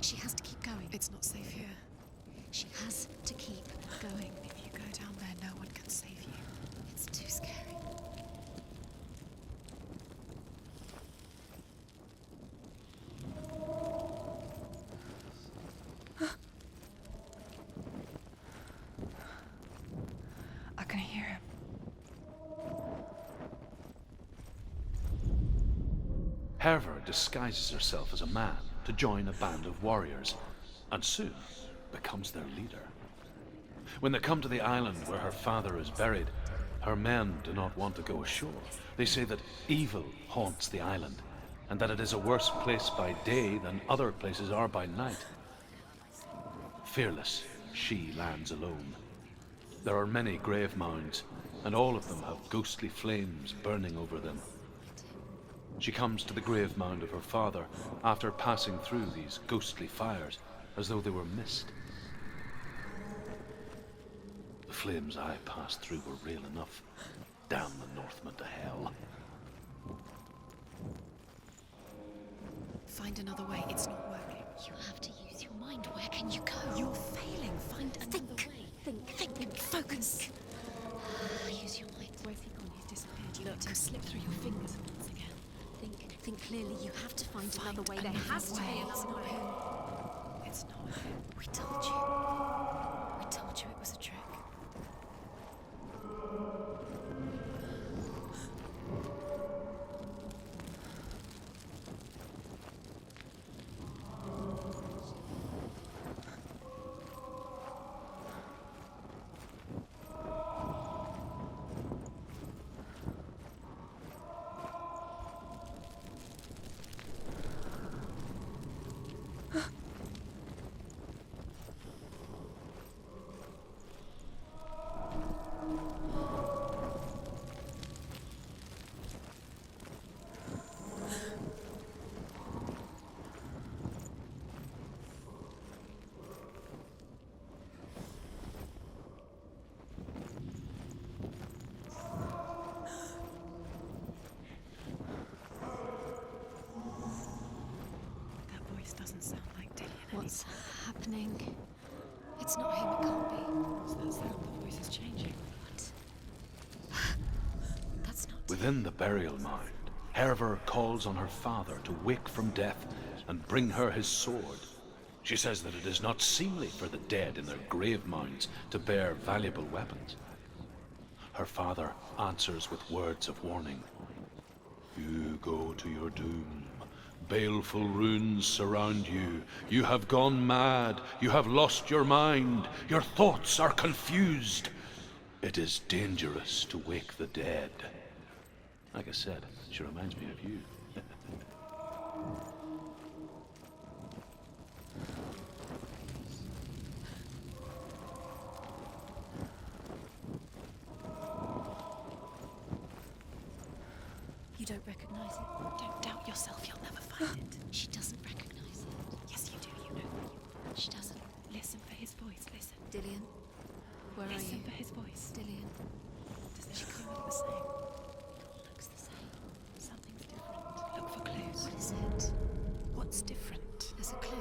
Speaker 3: She has to keep going.
Speaker 8: It's not safe here.
Speaker 3: She has to keep going.
Speaker 8: If you go down there, no one can save you.
Speaker 3: It's too scary.
Speaker 8: I can hear him.
Speaker 4: Herver disguises herself as a man to join a band of warriors, and soon becomes their leader. When they come to the island where her father is buried, her men do not want to go ashore. They say that evil haunts the island, and that it is a worse place by day than other places are by night. Fearless, she lands alone. There are many grave mounds, and all of them have ghostly flames burning over them. She comes to the grave mound of her father after passing through these ghostly fires, as though they were mist. The flames I passed through were real enough. Damn the Northmen to hell.
Speaker 3: Find another way. It's not working. You have to use your mind. Where can you go? You're failing. Find another way. Think. Focus. Use your mind. Where's he gone? He's disappeared. You let him slip through your fingers once again. Think clearly. You have to find another way. There has to be another way.
Speaker 8: It's not him.
Speaker 3: We told you. We told you it was a trick.
Speaker 8: Doesn't sound like Dillion.
Speaker 3: What's happening? It's not him, it can't be.
Speaker 8: What's that sound? The voice is changing.
Speaker 3: What? That's not...
Speaker 4: Within the burial mound, Herver calls on her father to wake from death and bring her his sword. She says that it is not seemly for the dead in their grave mounds to bear valuable weapons. Her father answers with words of warning. You go to your doom. Baleful runes surround you. You have gone mad. You have lost your mind. Your thoughts are confused. It is dangerous to wake the dead. Like I said, she reminds me of you.
Speaker 3: You don't recognize it? Don't doubt yourself, you'll never find it. She doesn't recognize it.
Speaker 8: Yes, you do. You know that.
Speaker 3: She doesn't.
Speaker 8: Listen for his voice. Listen.
Speaker 3: Dillion, where are you?
Speaker 8: Listen for his voice.
Speaker 3: Dillion.
Speaker 8: Does she come out the same?
Speaker 3: Looks What is it? What's different? There's a clue.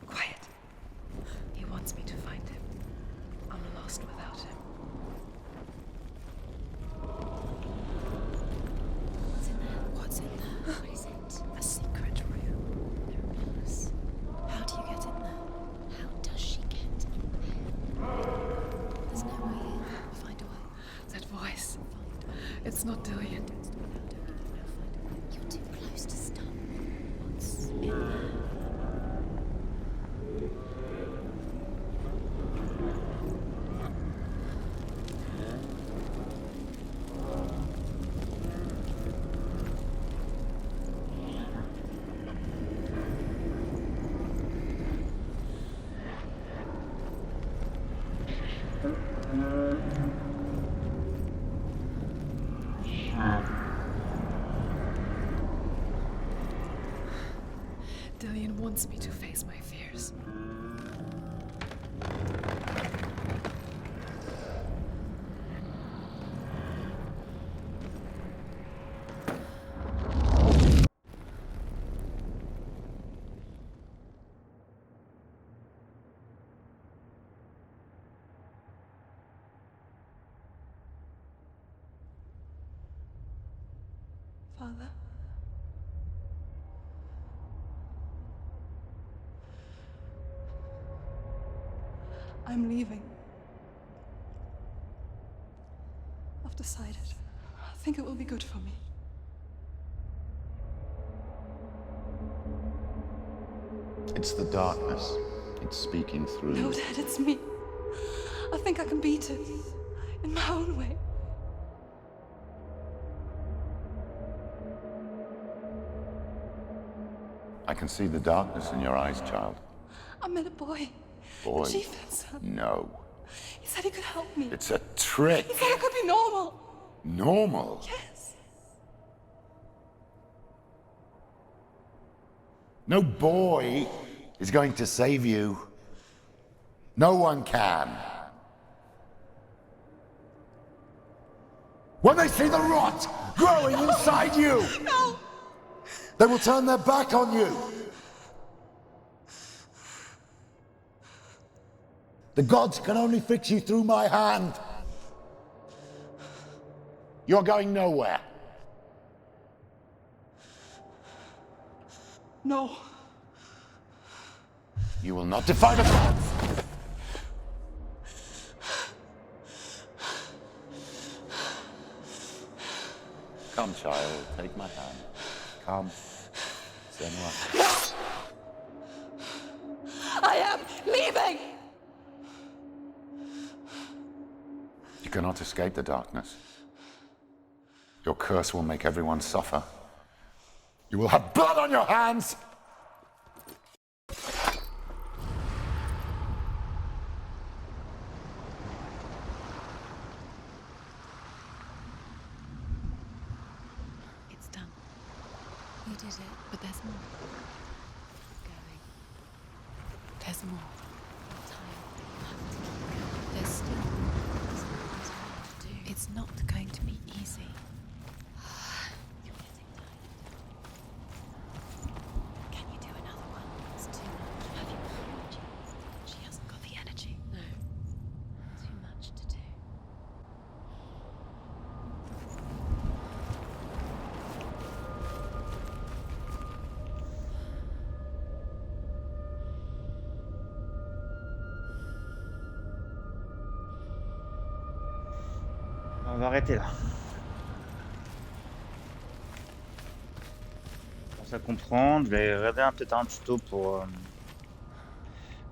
Speaker 8: Quiet. He wants me to find him. I'm lost without him.
Speaker 3: What's in there? What's in there? What is it? A secret room. There are pillars. How do you get in there? How does she get in there? There's no way in. Find a way.
Speaker 8: That voice.
Speaker 3: Find a way.
Speaker 8: It's not Dillion.
Speaker 3: Don't stop now. Don't give it now. Find a way. You're too close to stop. What's in there?
Speaker 8: Dillion wants me to face my fears. Father? I'm leaving. I've decided. I think it will be good for me.
Speaker 12: It's the darkness. It's speaking through
Speaker 8: No,
Speaker 12: you.
Speaker 8: Dad, it's me. I think I can beat it. In my own way.
Speaker 12: I can see the darkness in your eyes, child.
Speaker 8: I met a boy.
Speaker 12: Boy.
Speaker 8: The chieftain's son.
Speaker 12: No.
Speaker 8: He said he could help me.
Speaker 12: It's a trick.
Speaker 8: He said I could be normal.
Speaker 12: Normal.
Speaker 8: Yes.
Speaker 12: No boy is going to save you. No one can. When they see the rot growing inside you,
Speaker 8: No!
Speaker 12: they will turn their back on you. The gods can only fix you through my hand. You're going nowhere.
Speaker 8: No.
Speaker 12: You will not defy the gods. Come, child, take my hand. Come. Senua.
Speaker 8: I am leaving!
Speaker 12: You cannot escape the darkness. Your curse will make everyone suffer. You will have blood on your hands!
Speaker 2: It's done.
Speaker 3: You did it.
Speaker 2: But there's more.
Speaker 3: Keep going.
Speaker 2: There's more.
Speaker 3: Time. You have to keep going. There's still something to do.
Speaker 2: It's not going to be easy.
Speaker 3: You're getting tired. Can you do another one? It's too much. Have you heard you?
Speaker 2: She hasn't got the energy.
Speaker 3: No. Too much to do.
Speaker 1: On va arrêter là. Je commence à comprendre. Je vais regarder peut-être un tuto pour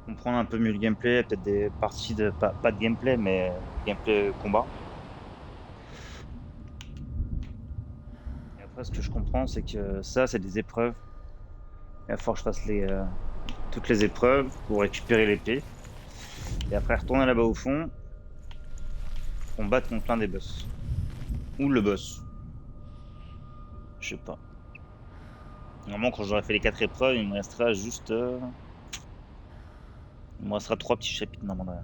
Speaker 1: comprendre un peu mieux le gameplay. Peut-être des parties de. Pas de gameplay, mais gameplay combat. Et après, ce que je comprends, c'est que ça, c'est des épreuves Il va falloir que je fasse toutes les épreuves pour récupérer l'épée. Et après retourner là-bas au fond. Pour me battre contre l'un des boss. Ou le boss. Je sais pas. Normalement quand j'aurai fait les 4 épreuves, il me restera juste... Il me restera 3 petits chapitres normalement.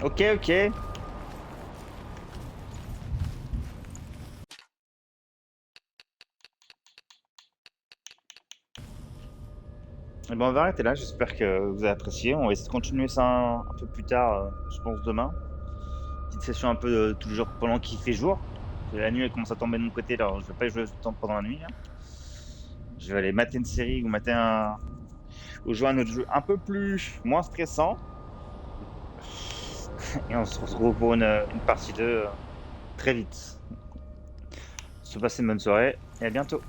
Speaker 1: Ok, ok. Et ben on va arrêter là, j'espère que vous avez apprécié. On va essayer de continuer ça un peu plus tard, je pense demain. Petite session un peu tous les jours pendant qu'il fait jour. La nuit elle commence à tomber de mon côté, alors je vais pas y jouer tout le temps pendant la nuit. Là. Je vais aller mater une série ou ou jouer à un autre jeu un peu moins stressant. Et on se retrouve pour une partie 2 très vite. Se passer une bonne soirée et à bientôt.